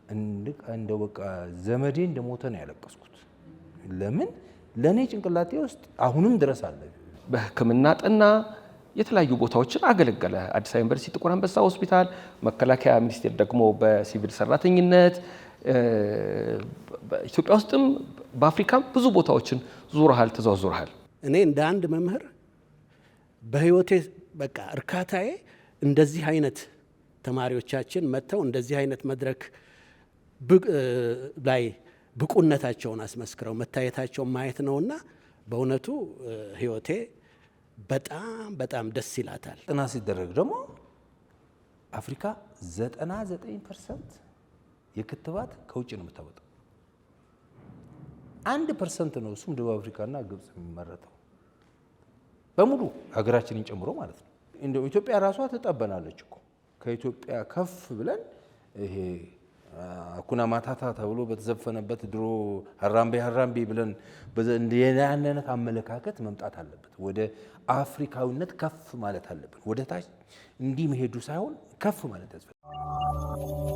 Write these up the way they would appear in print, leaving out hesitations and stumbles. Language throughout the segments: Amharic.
እንደው በቃ ዘመዴ እንደሞተ ነው ያለቀስኩት። ለምን ለኔ ጭንቅላቴ ውስጥ አሁንም ድረስ አለ። በሕክምና ጥና የተለያዩ ቦታዎችን አገለገለ። አዲስ አበባ ዩኒቨርሲቲ፣ ጥቁር አንበሳ ሆስፒታል፣ መከላከያ ሚኒስቴር ደግሞ በሲቪል ሰራተኝነት፣ በኢትዮጵያ ውስጥም በአፍሪካም ብዙ ቦታዎችን ዙረሃል፣ ተዘዋውረሃል። እኔ እንደ አንድ መምህር በህይወቴ በቃ እርካታዬ እንደዚህ አይነት ተማሪዎቻችን መጥተው እንደዚህ አይነት መድረክ ላይ ብቁነታቸውን አስመስክረው መታየታቸውን ማየት ነውና በእውነቱ ህይወቴ በጣም በጣም ደስ ይላታል። ጥናት ሲደረግ ደግሞ አፍሪካ 99% የክትባት ከውጭ ነው የምታወጣው። 1% ነው እሱም ደቡብ አፍሪካና ግብጽ የሚመረተው በሙሉ ሀገራችንን ጨምሮ ማለት ነው። እንደው ኢትዮጵያ ራሷ ትጠበናለች እኮ ከኢትዮጵያ ከፍ ብለን ይሄ አኩና ማታታ ተብሎ በተዘፈነበት ድሮ ሀራምቤ ብለን እንደያነነ አመለካከት መምጣት አለበት። ወደ አፍሪካዊነት ከፍ ማለት አለብን። ወደ ታች እንዲህ መሄዱ ሳይሆን ከፍ ማለት ያስፈልጋል።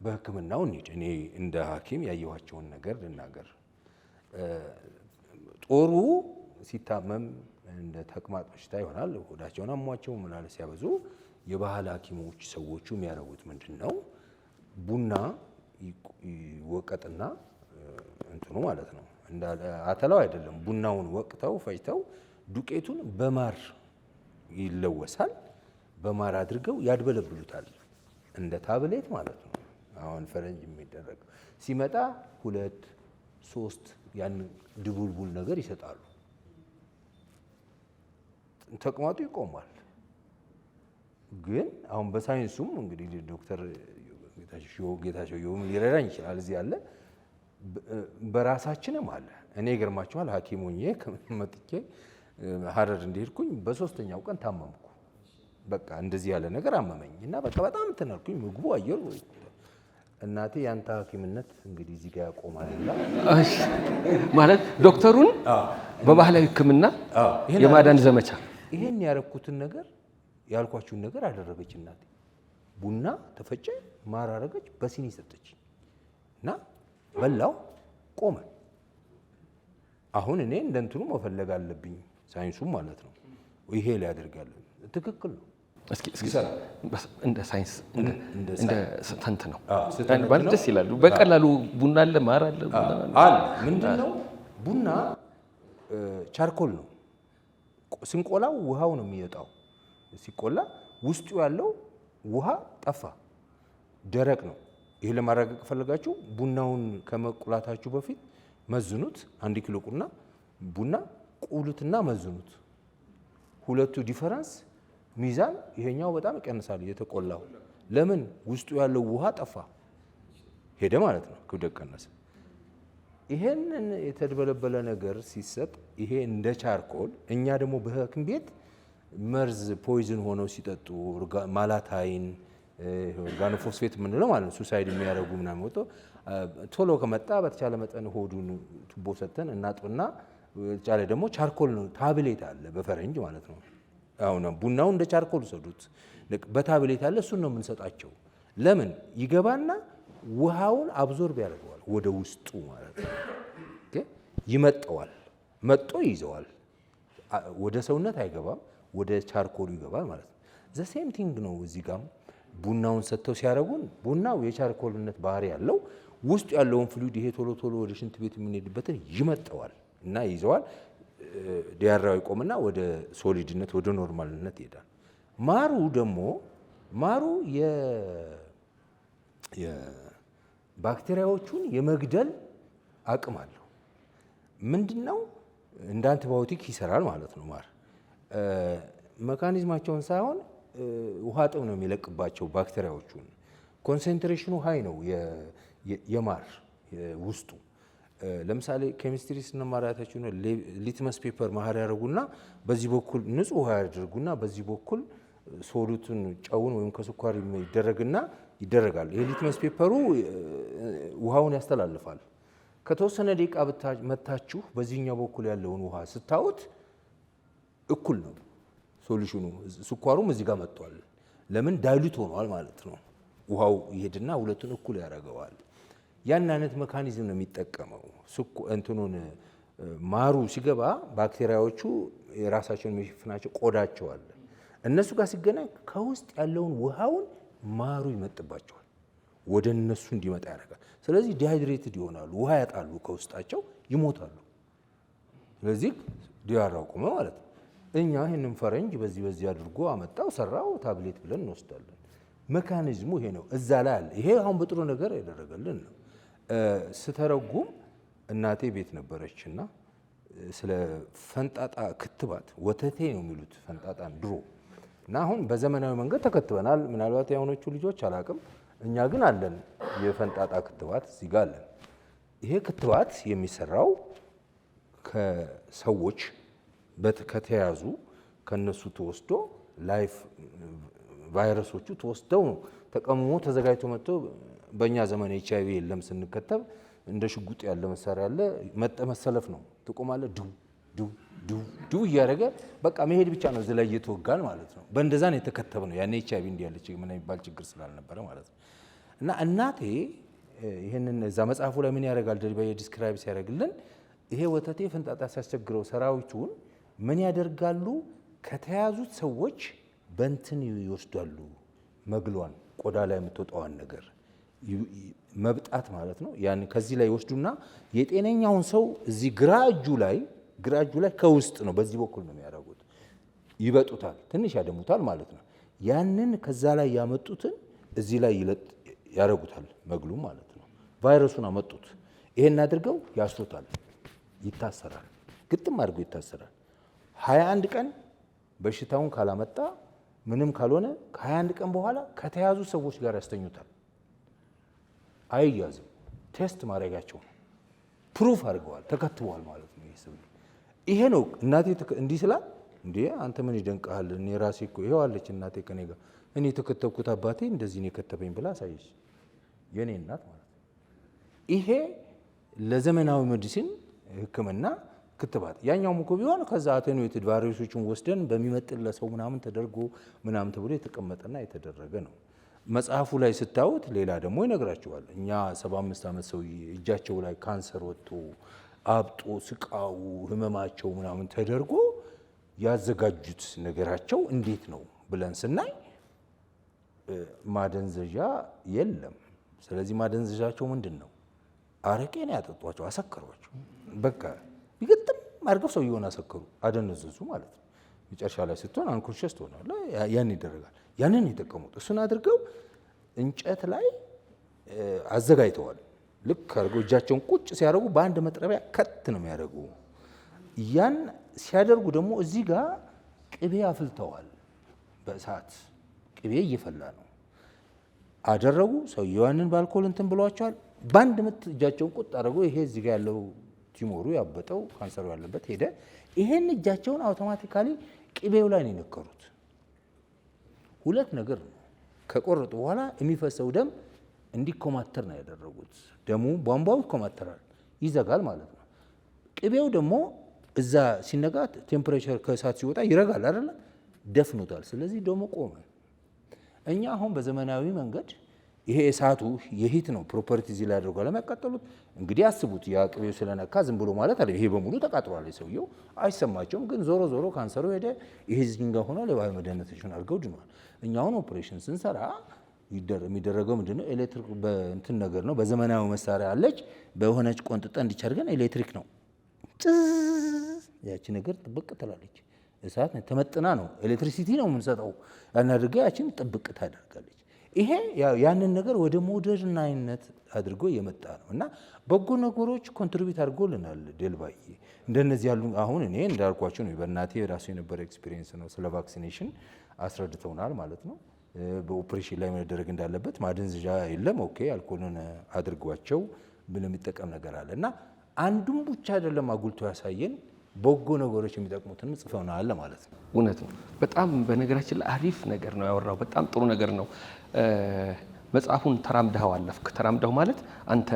በሕክምናው እንሂድ። እኔ እንደ ሐኪም ያየኋቸውን ነገር ልናገር። ጦሩ ሲታመም እንደ ተቅማጥ በሽታ ይሆናል። ሆዳቸውን አሟቸው መላለስ ሲያበዙ የባህል ሐኪሞች ሰዎቹ የሚያደርጉት ምንድን ነው? ቡና ይወቀጥና እንትኑ ማለት ነው እንዳለ አተላው አይደለም። ቡናውን ወቅተው ፈጭተው ዱቄቱን በማር ይለወሳል። በማር አድርገው ያድበለብሉታል፣ እንደ ታብሌት ማለት ነው። አሁን ፈረንጅ የሚደረግ ሲመጣ 2-3 ያን ድቡልቡል ነገር ይሰጣሉ። ተቅማጡ ይቆማል። ግን አሁን በሳይንሱም እንግዲህ ዶክተር ጌታቸው ዮም ሊረዳኝ ይችላል። እዚህ ያለ በራሳችንም አለ። እኔ ይገርማችኋል ሐኪም ሆኜ መጥቼ ሀረር እንደሄድኩኝ በሶስተኛው ቀን ታመምኩ። በቃ እንደዚህ ያለ ነገር አመመኝ እና በቃ በጣም ተናልኩኝ። ምግቡ አየሩ እናቴ ያንተ ሐኪምነት እንግዲህ እዚህ ጋር ያቆማል ማለት ዶክተሩን በባህላዊ ሕክምና የማዳን ዘመቻ ይሄን ያረኩትን ነገር ያልኳችሁን ነገር አደረገች እናቴ። ቡና ተፈጨ፣ ማር አረገች፣ በሲኒ ሰጠች እና በላው፣ ቆመ። አሁን እኔ እንደንትኑ መፈለግ አለብኝ፣ ሳይንሱም ማለት ነው። ይሄ ሊያደርጋል ትክክል ነው። እስኪ እንደ ሳይንስ እንደ ስተንት ነው ማለት ደስ ይላሉ። በቀላሉ ቡና አለ፣ ማር አለ አለ። ምንድነው ቡና ቻርኮል ነው። ስንቆላው ውሃው ነው የሚወጣው። ሲቆላ ውስጡ ያለው ውሃ ጠፋ፣ ደረቅ ነው። ይሄ ለማረጋገጥ ፈልጋችሁ ቡናውን ከመቁላታችሁ በፊት መዝኑት። 1 ኪሎ ቡና ቁሉትና መዝኑት። ሁለቱ ዲፈረንስ ሚዛን ይሄኛው በጣም ይቀንሳል የተቆላው። ለምን? ውስጡ ያለው ውሃ ጠፋ፣ ሄደ ማለት ነው። ክብደት ቀነሰ። ይሄንን የተደበለበለ ነገር ሲሰጥ ይሄ እንደ ቻርኮል፣ እኛ ደግሞ በሐኪም ቤት መርዝ ፖይዝን ሆነው ሲጠጡ ማላታይን ኦርጋኖፎስፌት የምንለው ማለት ነው ሱሳይድ የሚያደርጉ ምናምን ወጥቶ ቶሎ ከመጣ በተቻለ መጠን ሆዱን ቱቦ ሰተን እናጥብና ጫለ ደግሞ ቻርኮል ነው ታብሌት አለ በፈረንጅ ማለት ነው። አሁን ቡናው እንደ ቻርኮል ሰዱት በታብሌት አለ፣ እሱን ነው የምንሰጣቸው። ለምን ይገባና ውሃውን አብዞርብ ያደርገዋል ወደ ውስጡ ማለት ነው። ኦኬ ይመጣዋል፣ መጦ ይዘዋል። ወደ ሰውነት አይገባም፣ ወደ ቻርኮሉ ይገባል ማለት ነው። ዘ ሴም ቲንግ ነው እዚህ ጋር ቡናውን ሰጥተው ሲያደርጉን ቡናው የቻርኮልነት ባህሪ ያለው ውስጡ ያለውን ፍሉይድ ይሄ ቶሎ ቶሎ ወደ ሽንት ቤት የምንሄድበትን ይመጣዋል እና ይዘዋል። ዲያራው ይቆምና ወደ ሶሊድነት ወደ ኖርማልነት ይሄዳል። ማሩ ደግሞ ማሩ የባክቴሪያዎቹን የመግደል አቅም አለው። ምንድነው እንደ አንቲባዮቲክ ይሰራል ማለት ነው። ማር መካኒዝማቸውን ሳይሆን ውሃ ጥም ነው የሚለቅባቸው ባክቴሪያዎቹን። ኮንሰንትሬሽኑ ሃይ ነው የማር ውስጡ ለምሳሌ ኬሚስትሪ ስንማራታችሁ ነው ሊትመስ ፔፐር መሀል ያደርጉና በዚህ በኩል ንጹህ ውሃ ያደርጉና በዚህ በኩል ሶሉቱን ጨውን ወይም ከስኳር ይደረጋል። ይሄ ሊትመስ ፔፐሩ ውሃውን ያስተላልፋል። ከተወሰነ ደቂቃ መታችሁ በዚህኛው በኩል ያለውን ውሃ ስታዩት እኩል ነው ሶሉሽኑ። ስኳሩም እዚህ ጋር መጥቷል። ለምን ዳይሉት ሆኗል ማለት ነው። ውሃው ይሄድና ሁለቱን እኩል ያደርገዋል። ያን አይነት ሜካኒዝም ነው የሚጠቀመው። እንትኑን ማሩ ሲገባ ባክቴሪያዎቹ የራሳቸውን የሚሸፍናቸው ቆዳቸው አለ። እነሱ ጋር ሲገናኝ ከውስጥ ያለውን ውሃውን ማሩ ይመጥባቸዋል፣ ወደ እነሱ እንዲመጣ ያደርጋል። ስለዚህ ዲሃይድሬትድ ይሆናሉ፣ ውሃ ያጣሉ፣ ከውስጣቸው ይሞታሉ። ስለዚህ ዲያራው ቆመ ማለት ነው። እኛ ይህንን ፈረንጅ በዚህ አድርጎ አመጣው ሰራው ታብሌት ብለን እንወስዳለን። ሜካኒዝሙ ይሄ ነው፣ እዛ ላይ አለ። ይሄ አሁን በጥሩ ነገር ያደረገልን ነው። ስተረጉም እናቴ ቤት ነበረችና ስለ ፈንጣጣ ክትባት ወተቴ ነው የሚሉት ፈንጣጣን ድሮ እና አሁን በዘመናዊ መንገድ ተከትበናል። ምናልባት የአሁኖቹ ልጆች አላቅም፣ እኛ ግን አለን የፈንጣጣ ክትባት እዚህ ጋር አለን። ይሄ ክትባት የሚሰራው ከሰዎች ከተያዙ ከነሱ ተወስዶ ላይፍ ቫይረሶቹ ተወስደው ነው ተቀምሞ ተዘጋጅቶ መጥቶ በእኛ ዘመን ኤችአይቪ የለም ስንከተብ እንደ ሽጉጥ ያለ መሳሪያ ያለ መሰለፍ ነው። ትቆማለህ ዱ እያደረገ በቃ መሄድ ብቻ ነው። እዚህ ላይ እየተወጋል ማለት ነው። በእንደዛ ነው የተከተብ ነው። ያኔ ኤችአይቪ እንዲህ ያለች ምን የሚባል ችግር ስላልነበረ ማለት ነው። እና እናቴ ይህንን እዛ መጽሐፉ ላይ ምን ያደርጋል ደልባዬ ዲስክራይብ ሲያደርግልን ይሄ ወተቴ ፈንጣጣ ሲያስቸግረው ሰራዊቱን ምን ያደርጋሉ? ከተያዙት ሰዎች በንትን ይወስዳሉ። መግሏን ቆዳ ላይ የምትወጣዋን ነገር መብጣት ማለት ነው። ያን ከዚህ ላይ ይወስዱና የጤነኛውን ሰው እዚህ ግራ እጁ ላይ ከውስጥ ነው፣ በዚህ በኩል ነው የሚያደርጉት። ይበጡታል፣ ትንሽ ያደሙታል ማለት ነው። ያንን ከዛ ላይ ያመጡትን እዚህ ላይ ያደርጉታል፣ መግሉ ማለት ነው። ቫይረሱን አመጡት። ይሄን አድርገው ያስሩታል፣ ይታሰራል፣ ግጥም አድርገው ይታሰራል። 21 ቀን በሽታውን ካላመጣ ምንም ካልሆነ ከ21 ቀን በኋላ ከተያዙ ሰዎች ጋር ያስተኙታል። አይያዝም። ቴስት ማድረጋቸው ነው። ፕሩፍ አድርገዋል፣ ተከትበዋል ማለት ነው። ይሄ ነው እናቴ እንዲህ ስላል እንዴ አንተ ምን ይደንቃል? እኔ ራሴ እኮ ይሄው አለች እናቴ ከኔ ጋር እኔ የተከተብኩት አባቴ እንደዚህ ነው የከተበኝ ብላ አሳየች። የኔ እናት ማለት ነው። ይሄ ለዘመናዊ ሜዲሲን ሕክምና ክትባት ያኛውም እኮ ቢሆን ከዛ አቴኑዌትድ ቫይረሶችን ወስደን በሚመጥን ለሰው ምናምን ተደርጎ ምናምን ተብሎ የተቀመጠና የተደረገ ነው። መጽሐፉ ላይ ስታዩት ሌላ ደግሞ ይነግራቸዋል። እኛ 75 ዓመት ሰው እጃቸው ላይ ካንሰር ወጥቶ አብጦ ስቃው ህመማቸው ምናምን ተደርጎ ያዘጋጁት ነገራቸው እንዴት ነው ብለን ስናይ ማደንዘዣ የለም። ስለዚህ ማደንዘዣቸው ምንድን ነው? አረቄ ነው ያጠጧቸው፣ አሰከሯቸው። በቃ ቢገጥም አድርገው ሰውየውን አሰከሩ፣ አደነዘዙ ማለት ነው። መጨረሻ ላይ ስትሆን አንኮንሽስ ትሆናለህ። ያን ይደረጋል። ያንን የጠቀሙት እሱን አድርገው እንጨት ላይ አዘጋጅተዋል። ልክ አድርገው እጃቸውን ቁጭ ሲያደርጉ በአንድ መጥረቢያ ከት ነው የሚያደርጉ። ያን ሲያደርጉ ደግሞ እዚህ ጋር ቅቤ አፍልተዋል። በእሳት ቅቤ እየፈላ ነው አደረጉ። ሰውየው ያንን በአልኮል እንትን ብሏቸዋል። በአንድ ምት እጃቸውን ቁጥ አድርገው ይሄ እዚህ ጋር ያለው ቲሞሩ ያበጠው ካንሰሩ ያለበት ሄደ። ይሄን እጃቸውን አውቶማቲካሊ ቅቤው ላይ ነው የነከሩት። ሁለት ነገር ነው። ከቆረጡ በኋላ የሚፈሰው ደም እንዲኮማተር ነው ያደረጉት። ደሙ ቧንቧው ይኮማተራል፣ ይዘጋል ማለት ነው። ቅቤው ደግሞ እዛ ሲነጋት ቴምፕሬቸር ከእሳት ሲወጣ ይረጋል አይደለ? ደፍኖታል። ስለዚህ ደሞ ቆመ። እኛ አሁን በዘመናዊ መንገድ ይሄ እሳቱ የሂት ነው ፕሮፐርቲ እዚህ ላይ አድርጓል ለሚያቃጠሉት። እንግዲህ አስቡት፣ ያ ቅቤው ስለነካ ዝም ብሎ ማለት አለ። ይሄ በሙሉ ተቃጥሏል። ሰውየው አይሰማቸውም፣ ግን ዞሮ ዞሮ ካንሰሩ ሄደ። ይሄ ዝንጋ ሆኖ ለባህል መድኃኒቶችን አድርገው ድኗል። እኛ አሁን ኦፕሬሽን ስንሰራ የሚደረገው ምንድነው? ኤሌክትሪክ በእንትን ነገር ነው፣ በዘመናዊ መሳሪያ አለች። በሆነች ቆንጥጣ እንዲቻርገን ኤሌክትሪክ ነው ያቺ ነገር ጥብቅ ትላለች። እሳት ተመጥና ነው ኤሌክትሪሲቲ ነው የምንሰጠው። ያን አድርጋ ያቺን ጥብቅ ታደርጋለች። ይሄ ያንን ነገር ወደ ሞደርናይነት አድርጎ የመጣ ነው እና በጎ ነገሮች ኮንትሪቢዩት አድርጎልናል። ደልባዬ እንደነዚህ ያሉ አሁን እኔ እንዳልኳቸው ነው። በእናቴ ራሱ የነበረ ኤክስፒሪየንስ ነው። ስለ ቫክሲኔሽን አስረድተውናል ማለት ነው። በኦፕሬሽን ላይ መደረግ እንዳለበት ማደንዘዣ የለም። ኦኬ አልኮልን አድርጓቸው ብሎ የሚጠቀም ነገር አለ እና አንዱም ብቻ አይደለም አጉልቶ ያሳየን በጎ ነገሮች የሚጠቅሙትን ጽፈውናል ማለት ነው። እውነት ነው። በጣም በነገራችን ላይ አሪፍ ነገር ነው ያወራው። በጣም ጥሩ ነገር ነው። መጽሐፉን ተራምደኸው አለፍክ። ተራምደኸው ማለት አንተ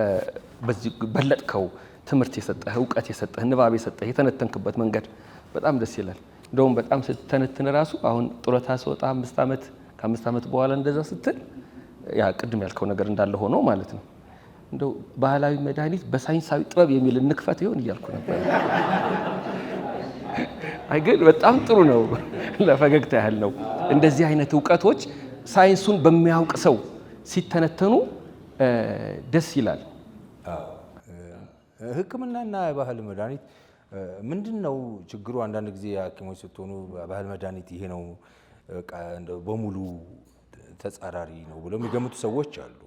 በዚህ በለጥከው ትምህርት የሰጠህ እውቀት የሰጠህ ንባብ የሰጠህ የተነተንክበት መንገድ በጣም ደስ ይላል። እንደውም በጣም ስትተነትን ራሱ አሁን ጡረታ ስወጣ 5 ዓመት ከ5 ዓመት በኋላ እንደዛ ስትል ያ ቅድም ያልከው ነገር እንዳለ ሆኖ ማለት ነው። እንደው ባህላዊ መድኃኒት በሳይንሳዊ ጥበብ የሚል እንክፈት ይሆን እያልኩ ነበር። አይ ግን በጣም ጥሩ ነው። ለፈገግታ ያህል ነው። እንደዚህ አይነት እውቀቶች ሳይንሱን በሚያውቅ ሰው ሲተነተኑ ደስ ይላል። ሕክምናና የባህል መድኃኒት ምንድነው ችግሩ? አንዳንድ ጊዜ ሐኪሞች ስትሆኑ ባህል መድኃኒት ይሄ ነው በሙሉ ተጻራሪ ነው ብለው የሚገምቱ ሰዎች አሉ።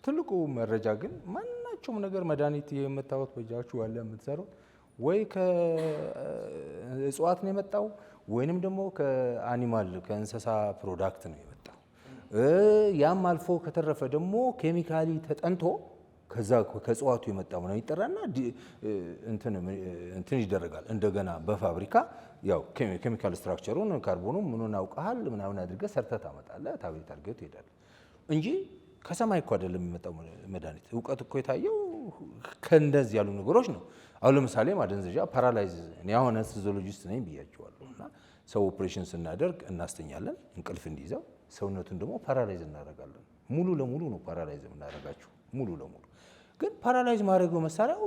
ትልቁ መረጃ ግን ማናቸውም ነገር መድኃኒት የምታወት በእጃችሁ ያለ የምትሰሩት ወይ ከእጽዋት ነው የመጣው ወይንም ደግሞ ከአኒማል ከእንስሳ ፕሮዳክት ነው የመጣው። ያም አልፎ ከተረፈ ደግሞ ኬሚካሊ ተጠንቶ ከዛ ከእጽዋቱ የመጣው ነው ይጠራና እንትን ይደረጋል። እንደገና በፋብሪካ ያው ኬሚካል ስትራክቸሩን ካርቦኑን ምኑን አውቀሃል ምናምን አድርገህ ሰርተህ ታመጣለህ። ታብሌት አድርገህ ትሄዳለህ እንጂ ከሰማይ እኮ አይደለም የሚመጣው መድኃኒት። እውቀት እኮ የታየው ከእንደዚህ ያሉ ነገሮች ነው። አሁን ለምሳሌ ማደንዘዣ ፓራላይዝ እኔ አሁን ፊዚዮሎጂስት ነኝ ብያቸዋለሁ። እና ሰው ኦፕሬሽን ስናደርግ እናስተኛለን እንቅልፍ እንዲይዘው፣ ሰውነቱን ደግሞ ፓራላይዝ እናደርጋለን። ሙሉ ለሙሉ ነው ፓራላይዝ የምናደርጋቸው ሙሉ ለሙሉ። ግን ፓራላይዝ ማድረገው መሳሪያው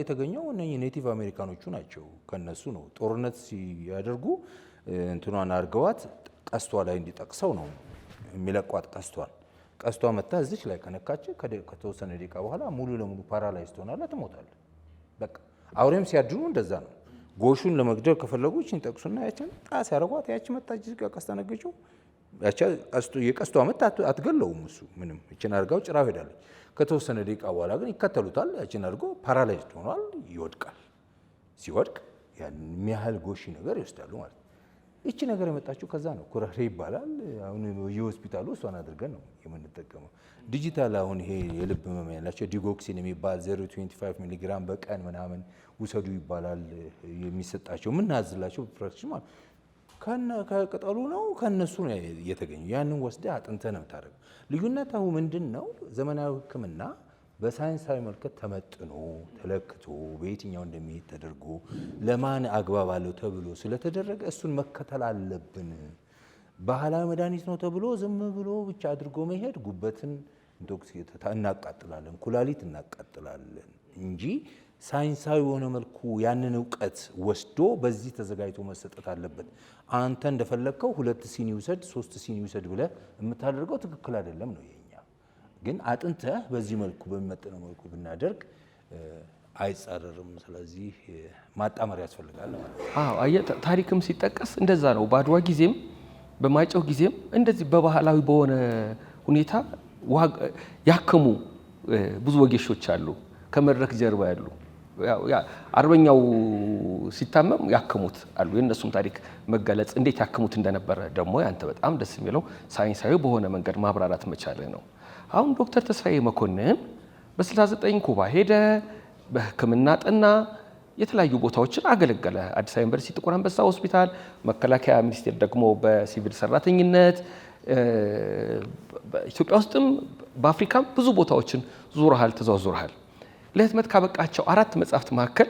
የተገኘው እነኚህ ኔቲቭ አሜሪካኖቹ ናቸው። ከነሱ ነው ጦርነት ሲያደርጉ እንትኗን አድርገዋት ቀስቷ ላይ እንዲጠቅሰው ነው የሚለቋት። ቀስቷ መታ እዚች ላይ ከነካች ከተወሰነ ደቂቃ በኋላ ሙሉ ለሙሉ ፓራላይዝ ትሆናለህ፣ ትሞታለህ። በቃ አውሬም ሲያድኑ እንደዛ ነው። ጎሹን ለመግደል ከፈለጉ እቺን ጠቅሱና ያችን ጣስ ያደርጓት። ያቺ መጣች ቀስታ ነገጨው። ያቺ የቀስቷ መታ አትገለውም እሱ ምንም። እቺን አድርጋው ጭራው ሄዳለች። ከተወሰነ ደቂቃ በኋላ ግን ይከተሉታል። ያችን አድርጎ ፓራላይዝድ ሆኗል፣ ይወድቃል። ሲወድቅ ያን የሚያህል ጎሺ ነገር ይወስዳሉ ማለት ነው። ይቺ ነገር የመጣችው ከዛ ነው። ኩረሬ ይባላል። አሁን የሆስፒታሉ እሷን አድርገን ነው የምንጠቀመው። ዲጂታል አሁን ይሄ የልብ ህመም ያላቸው ዲጎክሲን የሚባል 0.25 ሚሊግራም በቀን ምናምን ውሰዱ ይባላል። የሚሰጣቸው የምናዝላቸው ፕሮቴክሽን ማለት ከቅጠሉ ነው ከነሱ ነው የተገኙ። ያንን ወስደህ አጥንተህ ነው የምታደርገው። ልዩነቱ ምንድን ነው? ዘመናዊ ሕክምና በሳይንሳዊ መልከት ተመጥኖ ተለክቶ በየትኛው እንደሚሄድ ተደርጎ ለማን አግባብ አለው ተብሎ ስለተደረገ እሱን መከተል አለብን። ባህላዊ መድኃኒት ነው ተብሎ ዝም ብሎ ብቻ አድርጎ መሄድ ጉበትን እናቃጥላለን፣ ኩላሊት እናቃጥላለን እንጂ ሳይንሳዊ የሆነ መልኩ ያንን እውቀት ወስዶ በዚህ ተዘጋጅቶ መሰጠት አለበት። አንተ እንደፈለግከው 2 ሲኒ ውሰድ 3 ሲኒ ውሰድ ብለህ የምታደርገው ትክክል አይደለም ነው። ግን አጥንተህ በዚህ መልኩ በሚመጥነው መልኩ ብናደርግ አይጻረርም። ስለዚህ ማጣመር ያስፈልጋል ማለት ነው። አየህ ታሪክም ሲጠቀስ እንደዛ ነው። በአድዋ ጊዜም በማይጨው ጊዜም እንደዚህ በባህላዊ በሆነ ሁኔታ ያከሙ ብዙ ወጌሾች አሉ፣ ከመድረክ ጀርባ ያሉ። አርበኛው ሲታመም ያከሙት አሉ። የእነሱም ታሪክ መገለጽ እንዴት ያከሙት እንደነበረ ደግሞ ያንተ በጣም ደስ የሚለው ሳይንሳዊ በሆነ መንገድ ማብራራት መቻልህ ነው። አሁን ዶክተር ተስፋዬ መኮንን በ69 ኩባ ሄደ፣ በሕክምና ጥና፣ የተለያዩ ቦታዎችን አገለገለ። አዲስ አበባ ዩኒቨርሲቲ፣ ጥቁር አንበሳ ሆስፒታል፣ መከላከያ ሚኒስቴር ደግሞ በሲቪል ሰራተኝነት፣ ኢትዮጵያ ውስጥም በአፍሪካም ብዙ ቦታዎችን ዙረሃል፣ ተዘዋውረሃል። ለህትመት ካበቃቸው 4 መጽሐፍት መካከል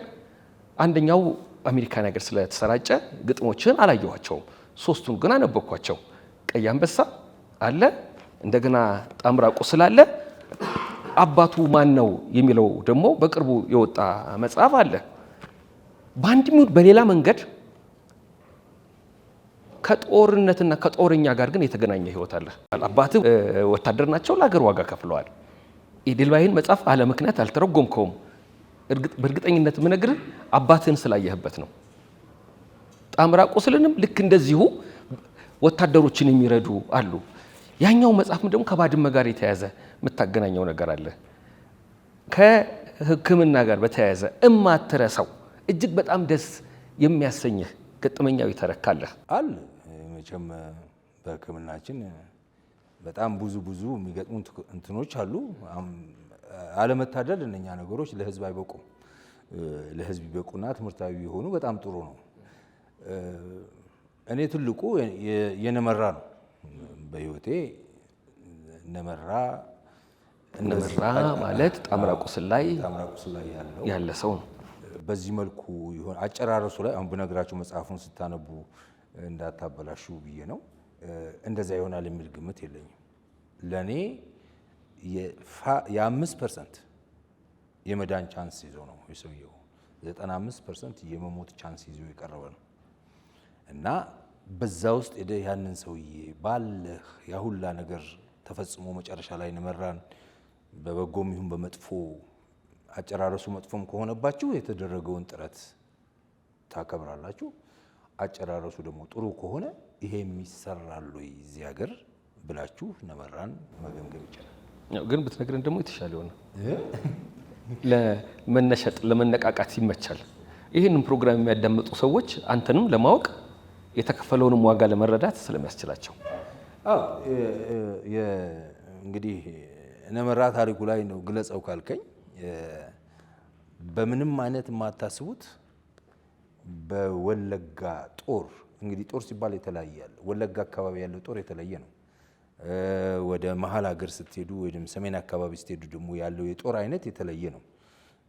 አንደኛው አሜሪካን ሀገር ስለተሰራጨ ግጥሞችን አላየኋቸውም፣ 3ቱን ግን አነበብኳቸው። ቀይ አንበሳ አለ፣ እንደገና ጣምራ ቁስል አለ፣ አባቱ ማን ነው የሚለው ደግሞ በቅርቡ የወጣ መጽሐፍ አለ። በአንድም ይሁን በሌላ መንገድ ከጦርነትና ከጦረኛ ጋር ግን የተገናኘ ህይወት አለ። አባትህ ወታደር ናቸው፣ ለሀገር ዋጋ ከፍለዋል። የድልባይን መጽሐፍ አለ ምክንያት አልተረጎምከውም። በእርግጠኝነት የምነግርህ አባትህን ስላየህበት ነው። ጣምራ ቁስልንም ልክ እንደዚሁ ወታደሮችን የሚረዱ አሉ። ያኛው መጽሐፍም ደግሞ ከባድመ ጋር የተያያዘ የምታገናኘው ነገር አለ። ከሕክምና ጋር በተያያዘ እማትረሳው እጅግ በጣም ደስ የሚያሰኝህ ገጠመኛዊ ተረካለህ አለ። መቼም በሕክምናችን በጣም ብዙ የሚገጥሙ እንትኖች አሉ። አለመታደል እነኛ ነገሮች ለህዝብ አይበቁም። ለህዝብ ቢበቁና ትምህርታዊ የሆኑ በጣም ጥሩ ነው። እኔ ትልቁ የነመራ ነው በህይወቴ። ነመራ ማለት ጣምራ ቁስል ላይ ያለ ሰው ነው። በዚህ መልኩ ይሆን አጨራረሱ ላይ አሁን ብነግራችሁ መጽሐፉን ስታነቡ እንዳታበላሹ ብዬ ነው። እንደዛ ይሆናል የሚል ግምት የለኝም። ለኔ የ5% የመዳን ቻንስ ይዞ ነው የሰውየው 95% የመሞት ቻንስ ይዞ የቀረበ ነው እና በዛ ውስጥ ያንን ሰውዬ ባለህ ያሁላ ነገር ተፈጽሞ መጨረሻ ላይ ነመራን በበጎም ይሁን በመጥፎ አጨራረሱ መጥፎም ከሆነባችሁ የተደረገውን ጥረት ታከብራላችሁ። አጨራረሱ ደግሞ ጥሩ ከሆነ ይሄ የሚሰራል ወይ እዚህ ሀገር ብላችሁ ነመራን መገምገም ይቻላል። ግን ብትነግረን ደግሞ የተሻለ ሆነ ለመነሸጥ ለመነቃቃት ይመቻል። ይህንን ፕሮግራም የሚያዳምጡ ሰዎች አንተንም ለማወቅ የተከፈለውንም ዋጋ ለመረዳት ስለሚያስችላቸው እንግዲህ ነመራ ታሪኩ ላይ ነው ግለጸው ካልከኝ በምንም አይነት የማታስቡት በወለጋ ጦር እንግዲህ ጦር ሲባል የተለያየ ያለ ወለጋ አካባቢ ያለው ጦር የተለየ ነው። ወደ መሀል ሀገር ስትሄዱ ወይም ሰሜን አካባቢ ስትሄዱ ደግሞ ያለው የጦር አይነት የተለየ ነው።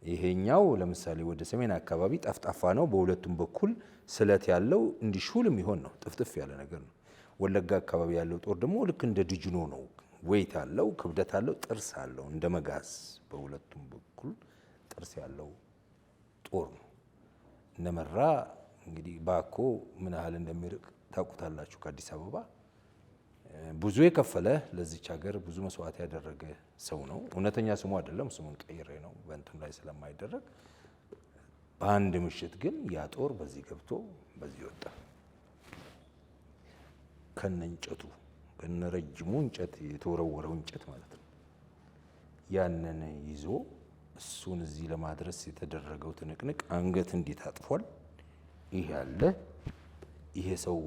ይሄኛው ለምሳሌ ወደ ሰሜን አካባቢ ጠፍጣፋ ነው፣ በሁለቱም በኩል ስለት ያለው እንዲሹል የሚሆን ነው፣ ጥፍጥፍ ያለ ነገር ነው። ወለጋ አካባቢ ያለው ጦር ደግሞ ልክ እንደ ድጅኖ ነው፣ ዌይት አለው፣ ክብደት አለው፣ ጥርስ አለው፣ እንደ መጋዝ በሁለቱም በኩል ጥርስ ያለው ጦር ነው። ነመራ እንግዲህ ባኮ ምን ያህል እንደሚርቅ ታውቁታላችሁ ከአዲስ አበባ። ብዙ የከፈለ ለዚች ሀገር ብዙ መስዋዕት ያደረገ ሰው ነው። እውነተኛ ስሙ አይደለም፣ ስሙን ቀይሬ ነው በእንትን ላይ ስለማይደረግ። በአንድ ምሽት ግን ያ ጦር በዚህ ገብቶ በዚህ ወጣ። ከነ እንጨቱ ከነ ረጅሙ እንጨት የተወረወረው እንጨት ማለት ነው። ያንን ይዞ እሱን እዚህ ለማድረስ የተደረገው ትንቅንቅ አንገት እንዴት አጥፏል። ይሄ ያለ ይሄ ሰው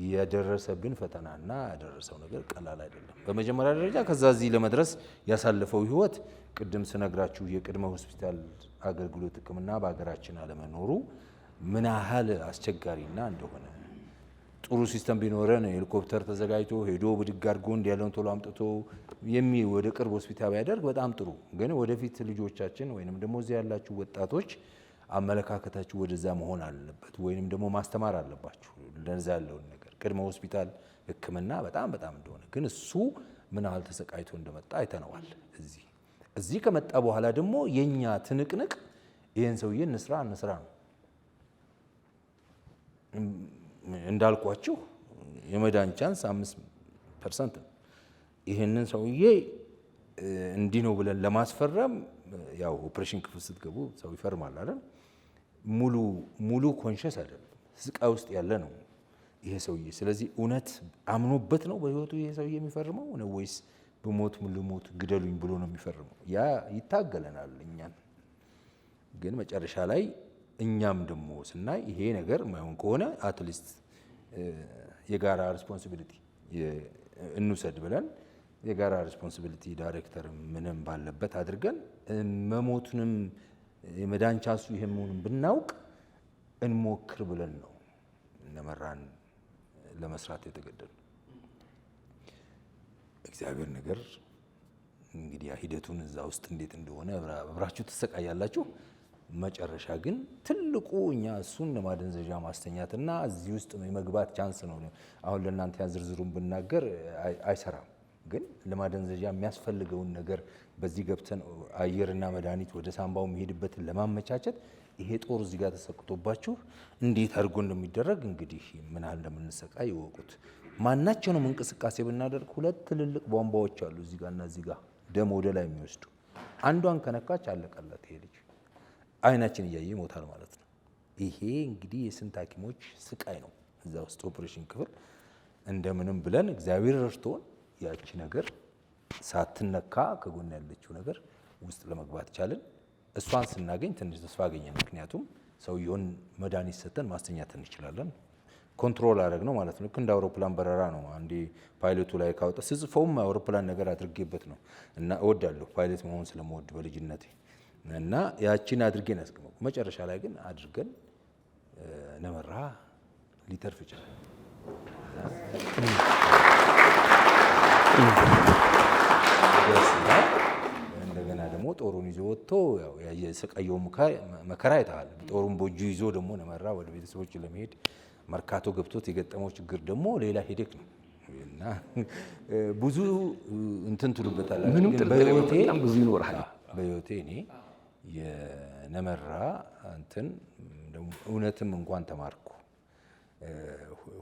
የደረሰብን ፈተናና ያደረሰው ነገር ቀላል አይደለም። በመጀመሪያ ደረጃ ከዛ እዚህ ለመድረስ ያሳለፈው ህይወት ቅድም ስነግራችሁ የቅድመ ሆስፒታል አገልግሎት ሕክምና በሀገራችን አለመኖሩ ምን ያህል አስቸጋሪና እንደሆነ ጥሩ ሲስተም ቢኖረን ሄሊኮፕተር ተዘጋጅቶ ሄዶ ብድግ አድርጎ ያለውን ቶሎ አምጥቶ ወደ ቅርብ ሆስፒታል ቢያደርግ በጣም ጥሩ። ግን ወደፊት ልጆቻችን ወይንም ደግሞ እዚህ ያላችሁ ወጣቶች አመለካከታችሁ ወደዛ መሆን አለበት፣ ወይንም ደግሞ ማስተማር አለባችሁ ለዛ ያለውን ነገር ቅድመ ሆስፒታል ሕክምና በጣም እንደሆነ። ግን እሱ ምን ያህል ተሰቃይቶ እንደመጣ አይተነዋል። እዚህ ከመጣ በኋላ ደግሞ የኛ ትንቅንቅ ይሄን ሰውዬ እንስራ ነው። እንዳልኳችሁ የመዳን ቻንስ 5% ነው። ይሄንን ሰውዬ እንዲህ ነው ብለን ለማስፈረም ያው ኦፕሬሽን ክፍል ስትገቡ ሰው ይፈርማል አይደል? ሙሉ ኮንሽስ አይደለም፣ ስቃይ ውስጥ ያለ ነው ይሄ ሰውዬ። ስለዚህ እውነት አምኖበት ነው በህይወቱ ይሄ ሰውዬ የሚፈርመው ነው ወይስ በሞት ልሞት ግደሉኝ ብሎ ነው የሚፈርመው? ያ ይታገለናል እኛን። ግን መጨረሻ ላይ እኛም ደግሞ ስናይ ይሄ ነገር የማይሆን ከሆነ አትሊስት የጋራ ሪስፖንሲቢሊቲ እንውሰድ ብለን የጋራ ሪስፖንሲቢሊቲ ዳይሬክተር ምንም ባለበት አድርገን መሞቱንም የመዳን ቻንሱ ይሄ መሆኑን ብናውቅ እንሞክር ብለን ነው ነመራን ለመስራት የተገደዱ። እግዚአብሔር ነገር እንግዲህ ሂደቱን እዛ ውስጥ እንዴት እንደሆነ አብራችሁ ትሰቃያላችሁ። መጨረሻ ግን ትልቁ እኛ እሱን ለማደንዘዣ ማስተኛትና እዚህ ውስጥ የመግባት ቻንስ ነው። አሁን ለእናንተ ዝርዝሩን ብናገር አይሰራም። ግን ለማደንዘዣ የሚያስፈልገውን ነገር በዚህ ገብተን አየርና መድኃኒት ወደ ሳምባው የሚሄድበትን ለማመቻቸት ይሄ ጦር እዚህ ጋር ተሰክቶባችሁ እንዴት አድርጎ እንደሚደረግ እንግዲህ ምን ያህል እንደምንሰቃይ ይወቁት። ማናቸውንም እንቅስቃሴ ብናደርግ 2 ትልልቅ ቧንቧዎች አሉ እዚህ ጋርና እዚህ ጋር ደም ወደ ላይ የሚወስዱ። አንዷን ከነካች አለቀለት ይሄ ልጅ አይናችን እያየ ይሞታል ማለት ነው። ይሄ እንግዲህ የስንት ሐኪሞች ስቃይ ነው እዛ ውስጥ ኦፕሬሽን ክፍል። እንደምንም ብለን እግዚአብሔር ረድቶን ያቺ ነገር ሳትነካ ከጎን ያለችው ነገር ውስጥ ለመግባት ቻልን። እሷን ስናገኝ ትንሽ ተስፋ አገኘን። ምክንያቱም ሰውየውን መድኃኒት ሰተን ማስተኛት እንችላለን። ኮንትሮል አደረግ ነው ማለት ነው። ልክ እንደ አውሮፕላን በረራ ነው። አንዴ ፓይለቱ ላይ ካወጣ ስጽፈውም አውሮፕላን ነገር አድርጌበት ነው እና እወዳለሁ ፓይለት መሆን ስለምወድ በልጅነቴ እና ያቺን አድርገን ያስቀመጥኩ። መጨረሻ ላይ ግን አድርገን ነመራ ሊተርፍ ይችላል። እንደገና ደግሞ ጦሩን ይዞ ወጥቶ ያው የሰቃየው መከራ አይተሃል። ጦሩን በእጁ ይዞ ደግሞ ነመራ ወደ ቤተሰቦች ለመሄድ መርካቶ ገብቶት የገጠመው ችግር ደግሞ ሌላ ሄደክ ነው እና ብዙ እንትን ትሉበታላችሁ። ምንም ጥርጥር በጣም ብዙ ይኖራል። በህይወቴ እኔ የነመራ እንትን እውነትም እንኳን ተማርኩ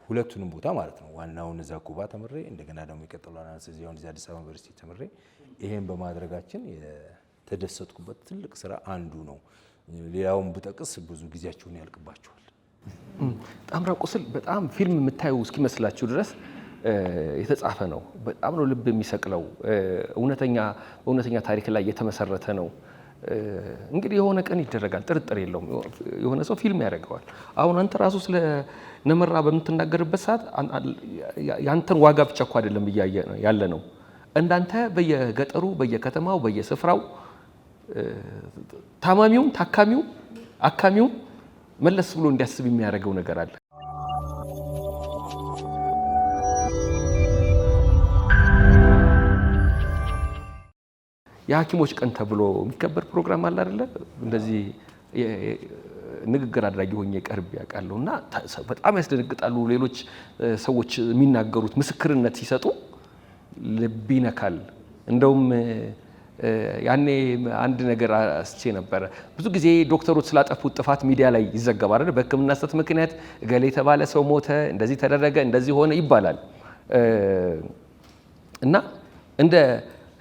ሁለቱንም ቦታ ማለት ነው። ዋናውን እዛ ኩባ ተምሬ እንደገና ደግሞ የቀጠለው አናስተዚያውን እዚህ አዲስ አበባ ዩኒቨርሲቲ ተምሬ ይሄን በማድረጋችን የተደሰትኩበት ትልቅ ስራ አንዱ ነው። ሌላውን ብጠቅስ ብዙ ጊዜያችሁን ያልቅባችኋል። ጣምራ ቁስል በጣም ፊልም የምታዩ እስኪመስላችሁ ድረስ የተጻፈ ነው። በጣም ነው ልብ የሚሰቅለው። በእውነተኛ ታሪክ ላይ የተመሰረተ ነው። እንግዲህ የሆነ ቀን ይደረጋል፣ ጥርጥር የለውም። የሆነ ሰው ፊልም ያደርገዋል። አሁን አንተ ራሱ ስለ ነመራ በምትናገርበት ሰዓት ያንተን ዋጋ ብቻ እኮ አይደለም እያየ ያለ ነው። እንዳንተ በየገጠሩ በየከተማው በየስፍራው ታማሚውም ታካሚው አካሚው መለስ ብሎ እንዲያስብ የሚያደርገው ነገር አለ። የሐኪሞች ቀን ተብሎ የሚከበር ፕሮግራም አለ አይደለ? እንደዚህ ንግግር አድራጊ ሆኜ ቀርብ ያውቃለሁ እና በጣም ያስደነግጣሉ። ሌሎች ሰዎች የሚናገሩት ምስክርነት ሲሰጡ ልብ ይነካል። እንደውም ያኔ አንድ ነገር አስቼ ነበረ። ብዙ ጊዜ ዶክተሮች ስላጠፉት ጥፋት ሚዲያ ላይ ይዘገባል አይደል? በሕክምና ስህተት ምክንያት እገሌ የተባለ ሰው ሞተ፣ እንደዚህ ተደረገ፣ እንደዚህ ሆነ ይባላል እና እንደ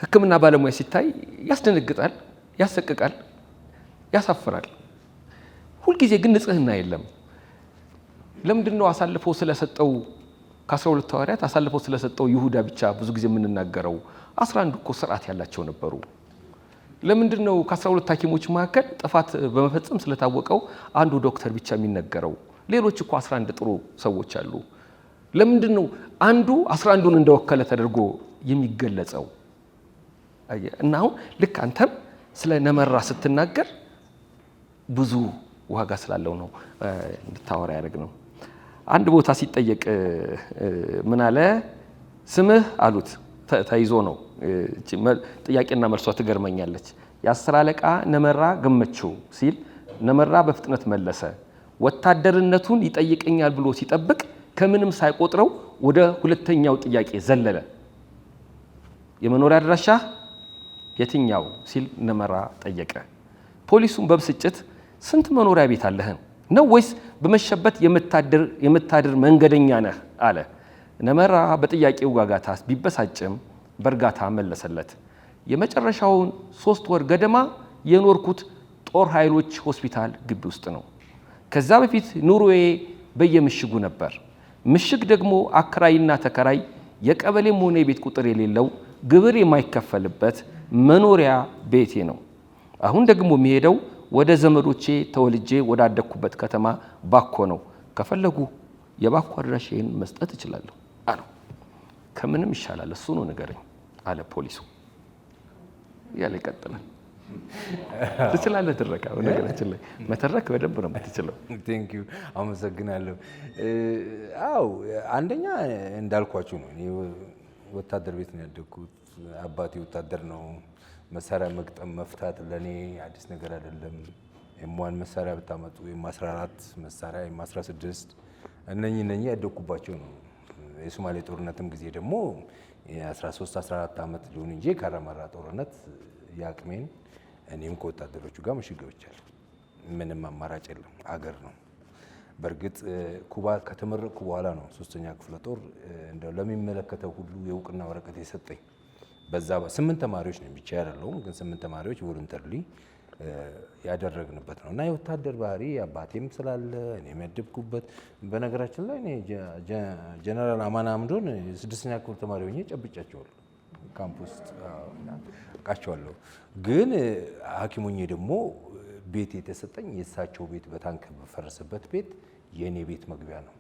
ሕክምና ባለሙያ ሲታይ ያስደነግጣል፣ ያሰቅቃል፣ ያሳፍራል። ሁልጊዜ ግን ንጽህና የለም። ለምንድን ነው አሳልፎ ስለሰጠው ከ12 ሐዋርያት አሳልፎ ስለሰጠው ይሁዳ ብቻ ብዙ ጊዜ የምንናገረው? 11 እኮ ስርዓት ያላቸው ነበሩ። ለምንድን ነው ከ12 ሐኪሞች መካከል ጥፋት በመፈጸም ስለታወቀው አንዱ ዶክተር ብቻ የሚነገረው? ሌሎች እኮ 11 ጥሩ ሰዎች አሉ። ለምንድን ነው አንዱ 11ዱን እንደወከለ ተደርጎ የሚገለጸው? እና አሁን ልክ አንተም ስለ ነመራ ስትናገር ብዙ ዋጋ ስላለው ነው እንድታወራ ያደርግ ነው። አንድ ቦታ ሲጠየቅ ምን አለ? ስምህ አሉት። ተይዞ ነው ጥያቄና መልሷ ትገርመኛለች። የ10 አለቃ ነመራ ገመችው ሲል ነመራ በፍጥነት መለሰ። ወታደርነቱን ይጠይቀኛል ብሎ ሲጠብቅ ከምንም ሳይቆጥረው ወደ ሁለተኛው ጥያቄ ዘለለ። የመኖሪያ አድራሻ የትኛው ሲል ነመራ ጠየቀ። ፖሊሱን በብስጭት ስንት መኖሪያ ቤት አለህን ነው ወይስ በመሸበት የምታድር መንገደኛ ነህ አለ። ነመራ በጥያቄው ጋጋታ ቢበሳጭም በእርጋታ መለሰለት። የመጨረሻውን 3 ወር ገደማ የኖርኩት ጦር ኃይሎች ሆስፒታል ግቢ ውስጥ ነው። ከዛ በፊት ኑሮዬ በየምሽጉ ነበር። ምሽግ ደግሞ አከራይና ተከራይ የቀበሌም ሆነ የቤት ቁጥር የሌለው ግብር የማይከፈልበት መኖሪያ ቤቴ ነው። አሁን ደግሞ የሚሄደው ወደ ዘመዶቼ ተወልጄ ወዳደኩበት ከተማ ባኮ ነው። ከፈለጉ የባኮ አድራሻዬን መስጠት እችላለሁ አለው። ከምንም ይሻላል እሱ ነው ንገረኝ አለ ፖሊሱ። ያለ ይቀጥላል። ትችላለህ ትረካ። ነገራችን ላይ መተረክ በደንብ ነው የምትችለው። ቴንክ ዩ አመሰግናለሁ። አዎ አንደኛ እንዳልኳችሁ ነው። እኔ ወታደር ቤት ነው ያደግኩት። አባቴ ወታደር ነው። መሳሪያ መግጠም መፍታት ለኔ አዲስ ነገር አይደለም። የሟን መሳሪያ ብታመጡ የም14 መሳሪያ የም16 እነኚህ ያደግኩባቸው ነው። የሶማሌ ጦርነትም ጊዜ ደግሞ የ13 14 ዓመት ሊሆን እንጂ ካራማራ ጦርነት ያቅሜን እኔም ከወታደሮቹ ጋር ምሽግ ገብቻለሁ። ምንም አማራጭ የለም፣ አገር ነው። በእርግጥ ኩባ ከተመረቅኩ በኋላ ነው 3ኛ ክፍለ ጦር እንደው ለሚመለከተው ሁሉ የእውቅና ወረቀት የሰጠኝ። በዛ 8 ተማሪዎች ነው ብቻ አይደለም፣ ግን 8 ተማሪዎች ቮለንተሪ ያደረግንበት ነው እና የወታደር ባህሪ አባቴም ስላለ እኔም ያደግኩበት። በነገራችን ላይ እኔ ጀነራል አማን አምዶን 6ኛ ክፍል ተማሪ ሆኜ ጨብጫቸዋለሁ ካምፕ ውስጥ አውቃቸዋለሁ። ግን ሐኪሞኜ ደግሞ ቤት የተሰጠኝ የእሳቸው ቤት በታንክ በፈረሰበት ቤት የእኔ ቤት መግቢያ ነው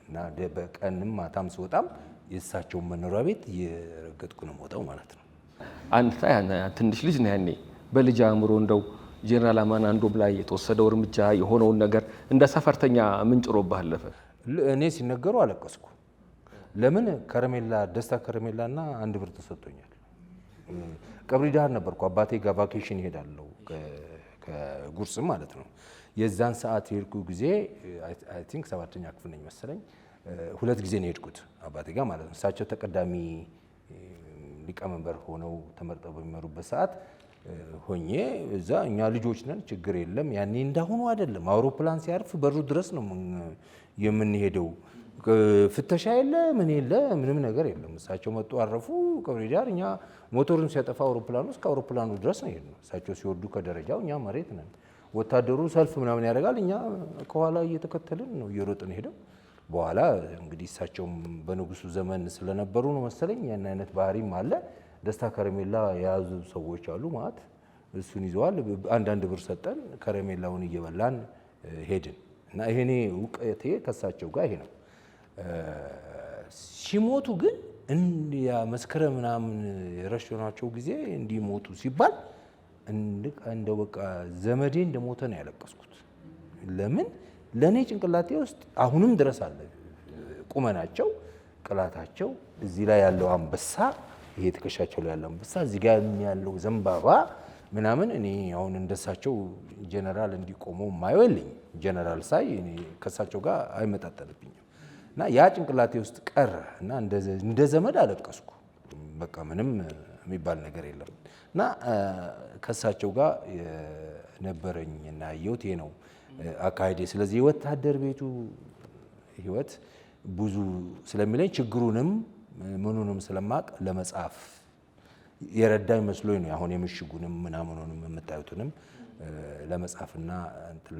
እና በቀንም ማታም ስወጣም የእሳቸውን መኖሪያ ቤት እየረገጥኩ ነው የምወጣው ማለት ነው። አንተ ትንሽ ልጅ ነህ ያኔ። በልጅ አእምሮ እንደው ጄኔራል አማናንዶም ላይ የተወሰደው እርምጃ የሆነውን ነገር እንደ ሰፈርተኛ ምን ጭሮብህ አለፈ? እኔ ሲነገሩ አለቀስኩ። ለምን ከረሜላ ደስታ ከረሜላና 1 ብር ተሰጥቶኛል። ቀብሪ ዳህር ነበርኩ። አባቴ ጋር ቫኬሽን ይሄዳለሁ ከጉርስም ማለት ነው። የዛን ሰዓት የሄድኩ ጊዜ አይ ቲንክ 7ኛ ክፍል ነኝ መሰለኝ። 2 ጊዜ ነው የሄድኩት አባቴ ጋር ማለት ነው። እሳቸው ተቀዳሚ ሊቀመንበር ሆነው ተመርጠው በሚመሩበት ሰዓት ሆኜ እዛ እኛ ልጆች ነን፣ ችግር የለም። ያኔ እንዳሁኑ አይደለም። አውሮፕላን ሲያርፍ በሩ ድረስ ነው የምንሄደው። ፍተሻ የለ ምን የለ ምንም ነገር የለም። እሳቸው መጡ አረፉ ቀብሪ ዳህር። እኛ ሞተሩን ሲያጠፋ አውሮፕላኑ እስከ አውሮፕላኑ ድረስ ነው የሄድነው። እሳቸው ሲወርዱ ከደረጃው እኛ መሬት ነን። ወታደሩ ሰልፍ ምናምን ያደርጋል፣ እኛ ከኋላ እየተከተልን ነው እየሮጥን ሄደው። በኋላ እንግዲህ እሳቸውም በንጉሱ ዘመን ስለነበሩ ነው መሰለኝ ያን አይነት ባህሪም አለ። ደስታ ከረሜላ የያዙ ሰዎች አሉ ማለት እሱን ይዘዋል። 1 ብር ሰጠን፣ ከረሜላውን እየበላን ሄድን እና ይሄኔ እውቀቴ ከእሳቸው ጋር ይሄ ነው። ሲሞቱ ግን እንዲያ መስከረም ምናምን የረሸኗቸው ጊዜ እንዲሞቱ ሲባል እንደው በቃ ዘመዴ እንደሞተ ነው ያለቀስኩት። ለምን ለኔ ጭንቅላቴ ውስጥ አሁንም ድረስ አለ ቁመናቸው፣ ቅላታቸው፣ እዚህ ላይ ያለው አንበሳ፣ ይሄ ትከሻቸው ላይ ያለው አንበሳ፣ እዚህ ጋር ያለው ዘንባባ ምናምን እኔ አሁን እንደሳቸው ጀነራል እንዲቆመው ማየው የለኝ። ጀነራል ሳይ እኔ ከሳቸው ጋር አይመጣጠልብኝም እና ያ ጭንቅላቴ ውስጥ ቀረ እና እንደ ዘመድ አለቀስኩ። በቃ ምንም የሚባል ነገር የለም እና ከሳቸው ጋር የነበረኝ እና ያየሁት ይሄ ነው አካሄዴ። ስለዚህ የወታደር ቤቱ ህይወት ብዙ ስለሚለኝ ችግሩንም ምኑንም ስለማቅ ለመጻፍ የረዳኝ መስሎኝ ነው። አሁን የምሽጉንም ምናምኑንም የምታዩትንም ለመጻፍና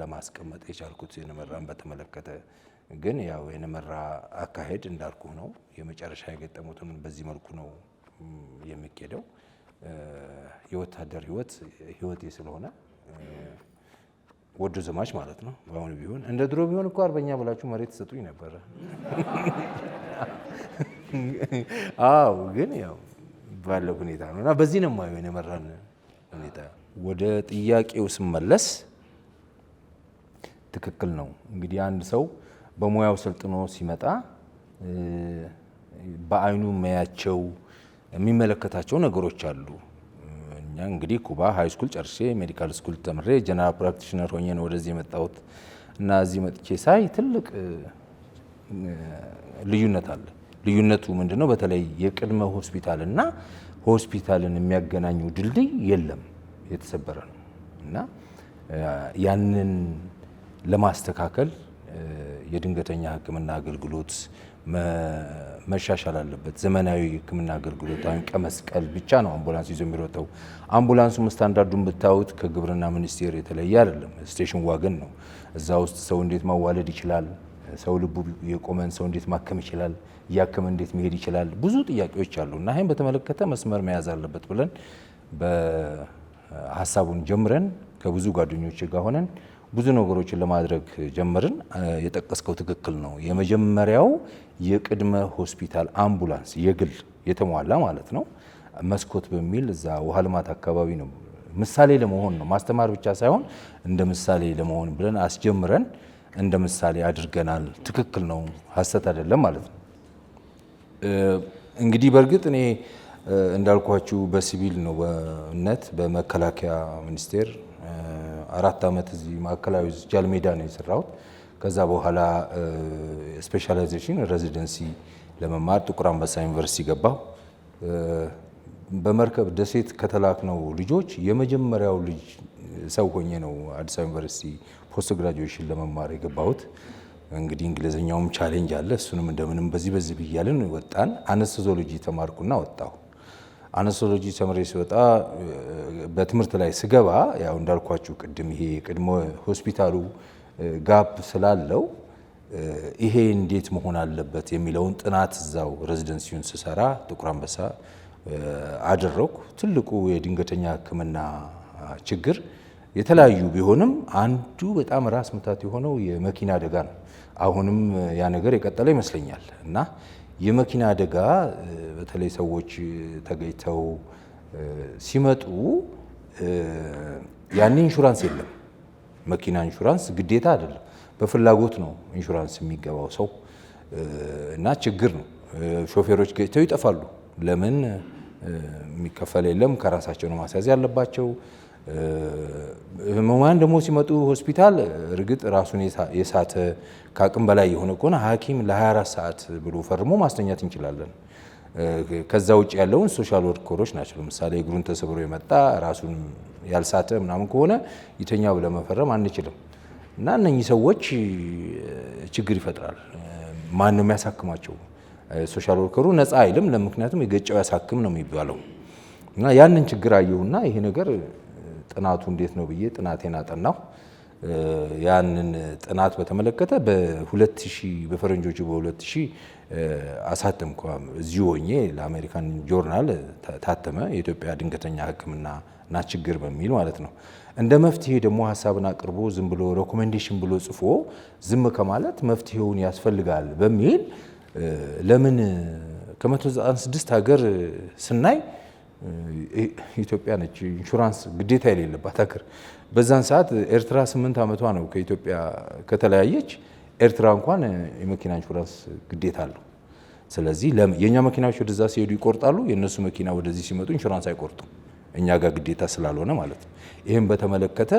ለማስቀመጥ የቻልኩት የነመራን በተመለከተ ግን ያው የነመራ አካሄድ እንዳልኩ ነው። የመጨረሻ የገጠሙትን በዚህ መልኩ ነው የሚኬደው። የወታደር ህይወት ህይወቴ ስለሆነ ወዶ ዘማች ማለት ነው። በአሁኑ ቢሆን እንደ ድሮ ቢሆን እኮ አርበኛ ብላችሁ መሬት ትሰጡኝ ነበረ። አዎ ግን ያው ባለው ሁኔታ ነው እና በዚህ ነው የማየው የነመራን ሁኔታ። ወደ ጥያቄው ስመለስ ትክክል ነው። እንግዲህ አንድ ሰው በሙያው ሰልጥኖ ሲመጣ በአይኑ የሚያያቸው የሚመለከታቸው ነገሮች አሉ። እኛ እንግዲህ ኩባ ሃይ ስኩል ጨርሼ ሜዲካል ስኩል ተምሬ ጀነራል ፕራክቲሽነር ሆኜ ነው ወደዚህ የመጣሁት እና እዚህ መጥቼ ሳይ ትልቅ ልዩነት አለ። ልዩነቱ ምንድነው? በተለይ የቅድመ ሆስፒታልና ሆስፒታልን የሚያገናኙ ድልድይ የለም፣ የተሰበረ ነው እና ያንን ለማስተካከል የድንገተኛ ሕክምና አገልግሎት መሻሻል አለበት። ዘመናዊ ሕክምና አገልግሎት አሁን ቀመስቀል ብቻ ነው አምቡላንስ ይዞ የሚሮጠው። አምቡላንሱም ስታንዳርዱን ብታዩት ከግብርና ሚኒስቴር የተለየ አይደለም። ስቴሽን ዋገን ነው። እዛ ውስጥ ሰው እንዴት ማዋለድ ይችላል? ሰው ልቡ የቆመን ሰው እንዴት ማከም ይችላል? እያከመ እንዴት መሄድ ይችላል? ብዙ ጥያቄዎች አሉ እና ይህን በተመለከተ መስመር መያዝ አለበት ብለን በሀሳቡን ጀምረን ከብዙ ጓደኞች ጋር ሆነን ብዙ ነገሮችን ለማድረግ ጀመርን። የጠቀስከው ትክክል ነው። የመጀመሪያው የቅድመ ሆስፒታል አምቡላንስ የግል የተሟላ ማለት ነው መስኮት በሚል እዛ ውሃ ልማት አካባቢ ነው። ምሳሌ ለመሆን ነው፣ ማስተማር ብቻ ሳይሆን እንደ ምሳሌ ለመሆን ብለን አስጀምረን እንደ ምሳሌ አድርገናል። ትክክል ነው፣ ሀሰት አይደለም ማለት ነው። እንግዲህ በእርግጥ እኔ እንዳልኳችሁ በሲቪል ነው በእነት በመከላከያ ሚኒስቴር 4 ዓመት እዚህ ማዕከላዊ ጃልሜዳ ነው የሰራሁት። ከዛ በኋላ ስፔሻላይዜሽን ሬዚደንሲ ለመማር ጥቁር አንበሳ ዩኒቨርሲቲ ገባሁ። በመርከብ ደሴት ከተላክነው ልጆች የመጀመሪያው ልጅ ሰው ሆኜ ነው አዲስ አበባ ዩኒቨርሲቲ ፖስት ግራጁዌሽን ለመማር የገባሁት። እንግዲህ እንግሊዝኛውም ቻሌንጅ አለ። እሱንም እንደምንም በዚህ ብያለን ወጣን። አነስቶሎጂ ተማርኩና ወጣሁ። አነስቶሎጂ ተምሬ ሲወጣ በትምህርት ላይ ስገባ ያው እንዳልኳችሁ ቅድም ይሄ ቅድመ ሆስፒታሉ ጋፕ ስላለው ይሄ እንዴት መሆን አለበት የሚለውን ጥናት እዛው ሬዚደንሲውን ስሰራ ጥቁር አንበሳ አደረኩ። ትልቁ የድንገተኛ ሕክምና ችግር የተለያዩ ቢሆንም አንዱ በጣም ራስ ምታት የሆነው የመኪና አደጋ ነው። አሁንም ያ ነገር የቀጠለ ይመስለኛል እና የመኪና አደጋ በተለይ ሰዎች ተገኝተው ሲመጡ ያኔ ኢንሹራንስ የለም። መኪና ኢንሹራንስ ግዴታ አይደለም፣ በፍላጎት ነው ኢንሹራንስ የሚገባው ሰው እና ችግር ነው። ሾፌሮች ገጭተው ይጠፋሉ። ለምን የሚከፈል የለም፣ ከራሳቸው ነው ማስያዝ ያለባቸው። ህሙማን ደግሞ ሲመጡ ሆስፒታል እርግጥ ራሱን የሳተ ከአቅም በላይ የሆነ ከሆነ ሐኪም ለ24 ሰዓት ብሎ ፈርሞ ማስተኛት እንችላለን። ከዛ ውጭ ያለውን ሶሻል ወርከሮች ናቸው። ለምሳሌ እግሩን ተሰብሮ የመጣ ራሱን ያልሳተ ምናምን ከሆነ ይተኛ ብለን መፈረም አንችልም። እና እነኚህ ሰዎች ችግር ይፈጥራል። ማን ነው የሚያሳክማቸው? ሶሻል ወርከሩ ነፃ አይልም። ለምክንያቱም የገጨው ያሳክም ነው የሚባለው። እና ያንን ችግር አየሁና ይሄ ነገር ጥናቱ እንዴት ነው ብዬ ጥናቴን አጠናሁ። ያንን ጥናት በተመለከተ በ2000 በፈረንጆቹ በ2000 አሳተምኩ። እዚሁ ሆኜ ለአሜሪካን ጆርናል ታተመ። የኢትዮጵያ ድንገተኛ ሕክምናና ችግር በሚል ማለት ነው። እንደ መፍትሄ ደግሞ ሀሳብን አቅርቦ ዝም ብሎ ሬኮሜንዴሽን ብሎ ጽፎ ዝም ከማለት መፍትሄውን ያስፈልጋል በሚል ለምን ከ196 ሀገር ስናይ ኢትዮጵያ ነች ኢንሹራንስ ግዴታ የሌለባት ሀገር። በዛን ሰዓት ኤርትራ 8 ዓመቷ ነው ከኢትዮጵያ ከተለያየች። ኤርትራ እንኳን የመኪና ኢንሹራንስ ግዴታ አለው። ስለዚህ የእኛ መኪናዎች ወደዛ ሲሄዱ ይቆርጣሉ፣ የእነሱ መኪና ወደዚህ ሲመጡ ኢንሹራንስ አይቆርጡም፣ እኛ ጋር ግዴታ ስላልሆነ ማለት ነው። ይህም በተመለከተ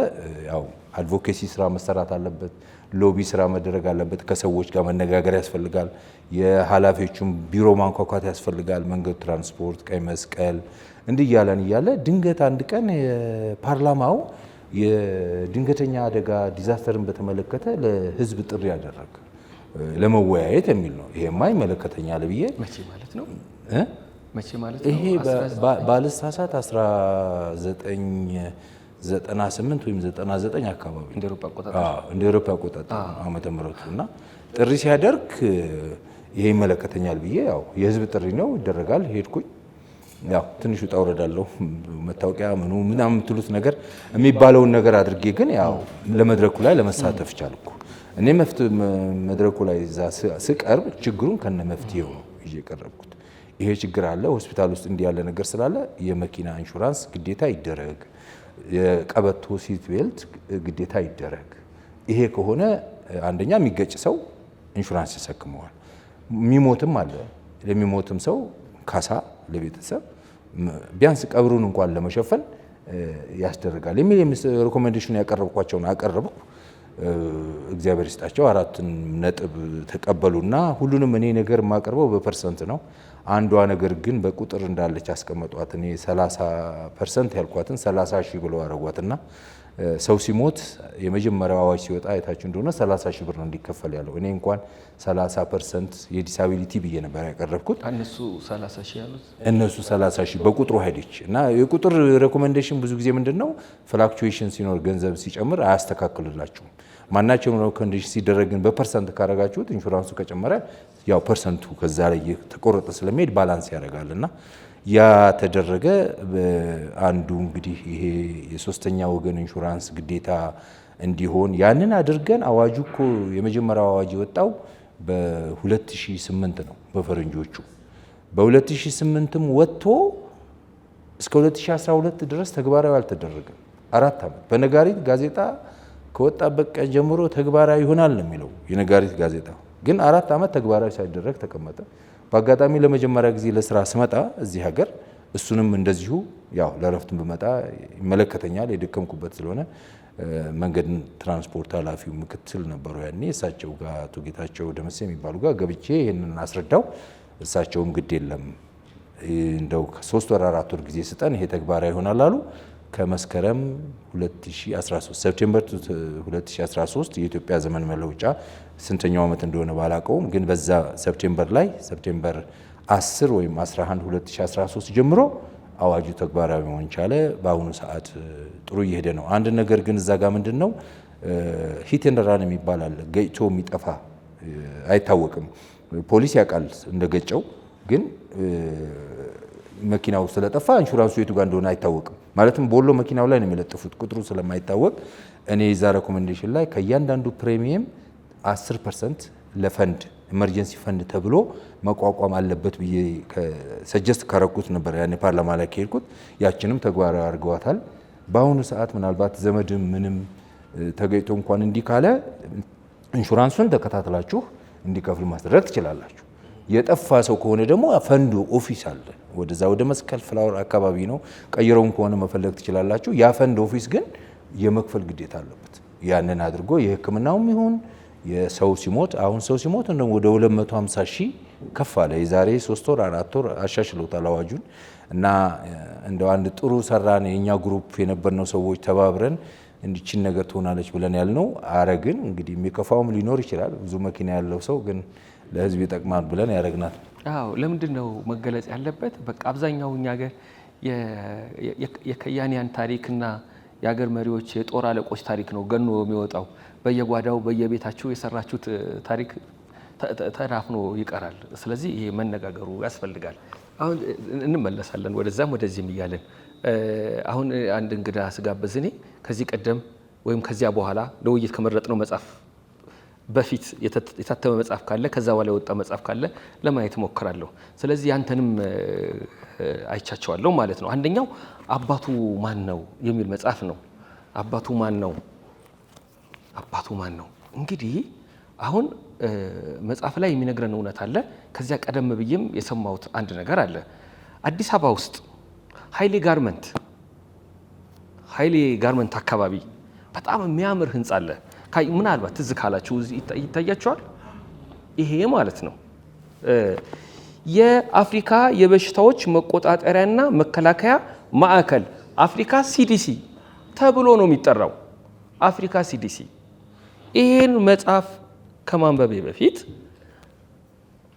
ያው አድቮኬሲ ስራ መሰራት አለበት፣ ሎቢ ስራ መደረግ አለበት፣ ከሰዎች ጋር መነጋገር ያስፈልጋል፣ የኃላፊዎቹም ቢሮ ማንኳኳት ያስፈልጋል፣ መንገድ ትራንስፖርት፣ ቀይ መስቀል እንዲህ እያለ ድንገት አንድ ቀን የፓርላማው የድንገተኛ አደጋ ዲዛስተርን በተመለከተ ለህዝብ ጥሪ ያደረገ ለመወያየት የሚል ነው። ይሄማ ይመለከተኛል ብዬ መቼ ማለት ነው? ይሄ ባልሳሳት 1998 ወይም 99 አካባቢ እንደ አውሮፓ አቆጣጠር ዓመተ ምህረቱ እና ጥሪ ሲያደርግ ይሄ ይመለከተኛል ብዬ ያው የህዝብ ጥሪ ነው ይደረጋል። ሄድኩኝ። ያው ትንሽ ውጣ ውረድ አለው መታወቂያ ምናምን የምትሉት ነገር የሚባለውን ነገር አድርጌ ግን ያው ለመድረኩ ላይ ለመሳተፍ ቻልኩ። እኔ መድረኩ ላይ እዛ ስቀርብ ችግሩን ከነ መፍትሄው ነው ይዤ የቀረብኩት። ይሄ ችግር አለ ሆስፒታል ውስጥ እንዲህ ያለ ነገር ስላለ የመኪና ኢንሹራንስ ግዴታ ይደረግ፣ የቀበቶ ሲት ቤልት ግዴታ ይደረግ። ይሄ ከሆነ አንደኛ የሚገጭ ሰው ኢንሹራንስ ይሰክመዋል፣ የሚሞትም አለ። ለሚሞትም ሰው ካሳ ለቤተሰብ ቢያንስ ቀብሩን እንኳን ለመሸፈን ያስደርጋል የሚል ሪኮሜንዴሽን ያቀረብኳቸውን አቀረብኩ። እግዚአብሔር ይስጣቸው 4 ነጥብ ተቀበሉና ሁሉንም እኔ ነገር የማቀርበው በፐርሰንት ነው። አንዷ ነገር ግን በቁጥር እንዳለች አስቀመጧት። እኔ 30% ያልኳትን 30 ሺህ ብለው አረጓትና ሰው ሲሞት የመጀመሪያው አዋጅ ሲወጣ አይታችሁ እንደሆነ 30 ሺህ ብር ነው እንዲከፈል ያለው። እኔ እንኳን 30% የዲሳቢሊቲ ብዬ ነበር ያቀረብኩት። እነሱ 30 ሺህ ያሉት እነሱ 30 ሺህ በቁጥሩ ሄደች እና የቁጥር ሬኮሜንዴሽን ብዙ ጊዜ ምንድነው ፍላክቹዌሽን ሲኖር ገንዘብ ሲጨምር አያስተካክልላችሁም። ማናቸውም ሬኮሜንዴሽን ሲደረግ ግን በፐርሰንት ካረጋችሁት ኢንሹራንሱ ከጨመረ ያው ፐርሰንቱ ከዛ ላይ ተቆረጠ ስለሚሄድ ባላንስ ያደርጋልና ያ ተደረገ። አንዱ እንግዲህ ይሄ የሶስተኛ ወገን ኢንሹራንስ ግዴታ እንዲሆን ያንን አድርገን አዋጁ እኮ የመጀመሪያው አዋጅ የወጣው በ2008 ነው በፈረንጆቹ። በ2008ም ወጥቶ እስከ 2012 ድረስ ተግባራዊ አልተደረገም። 4 ዓመት በነጋሪት ጋዜጣ ከወጣበት ቀን ጀምሮ ተግባራዊ ይሆናል ነው የሚለው የነጋሪት ጋዜጣ። ግን 4 ዓመት ተግባራዊ ሳይደረግ ተቀመጠ። በአጋጣሚ ለመጀመሪያ ጊዜ ለስራ ስመጣ እዚህ ሀገር እሱንም እንደዚሁ ያው ለረፍት ብመጣ ይመለከተኛል የደከምኩበት ስለሆነ መንገድ ትራንስፖርት ኃላፊው ምክትል ነበሩ ያኔ እሳቸው ጋር አቶ ጌታቸው ደመሴ የሚባሉ ጋር ገብቼ ይህንን አስረዳው። እሳቸውም ግድ የለም እንደው ከ3 ወር 4 ወር ጊዜ ስጠን ይሄ ተግባራዊ ይሆናል አሉ። ከመስከረም 2013 ሴፕቴምበር 2013 የኢትዮጵያ ዘመን መለወጫ ስንተኛው ዓመት እንደሆነ ባላቀውም ግን በዛ ሴፕቴምበር ላይ ሴፕቴምበር 10 ወይም 11 2013 ጀምሮ አዋጁ ተግባራዊ መሆን ቻለ። በአሁኑ ሰዓት ጥሩ እየሄደ ነው። አንድ ነገር ግን እዛ ጋር ምንድነው ሂት ኤንድ ራን የሚባል አለ። ገጭቶ የሚጠፋ አይታወቅም። ፖሊስ ያውቃል እንደገጨው፣ ግን መኪናው ስለጠፋ ኢንሹራንሱ የቱ ጋር እንደሆነ አይታወቅም። ማለትም ቦሎ መኪናው ላይ ነው የሚለጥፉት ቁጥሩ ስለማይታወቅ። እኔ የዛ ሬኮሜንዴሽን ላይ ከእያንዳንዱ ፕሪሚየም 10% ለፈንድ ኢመርጀንሲ ፈንድ ተብሎ መቋቋም አለበት ብዬ ሰጀስት ካረኩት ነበር ያኔ ፓርላማ ላይ ከሄድኩት። ያችንም ተግባራዊ አድርገዋታል። በአሁኑ ሰዓት ምናልባት ዘመድም ምንም ተገኝቶ እንኳን እንዲህ ካለ ኢንሹራንሱን ተከታትላችሁ እንዲከፍሉ ማስደረግ ትችላላችሁ። የጠፋ ሰው ከሆነ ደግሞ ፈንዱ ኦፊስ አለ፣ ወደዛ ወደ መስቀል ፍላወር አካባቢ ነው። ቀይረውም ከሆነ መፈለግ ትችላላችሁ። ያ ፈንድ ኦፊስ ግን የመክፈል ግዴታ አለበት። ያንን አድርጎ የሕክምናውም ይሁን የሰው ሲሞት አሁን ሰው ሲሞት እንደውም ወደ 250 ሺህ ከፍ አለ። የዛሬ 3 ወር 4 ወር አሻሽለውታል አዋጁን እና እንደው አንድ ጥሩ ሰራን የኛ ግሩፕ የነበርነው ሰዎች ተባብረን እንዲችን ነገር ትሆናለች ብለን ያልነው አረግን። እንግዲህ የሚከፋውም ሊኖር ይችላል። ብዙ መኪና ያለው ሰው ግን ለህዝብ ይጠቅማል ብለን ያደረግናል። አዎ ለምንድን ነው መገለጽ ያለበት? በቃ አብዛኛው እኛ ሀገር የከያንያን ታሪክና የሀገር መሪዎች የጦር አለቆች ታሪክ ነው ገኖ የሚወጣው። በየጓዳው በየቤታችሁ የሰራችሁት ታሪክ ተዳፍኖ ይቀራል። ስለዚህ ይሄ መነጋገሩ ያስፈልጋል። አሁን እንመለሳለን ወደዛም ወደዚህም እያለን አሁን አንድ እንግዳ ስጋበዝ እኔ ከዚህ ቀደም ወይም ከዚያ በኋላ ለውይይት ከመረጥነው መጽሐፍ በፊት የታተመ መጽሐፍ ካለ ከዛ በኋላ የወጣ መጽሐፍ ካለ ለማየት እሞክራለሁ። ስለዚህ ያንተንም አይቻቸዋለሁ ማለት ነው። አንደኛው አባቱ ማን ነው የሚል መጽሐፍ ነው። አባቱ ማን ነው? አባቱ ማን ነው? እንግዲህ አሁን መጽሐፍ ላይ የሚነግረን እውነት አለ። ከዚያ ቀደም ብዬም የሰማሁት አንድ ነገር አለ። አዲስ አበባ ውስጥ ኃይሌ ጋርመንት አካባቢ በጣም የሚያምር ህንጻ አለ። ምናልባት ትዝ ካላችሁ ይታያችኋል። ይሄ ማለት ነው የአፍሪካ የበሽታዎች መቆጣጠሪያና መከላከያ ማዕከል አፍሪካ ሲዲሲ ተብሎ ነው የሚጠራው። አፍሪካ ሲዲሲ። ይህን መጽሐፍ ከማንበቤ በፊት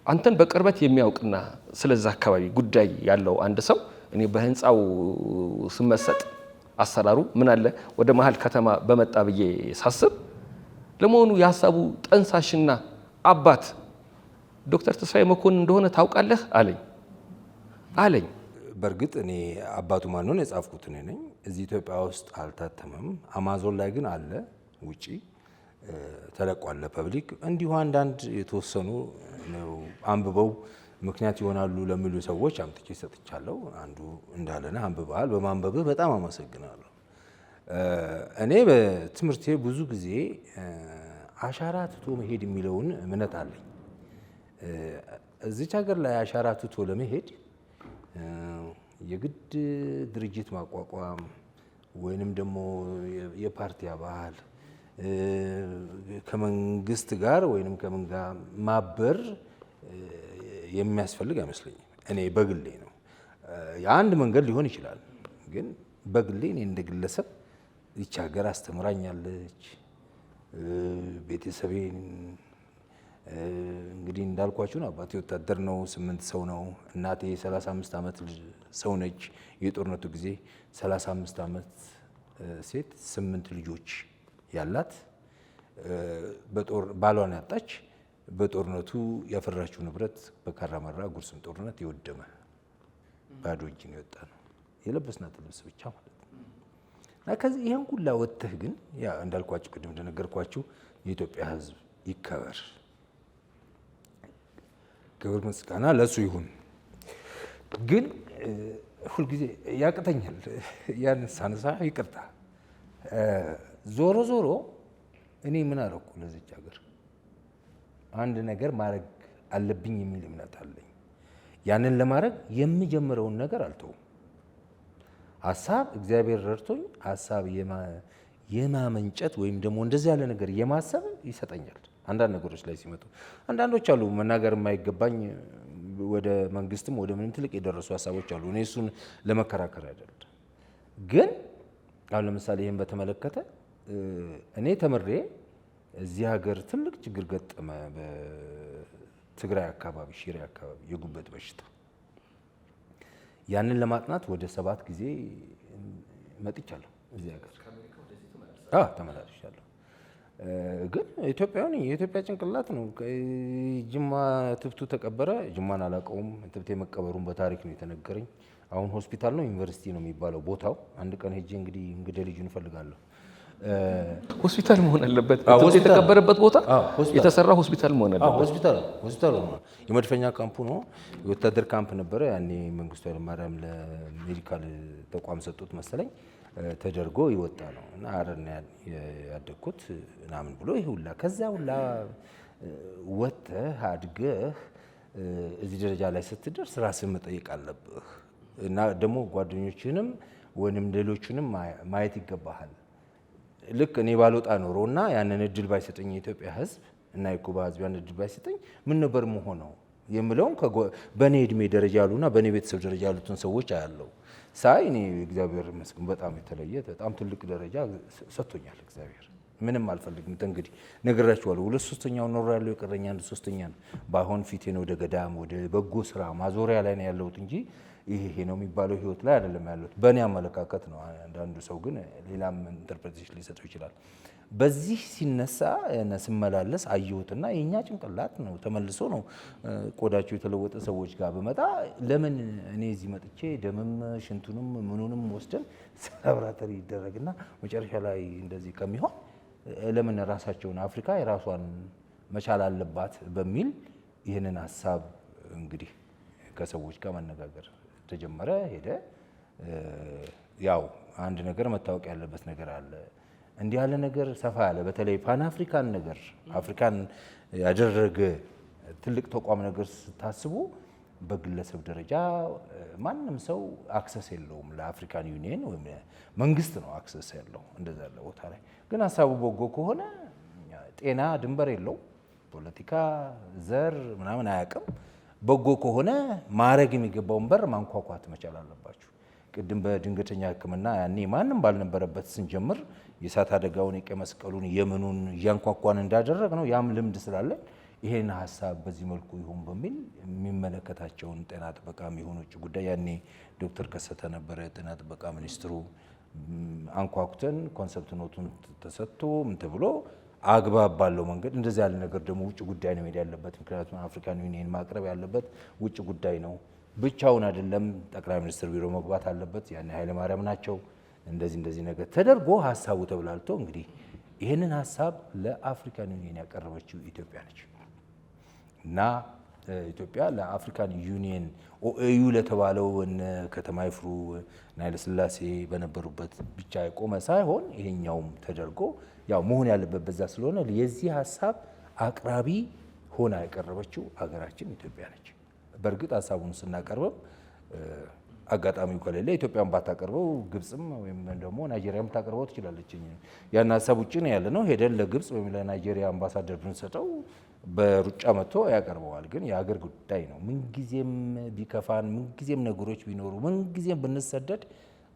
አንተን በቅርበት የሚያውቅና ስለዛ አካባቢ ጉዳይ ያለው አንድ ሰው እኔ በህንፃው ስመሰጥ አሰራሩ ምን አለ ወደ መሀል ከተማ በመጣ ብዬ ሳስብ ለመሆኑ የሀሳቡ ጠንሳሽና አባት ዶክተር ተስፋዬ መኮንን እንደሆነ ታውቃለህ አለኝ። በእርግጥ እኔ አባቱ ማንሆን የጻፍኩት እኔ ነኝ። እዚህ ኢትዮጵያ ውስጥ አልታተመም። አማዞን ላይ ግን አለ፣ ውጪ ተለቋል ለፐብሊክ። እንዲሁ አንዳንድ የተወሰኑ አንብበው ምክንያት ይሆናሉ ለሚሉ ሰዎች አምጥቼ ሰጥቻለሁ። አንዱ እንዳለነህ አንብበሃል፣ በማንበብህ በጣም አመሰግናለሁ። እኔ በትምህርቴ ብዙ ጊዜ አሻራ ትቶ መሄድ የሚለውን እምነት አለኝ። እዚች ሀገር ላይ አሻራ ትቶ ለመሄድ የግድ ድርጅት ማቋቋም ወይንም ደግሞ የፓርቲ አባል ከመንግስት ጋር ወይንም ከምን ጋር ማበር የሚያስፈልግ አይመስለኝም። እኔ በግሌ ነው። የአንድ መንገድ ሊሆን ይችላል፣ ግን በግሌ እኔ እንደ ግለሰብ ይቺ ሀገር አስተምራኛለች። ቤተሰቤን እንግዲህ እንዳልኳችሁ ነው። አባቴ ወታደር ነው፣ 8 ሰው ነው። እናቴ 35 ዓመት ሰው ነች። የጦርነቱ ጊዜ 35 ዓመት ሴት 8 ልጆች ያላት ባሏን ያጣች በጦርነቱ ያፈራችው ንብረት በካራማራ ጉርሱም ጦርነት የወደመ ባዶ እጅን የወጣ ነው። የለበስናት ልብስ ብቻ ማለት ነው። እና ከዚህ ይሄን ሁላ ወጥተህ ግን ያ እንዳልኳችሁ ቅድም እንደነገርኳችሁ የኢትዮጵያ ሕዝብ ይከበር፣ ክብር ምስጋና ለሱ ይሁን። ግን ሁልጊዜ ያቅተኛል ያን ሳነሳ ይቅርታ። ዞሮ ዞሮ እኔ ምን አደረኩ ለዚች ሀገር አንድ ነገር ማድረግ አለብኝ የሚል እምነት አለኝ። ያንን ለማድረግ የምጀምረውን ነገር አልተውም። ሀሳብ እግዚአብሔር ረድቶኝ ሀሳብ የማመንጨት ወይም ደግሞ እንደዚህ ያለ ነገር የማሰብ ይሰጠኛል። አንዳንድ ነገሮች ላይ ሲመጡ አንዳንዶች አሉ መናገር የማይገባኝ ወደ መንግስትም ወደ ምንም ትልቅ የደረሱ ሀሳቦች አሉ። እኔ እሱን ለመከራከር አይደለም። ግን አሁን ለምሳሌ ይህን በተመለከተ እኔ ተምሬ እዚህ ሀገር ትልቅ ችግር ገጠመ። በትግራይ አካባቢ ሽሬ አካባቢ የጉበት በሽታ ያንን ለማጥናት ወደ 7 ጊዜ መጥቻለሁ። እዚህ ሀገር ተመላልሻለሁ። ግን ኢትዮጵያውያን የኢትዮጵያ ጭንቅላት ነው። ጅማ ትብቱ ተቀበረ። ጅማን አላውቀውም። ትብቴ መቀበሩን በታሪክ ነው የተነገረኝ። አሁን ሆስፒታል ነው ዩኒቨርሲቲ ነው የሚባለው ቦታው። አንድ ቀን ሄጄ እንግዲህ ልጁን እፈልጋለሁ። ሆስፒታል መሆን አለበት። የተቀበረበት ቦታ የተሰራ ሆስፒታል መሆን አለበት። ሆስፒታል ነው። የመድፈኛ ካምፑ ነው። የወታደር ካምፕ ነበረ ያኔ። መንግስቱ ኃይለማርያም ለሜዲካል ተቋም ሰጡት መሰለኝ። ተደርጎ ይወጣ ነው እና አረና ያደግኩት ምናምን ብሎ ይሄ ሁላ ከዛ ሁላ ወጥተህ አድገህ እዚህ ደረጃ ላይ ስትደርስ ራስን መጠየቅ አለብህ እና ደግሞ ጓደኞችንም ወይንም ሌሎችንም ማየት ይገባሃል። ልክ እኔ ባልወጣ ኖሮና ያንን እድል ባይሰጠኝ የኢትዮጵያ ሕዝብ እና የኩባ ሕዝብ ያንን እድል ባይሰጠኝ ምን ነበር መሆነው የምለውም በእኔ እድሜ ደረጃ ያሉና በእኔ ቤተሰብ ደረጃ ያሉትን ሰዎች አያለው ሳይ እኔ እግዚአብሔር ይመስገን በጣም የተለየ በጣም ትልቅ ደረጃ ሰጥቶኛል እግዚአብሔር። ምንም አልፈልግም። እንግዲህ ነግራችኋለሁ። 2/3 ኖር ያለው የቀረኛ 1/3 ነው። ባይሆን ፊቴን ወደ ገዳም ወደ በጎ ስራ ማዞሪያ ላይ ነው ያለሁት እንጂ ይሄ ነው የሚባለው ህይወት ላይ አይደለም ያለሁት። በእኔ አመለካከት ነው። አንዳንዱ ሰው ግን ሌላም ኢንተርፕሬቴሽን ሊሰጠው ይችላል። በዚህ ሲነሳ ስመላለስ አየሁትና የኛ ጭንቅላት ነው ተመልሶ ነው ቆዳቸው የተለወጠ ሰዎች ጋር በመጣ ለምን እኔ እዚህ መጥቼ ደምም ሽንቱንም ምኑንም ወስደን ላብራቶሪ ይደረግና መጨረሻ ላይ እንደዚህ ከሚሆን ለምን ራሳቸውን አፍሪካ የራሷን መቻል አለባት በሚል ይህንን ሀሳብ እንግዲህ ከሰዎች ጋር መነጋገር ተጀመረ። ሄደ። ያው አንድ ነገር መታወቅ ያለበት ነገር አለ። እንዲህ ያለ ነገር ሰፋ ያለ በተለይ ፓን አፍሪካን ነገር አፍሪካን ያደረገ ትልቅ ተቋም ነገር ስታስቡ በግለሰብ ደረጃ ማንም ሰው አክሰስ የለውም ለአፍሪካን ዩኒየን ወይም መንግስት ነው አክሰስ ያለው እንደዛ ያለ ቦታ ላይ። ግን ሀሳቡ በጎ ከሆነ ጤና ድንበር የለው፣ ፖለቲካ ዘር ምናምን አያውቅም። በጎ ከሆነ ማረግ የሚገባውን በር ማንኳኳት መቻል አለባችሁ። ቅድም በድንገተኛ ሕክምና ያኔ ማንም ባልነበረበት ስንጀምር የእሳት አደጋውን የቀይ መስቀሉን የምኑን እያንኳኳን እንዳደረግ ነው። ያም ልምድ ስላለን ይሄን ሀሳብ በዚህ መልኩ ይሁን በሚል የሚመለከታቸውን ጤና ጥበቃ የሚሆኑ ውጭ ጉዳይ ያኔ ዶክተር ከሰተ ነበረ ጤና ጥበቃ ሚኒስትሩ አንኳኩተን ኮንሰፕት ኖቱን ተሰጥቶ ምን ተብሎ አግባብ ባለው መንገድ እንደዚህ ያለ ነገር ደግሞ ውጭ ጉዳይ ነው ሄድ ያለበት። ምክንያቱም አፍሪካን ዩኒየን ማቅረብ ያለበት ውጭ ጉዳይ ነው፣ ብቻውን አይደለም። ጠቅላይ ሚኒስትር ቢሮ መግባት አለበት። ያኔ ኃይለ ማርያም ናቸው። እንደዚህ ነገር ተደርጎ ሀሳቡ ተብላልቶ እንግዲህ ይህንን ሀሳብ ለአፍሪካን ዩኒየን ያቀረበችው ኢትዮጵያ ነች እና ኢትዮጵያ ለአፍሪካን ዩኒየን ኦኤዩ ለተባለው ከተማ ይፍሩ ኃይለ ሥላሴ በነበሩበት ብቻ የቆመ ሳይሆን ይሄኛውም ተደርጎ ያው መሆን ያለበት በዛ ስለሆነ የዚህ ሀሳብ አቅራቢ ሆና ያቀረበችው ሀገራችን ኢትዮጵያ ነች። በእርግጥ ሀሳቡን ስናቀርብም አጋጣሚው ከሌለ ኢትዮጵያን ባታቀርበው ግብጽም ወይም ደግሞ ናይጄሪያም ታቀርበው ትችላለች። ያን ሀሳብ ውጭ ነው ያለ ነው። ሄደን ለግብጽ ወይም ለናይጄሪያ አምባሳደር ብንሰጠው በሩጫ መጥቶ ያቀርበዋል። ግን የሀገር ጉዳይ ነው። ምንጊዜም ቢከፋን፣ ምንጊዜም ነገሮች ቢኖሩ፣ ምንጊዜም ብንሰደድ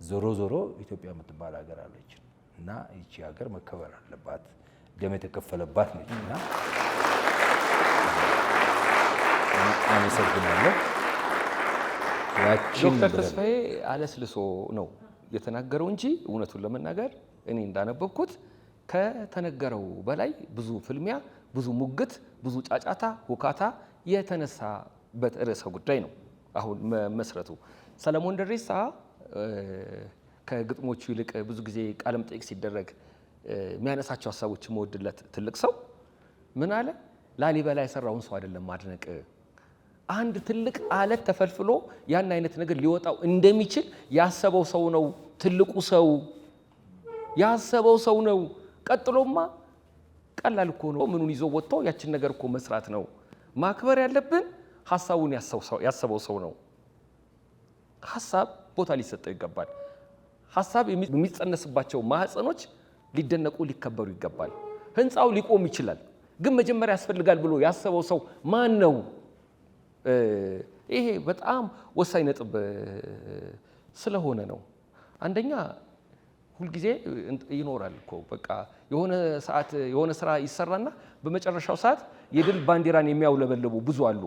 ዞሮ ዞሮ ኢትዮጵያ የምትባል ሀገር አለች እና ይቺ ሀገር መከበር አለባት። ደም የተከፈለባት ነች እና አመሰግናለሁ። ዶክተር ተስፋዬ አለስልሶ ነው የተናገረው እንጂ እውነቱን ለመናገር እኔ እንዳነበብኩት ከተነገረው በላይ ብዙ ፍልሚያ፣ ብዙ ሙግት፣ ብዙ ጫጫታ፣ ሁካታ የተነሳበት ርዕሰ ጉዳይ ነው። አሁን መስረቱ ሰለሞን ደሬሳ ከግጥሞቹ ይልቅ ብዙ ጊዜ ቃለ መጠይቅ ሲደረግ የሚያነሳቸው ሀሳቦች የምወድለት ትልቅ ሰው ምን አለ? ላሊበላ የሰራውን ሰው አይደለም ማድነቅ፣ አንድ ትልቅ አለት ተፈልፍሎ ያን አይነት ነገር ሊወጣው እንደሚችል ያሰበው ሰው ነው ትልቁ ሰው፣ ያሰበው ሰው ነው። ቀጥሎማ ቀላል እኮ ነው፣ ምኑን ይዞ ወጥቶ ያችን ነገር እኮ መስራት ነው። ማክበር ያለብን ሀሳቡን ያሰበው ሰው ነው። ሀሳብ ቦታ ሊሰጠው ይገባል። ሀሳብ የሚጸነስባቸው ማህፀኖች ሊደነቁ ሊከበሩ ይገባል። ህንፃው ሊቆም ይችላል፣ ግን መጀመሪያ ያስፈልጋል ብሎ ያሰበው ሰው ማን ነው? ይሄ በጣም ወሳኝ ነጥብ ስለሆነ ነው። አንደኛ ሁልጊዜ ይኖራል እኮ በቃ የሆነ ሰዓት የሆነ ስራ ይሰራና በመጨረሻው ሰዓት የድል ባንዲራን የሚያውለበልቡ ብዙ አሉ።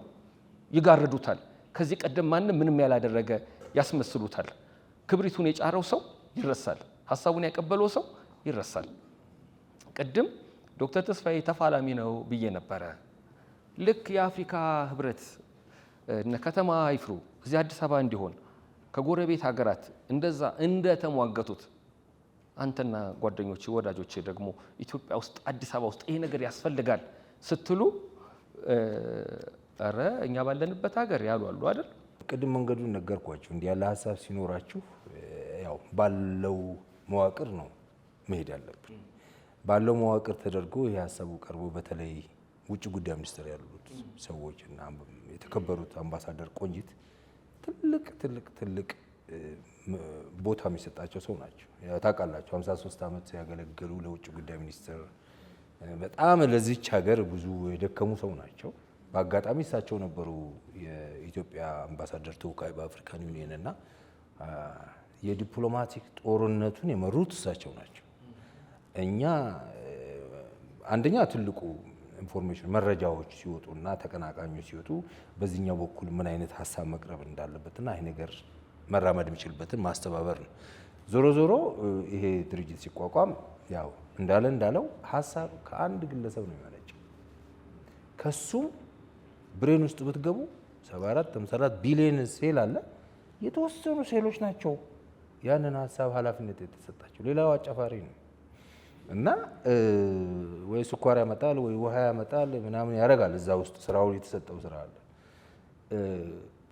ይጋርዱታል። ከዚህ ቀደም ማንም ምንም ያላደረገ ያስመስሉታል። ክብሪቱን የጫረው ሰው ይረሳል። ሀሳቡን ያቀበለው ሰው ይረሳል። ቅድም ዶክተር ተስፋዬ ተፋላሚ ነው ብዬ ነበረ። ልክ የአፍሪካ ህብረት እነ ከተማ ይፍሩ እዚህ አዲስ አበባ እንዲሆን ከጎረቤት ሀገራት እንደዛ እንደተሟገቱት አንተና ጓደኞች ወዳጆች ደግሞ ኢትዮጵያ ውስጥ አዲስ አበባ ውስጥ ይሄ ነገር ያስፈልጋል ስትሉ ኧረ እኛ ባለንበት ሀገር ያሉ አሉ አይደል? ቅድም መንገዱን ነገርኳችሁ። እንዲህ ያለ ሀሳብ ሲኖራችሁ ያው ባለው መዋቅር ነው መሄድ ያለብን። ባለው መዋቅር ተደርጎ ይሄ ሀሳቡ ቀርቦ በተለይ ውጭ ጉዳይ ሚኒስትር ያሉት ሰዎች እና የተከበሩት አምባሳደር ቆንጂት ትልቅ ቦታ የሚሰጣቸው ሰው ናቸው። ታውቃላችሁ 53 ዓመት ያገለገሉ ለውጭ ጉዳይ ሚኒስትር በጣም ለዚች ሀገር ብዙ የደከሙ ሰው ናቸው። በአጋጣሚ እሳቸው ነበሩ የኢትዮጵያ አምባሳደር ተወካይ በአፍሪካን ዩኒየን እና የዲፕሎማቲክ ጦርነቱን የመሩት እሳቸው ናቸው። እኛ አንደኛ ትልቁ ኢንፎርሜሽን መረጃዎች ሲወጡና ተቀናቃኞች ሲወጡ በዚህኛው በኩል ምን አይነት ሀሳብ መቅረብ እንዳለበትና ይሄ ነገር መራመድ የሚችልበትን ማስተባበር ነው። ዞሮ ይሄ ድርጅት ሲቋቋም ያው እንዳለው ሀሳብ ከአንድ ግለሰብ ነው የሚመነጨው። ከሱም ብሬን ውስጥ ብትገቡ 74 ቢሊዮን ሴል አለ። የተወሰኑ ሴሎች ናቸው ያንን ሀሳብ ኃላፊነት የተሰጣቸው። ሌላው አጫፋሪ ነው እና ወይ ስኳር ያመጣል ወይ ውሃ ያመጣል ምናምን ያደርጋል። እዛ ውስጥ ስራው የተሰጠው ስራ አለ።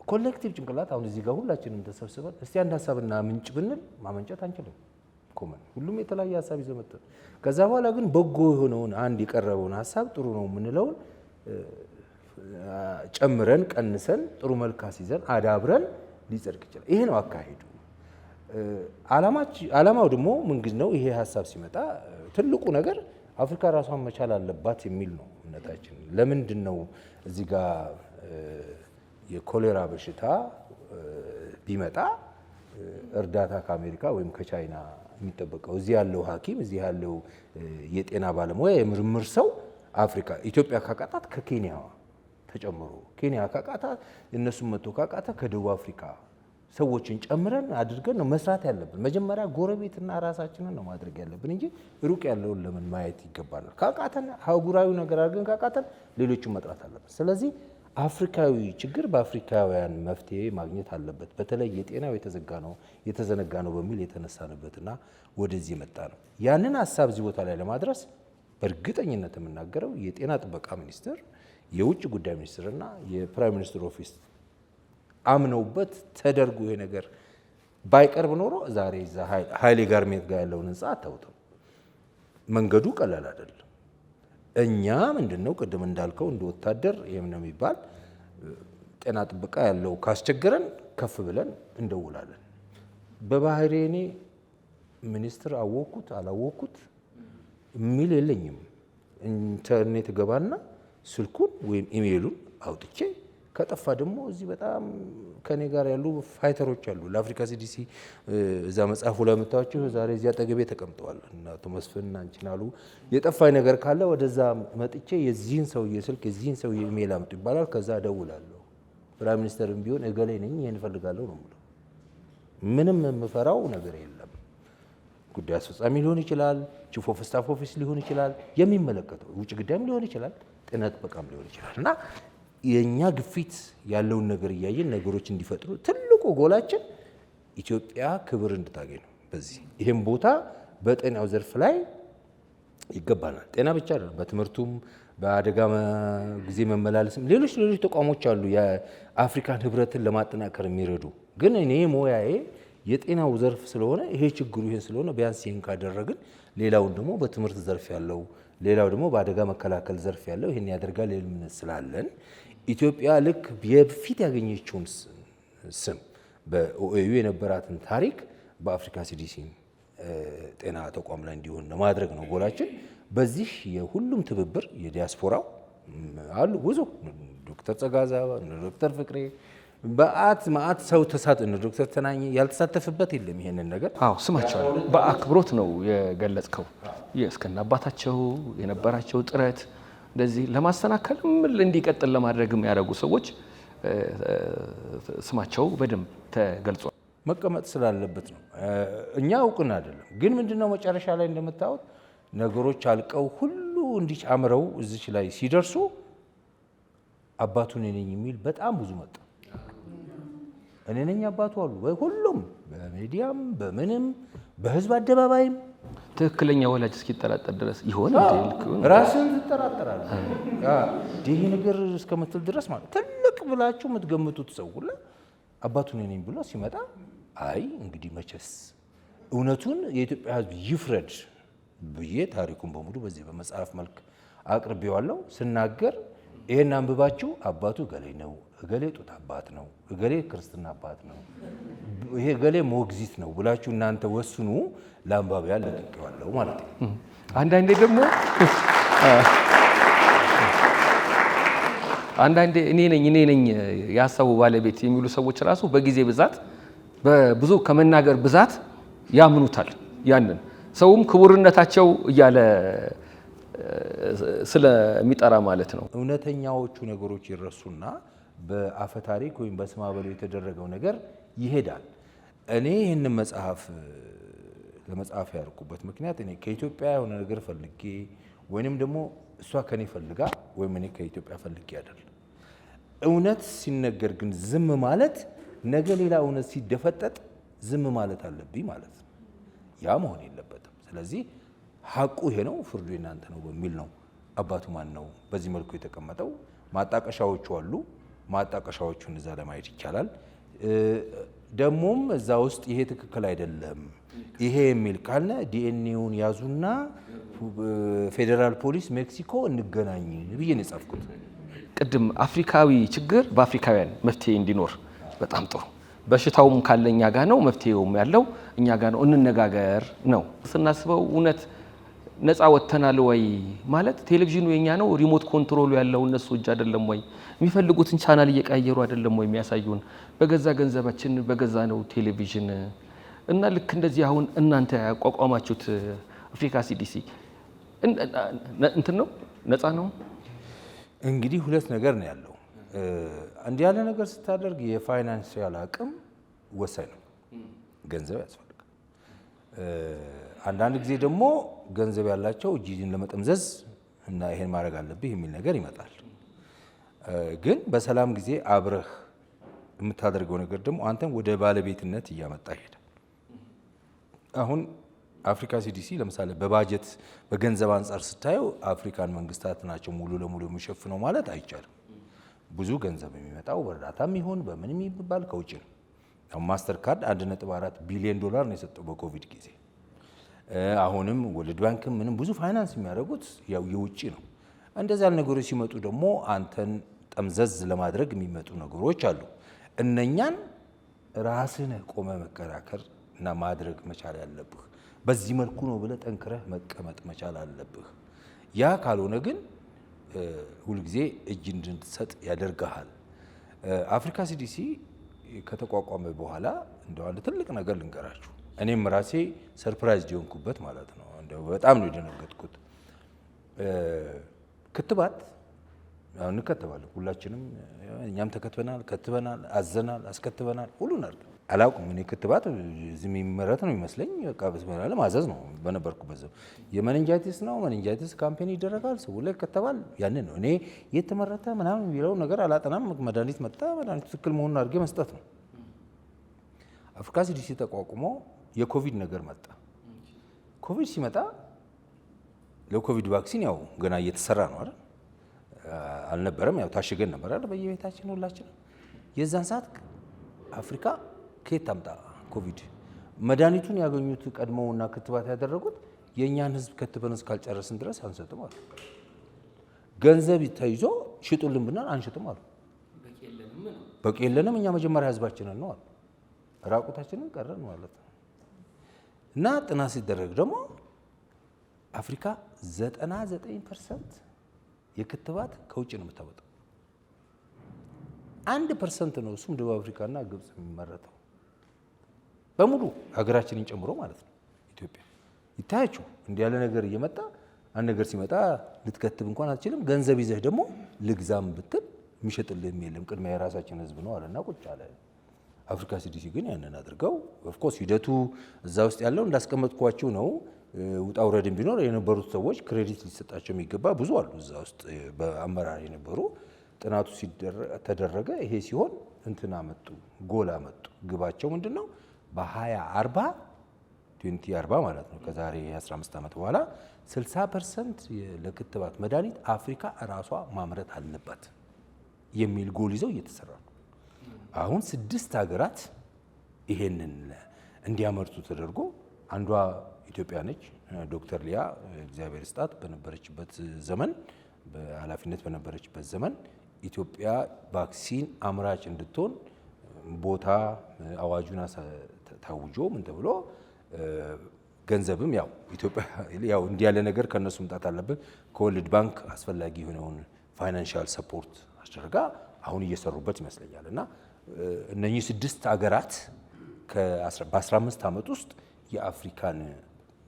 ኮሌክቲቭ ጭንቅላት አሁን እዚህ ጋር ሁላችንም ተሰብስበን እስቲ አንድ ሀሳብና ምንጭ ብንል ማመንጨት አንችልም። ኮመን ሁሉም የተለያየ ሀሳብ ይዘው መጥተው ከዛ በኋላ ግን በጎ የሆነውን አንድ የቀረበውን ሀሳብ ጥሩ ነው የምንለውን ጨምረን ቀንሰን ጥሩ መልክ አስይዘን አዳብረን ሊጸድቅ ይችላል። ይሄ ነው አካሄዱ። ዓላማው ደግሞ ምንግን ነው? ይሄ ሀሳብ ሲመጣ ትልቁ ነገር አፍሪካ ራሷን መቻል አለባት የሚል ነው እምነታችን። ለምንድን ነው እዚህ ጋር የኮሌራ በሽታ ቢመጣ እርዳታ ከአሜሪካ ወይም ከቻይና የሚጠበቀው? እዚህ ያለው ሐኪም እዚህ ያለው የጤና ባለሙያ የምርምር ሰው አፍሪካ ኢትዮጵያ ካቃታት ከኬንያ ተጨምሮ ኬንያ ካቃታት እነሱም መጥቶ ካቃታ ከደቡብ አፍሪካ ሰዎችን ጨምረን አድርገን ነው መስራት ያለብን። መጀመሪያ ጎረቤትና ራሳችንን ነው ማድረግ ያለብን እንጂ ሩቅ ያለውን ለምን ማየት ይገባናል? ካቃተን አህጉራዊ ነገር አድርገን ካቃተን ሌሎቹን መጥራት አለበት። ስለዚህ አፍሪካዊ ችግር በአፍሪካውያን መፍትሄ ማግኘት አለበት። በተለይ የጤናው የተዘነጋ ነው በሚል የተነሳንበትና ወደዚህ የመጣ ነው። ያንን ሀሳብ እዚህ ቦታ ላይ ለማድረስ በእርግጠኝነት የምናገረው የጤና ጥበቃ ሚኒስቴር፣ የውጭ ጉዳይ ሚኒስትርና የፕራይም ሚኒስትር ኦፊስ አምነውበት ተደርጎ ይሄ ነገር ባይቀርብ ኖሮ ዛሬ እዛ ኃይሌ ጋርሜንት ጋር ያለውን ህንፃ አታውጥም። መንገዱ ቀላል አይደለም። እኛ ምንድነው ቅድም እንዳልከው እንደ ወታደር ይሄም ነው የሚባል ጤና ጥበቃ ያለው ካስቸገረን ከፍ ብለን እንደውላለን። በባህሬ እኔ ሚኒስትር አወኩት አላወኩት የሚል የለኝም። ኢንተርኔት ገባና ስልኩን ወይም ኢሜይሉን አውጥቼ ከጠፋ ደግሞ እዚህ በጣም ከኔ ጋር ያሉ ፋይተሮች አሉ። ለአፍሪካ ሲዲሲ እዛ መጽሐፉ ላይ የምታዩቸው ዛሬ እዚያ አጠገቤ ተቀምጠዋል እና አቶ መስፍን አንቺን አሉ። የጠፋኝ ነገር ካለ ወደዛ መጥቼ የዚህን ሰውዬ ስልክ የዚህን ሰውዬ ኢሜይል አምጡ ይባላል። ከዛ እደውላለሁ። ፕራይም ሚኒስተርም ቢሆን እገሌ ነኝ ይሄን እፈልጋለሁ ነው የምለው። ምንም የምፈራው ነገር የለም። ጉዳይ አስፈጻሚ ሊሆን ይችላል፣ ቺፍ ኦፍ ስታፍ ኦፊስ ሊሆን ይችላል፣ የሚመለከተው ውጭ ጉዳይም ሊሆን ይችላል፣ ጤና ጥበቃም ሊሆን ይችላል እና የኛ ግፊት ያለውን ነገር እያየን ነገሮች እንዲፈጥሩ ትልቁ ጎላችን ኢትዮጵያ ክብር እንድታገኝ ነው። በዚህ ይሄን ቦታ በጤናው ዘርፍ ላይ ይገባናል። ጤና ብቻ አይደለም፣ በትምህርቱም በአደጋ ጊዜ መመላለስም ሌሎች ተቋሞች አሉ የአፍሪካን ህብረትን ለማጠናከር የሚረዱ። ግን እኔ ሞያዬ የጤናው ዘርፍ ስለሆነ ይሄ ችግሩ ይሄን ስለሆነ ቢያንስ ይሄን ካደረግን ሌላውን ደግሞ በትምህርት ዘርፍ ያለው ሌላው ደግሞ በአደጋ መከላከል ዘርፍ ያለው ይሄን ያደርጋል የሚል ስላለን ኢትዮጵያ ልክ የፊት ያገኘችውን ስም በኦኤዩ የነበራትን ታሪክ በአፍሪካ ሲዲሲ ጤና ተቋም ላይ እንዲሆን ለማድረግ ነው ጎላችን። በዚህ የሁሉም ትብብር የዲያስፖራው አሉ ብዙ ዶክተር ጸጋዛ፣ ዶክተር ፍቅሬ ማአት ሰው ዶክተር ተናኝ ያልተሳተፈበት የለም። ይሄንን ነገር ስማቸው በአክብሮት ነው የገለጽከው። እስከና አባታቸው የነበራቸው ጥረት እንደዚህ ለማሰናከል እንዲቀጥል ለማድረግ የሚያደርጉ ሰዎች ስማቸው በደንብ ተገልጿል። መቀመጥ ስላለበት ነው። እኛ እውቅና አይደለም ግን ምንድነው መጨረሻ ላይ እንደምታዩት ነገሮች አልቀው ሁሉ እንዲጫምረው እዚች ላይ ሲደርሱ አባቱን ነኝ የሚል በጣም ብዙ መጣ። እኔ ነኝ አባቱ አሉ ወይ ሁሉም በሚዲያም በምንም በህዝብ አደባባይም ትክክለኛ ወላጅ እስኪጠራጠር ድረስ ይሆን ራስን ትጠራጠራለህ። ይሄ ነገር እስከምትል ድረስ ማለት ትልቅ ብላችሁ የምትገምቱት ሰው ሁሉ አባቱ ነኝ ብሎ ሲመጣ አይ እንግዲህ መቼስ እውነቱን የኢትዮጵያ ሕዝብ ይፍረድ ብዬ ታሪኩን በሙሉ በዚህ በመጽሐፍ መልክ አቅርቤዋለሁ። ስናገር ይሄን አንብባችሁ አባቱ እገሌ ነው፣ እገሌ ጡት አባት ነው፣ እገሌ ክርስትና አባት ነው፣ ይሄ እገሌ ሞግዚት ነው ብላችሁ እናንተ ወስኑ። ለአንባቢያን ለቅቄዋለሁ ማለት ነው። አንዳንዴ ደግሞ እኔ ነኝ የሀሳቡ ባለቤት የሚሉ ሰዎች ራሱ በጊዜ ብዛት በብዙ ከመናገር ብዛት ያምኑታል። ያንን ሰውም ክቡርነታቸው እያለ ስለሚጠራ ማለት ነው። እውነተኛዎቹ ነገሮች ይረሱና በአፈ ታሪክ ወይም በስማ በለው የተደረገው ነገር ይሄዳል። እኔ ይህንን መጽሐፍ ለመጽሐፍ ያርቁበት ምክንያት እኔ ከኢትዮጵያ የሆነ ነገር ፈልጌ ወይንም ደግሞ እሷ ከኔ ፈልጋ ወይም እኔ ከኢትዮጵያ ፈልጌ አይደል። እውነት ሲነገር ግን ዝም ማለት ነገ ሌላ እውነት ሲደፈጠጥ ዝም ማለት አለብኝ ማለት ነው። ያ መሆን የለበትም። ስለዚህ ሀቁ ይሄ ነው፣ ፍርዱ የናንተ ነው በሚል ነው አባቱ ማን ነው በዚህ መልኩ የተቀመጠው። ማጣቀሻዎቹ አሉ። ማጣቀሻዎቹን እዛ ለማየት ይቻላል። ደግሞም እዛ ውስጥ ይሄ ትክክል አይደለም ይሄ የሚል ካለ ዲኤንኤውን ያዙና ፌዴራል ፖሊስ ሜክሲኮ እንገናኝ ብዬ ነው የጻፍኩት። ቅድም አፍሪካዊ ችግር በአፍሪካውያን መፍትሄ እንዲኖር በጣም ጥሩ። በሽታውም ካለ እኛ ጋር ነው፣ መፍትሄውም ያለው እኛ ጋር ነው። እንነጋገር ነው ስናስበው። እውነት ነፃ ወጥተናል ወይ ማለት ቴሌቪዥኑ የኛ ነው፣ ሪሞት ኮንትሮሉ ያለው እነሱ እጅ አይደለም ወይ? የሚፈልጉትን ቻናል እየቀያየሩ አይደለም ወይ የሚያሳዩን? በገዛ ገንዘባችን በገዛ ነው ቴሌቪዥን እና ልክ እንደዚህ አሁን እናንተ ያቋቋማችሁት አፍሪካ ሲዲሲ እንትን ነው፣ ነፃ ነው። እንግዲህ ሁለት ነገር ነው ያለው። እንዲህ ያለ ነገር ስታደርግ የፋይናንሻል አቅም ወሳኝ ነው። ገንዘብ ያስፈልጋል። አንዳንድ ጊዜ ደግሞ ገንዘብ ያላቸው እጅን ለመጠምዘዝ እና ይሄን ማድረግ አለብህ የሚል ነገር ይመጣል። ግን በሰላም ጊዜ አብረህ የምታደርገው ነገር ደግሞ አንተም ወደ ባለቤትነት እያመጣ ይሄዳል። አሁን አፍሪካ ሲዲሲ ለምሳሌ በባጀት በገንዘብ አንጻር ስታየው አፍሪካን መንግስታት ናቸው ሙሉ ለሙሉ የሚሸፍነው ማለት አይቻልም። ብዙ ገንዘብ የሚመጣው በእርዳታም ይሁን በምንም ይባል ከውጭ ነው። ማስተር ካርድ 1.4 ቢሊዮን ዶላር ነው የሰጠው በኮቪድ ጊዜ። አሁንም ወርልድ ባንክም ምንም ብዙ ፋይናንስ የሚያደርጉት ያው የውጭ ነው። እንደዚህ ያሉ ነገሮች ሲመጡ ደግሞ አንተን ጠምዘዝ ለማድረግ የሚመጡ ነገሮች አሉ። እነኛን ራስህ ቆመ መከራከር እና ማድረግ መቻል ያለብህ። በዚህ መልኩ ነው ብለህ ጠንክረህ መቀመጥ መቻል አለብህ። ያ ካልሆነ ግን ሁልጊዜ እጅ እንድትሰጥ ያደርግሃል። አፍሪካ ሲዲሲ ከተቋቋመ በኋላ እንደው አንድ ትልቅ ነገር ልንገራችሁ። እኔም ራሴ ሰርፕራይዝ ሊሆንኩበት ማለት ነው። እንደው በጣም ነው የደነገጥኩት። ክትባት አሁን እንከተባለን ሁላችንም፣ እኛም ተከትበናል፣ ከትበናል፣ አዘናል፣ አስከትበናል፣ ሁሉን አድርገን አላውቅም። እኔ ክትባት እዚህ የሚመረት ነው የሚመስለኝ። በቃ በስመላለ ማዘዝ ነው በነበርኩበት ዘመን። የመንጃይቲስ ነው መንጃይቲስ ካምፔን ይደረጋል፣ ሰው ላይ ከተባል ያንን ነው። እኔ የተመረተ ምናምን የሚለው ነገር አላጠናም። መድኃኒት መጣ፣ መድኃኒቱ ትክክል መሆኑን አድርጌ መስጠት ነው። አፍሪካ ሲዲሲ ተቋቁሞ የኮቪድ ነገር መጣ። ኮቪድ ሲመጣ ለኮቪድ ቫክሲን ያው ገና እየተሰራ ነው አይደል? አልነበረም፣ ያው ታሽገን ነበር አይደል በየቤታችን ሁላችን። የዛን ሰዓት አፍሪካ ከየት ታምጣ ኮቪድ? መድኃኒቱን ያገኙት ቀድሞውና ክትባት ያደረጉት የእኛን ህዝብ ከትበን እስካልጨረስን ድረስ አንሰጥም አሉ። ገንዘብ ተይዞ ሽጡልን ብናል አንሽጥም አሉ። በቂ የለንም እኛ መጀመሪያ ህዝባችንን ነው አሉ። ራቁታችንን ቀረን ማለት ነው። እና ጥናት ሲደረግ ደግሞ አፍሪካ 99% የክትባት ከውጭ ነው የምታወጣው። 1% ነው እሱም ደቡብ አፍሪካና ግብጽ የሚመረተው በሙሉ ሀገራችንን ጨምሮ ማለት ነው። ኢትዮጵያ ይታያችሁ እንዲህ ያለ ነገር እየመጣ አንድ ነገር ሲመጣ ልትከትብ እንኳን አትችልም። ገንዘብ ይዘህ ደግሞ ልግዛም ብትል የሚሸጥልህም የለም። ቅድሚያ የራሳችን ህዝብ ነው አለና ቁጭ አለ። አፍሪካ ሲዲሲ ግን ያንን አድርገው ኦፍኮርስ ሂደቱ እዛ ውስጥ ያለው እንዳስቀመጥኳችሁ ነው። ውጣ ውረድም ቢኖር የነበሩት ሰዎች ክሬዲት ሊሰጣቸው የሚገባ ብዙ አሉ እዛ ውስጥ በአመራር የነበሩ። ጥናቱ ተደረገ። ይሄ ሲሆን እንትና መጡ፣ ጎል አመጡ። ግባቸው ምንድነው? በ2040 ማለት ነው ከዛሬ 15 ዓመት በኋላ 60% ለክትባት መድኃኒት አፍሪካ ራሷ ማምረት አለባት የሚል ጎል ይዘው እየተሰራ ነው። አሁን 6 ሀገራት ይሄንን እንዲያመርቱ ተደርጎ አንዷ ኢትዮጵያ ነች። ዶክተር ሊያ እግዚአብሔር ስጣት በነበረችበት ዘመን በኃላፊነት በነበረችበት ዘመን ኢትዮጵያ ቫክሲን አምራች እንድትሆን ቦታ አዋጁን ታውጆ ምን ተብሎ ገንዘብም ያው ኢትዮጵያ ያው እንዲህ ያለ ነገር ከነሱ መጣት አለበት ከወርልድ ባንክ አስፈላጊ የሆነውን ፋይናንሻል ሰፖርት አስደረጋ አሁን እየሰሩበት ይመስለኛል። እና እነኚህ 6 ሀገራት በ15 ዓመት ውስጥ የአፍሪካን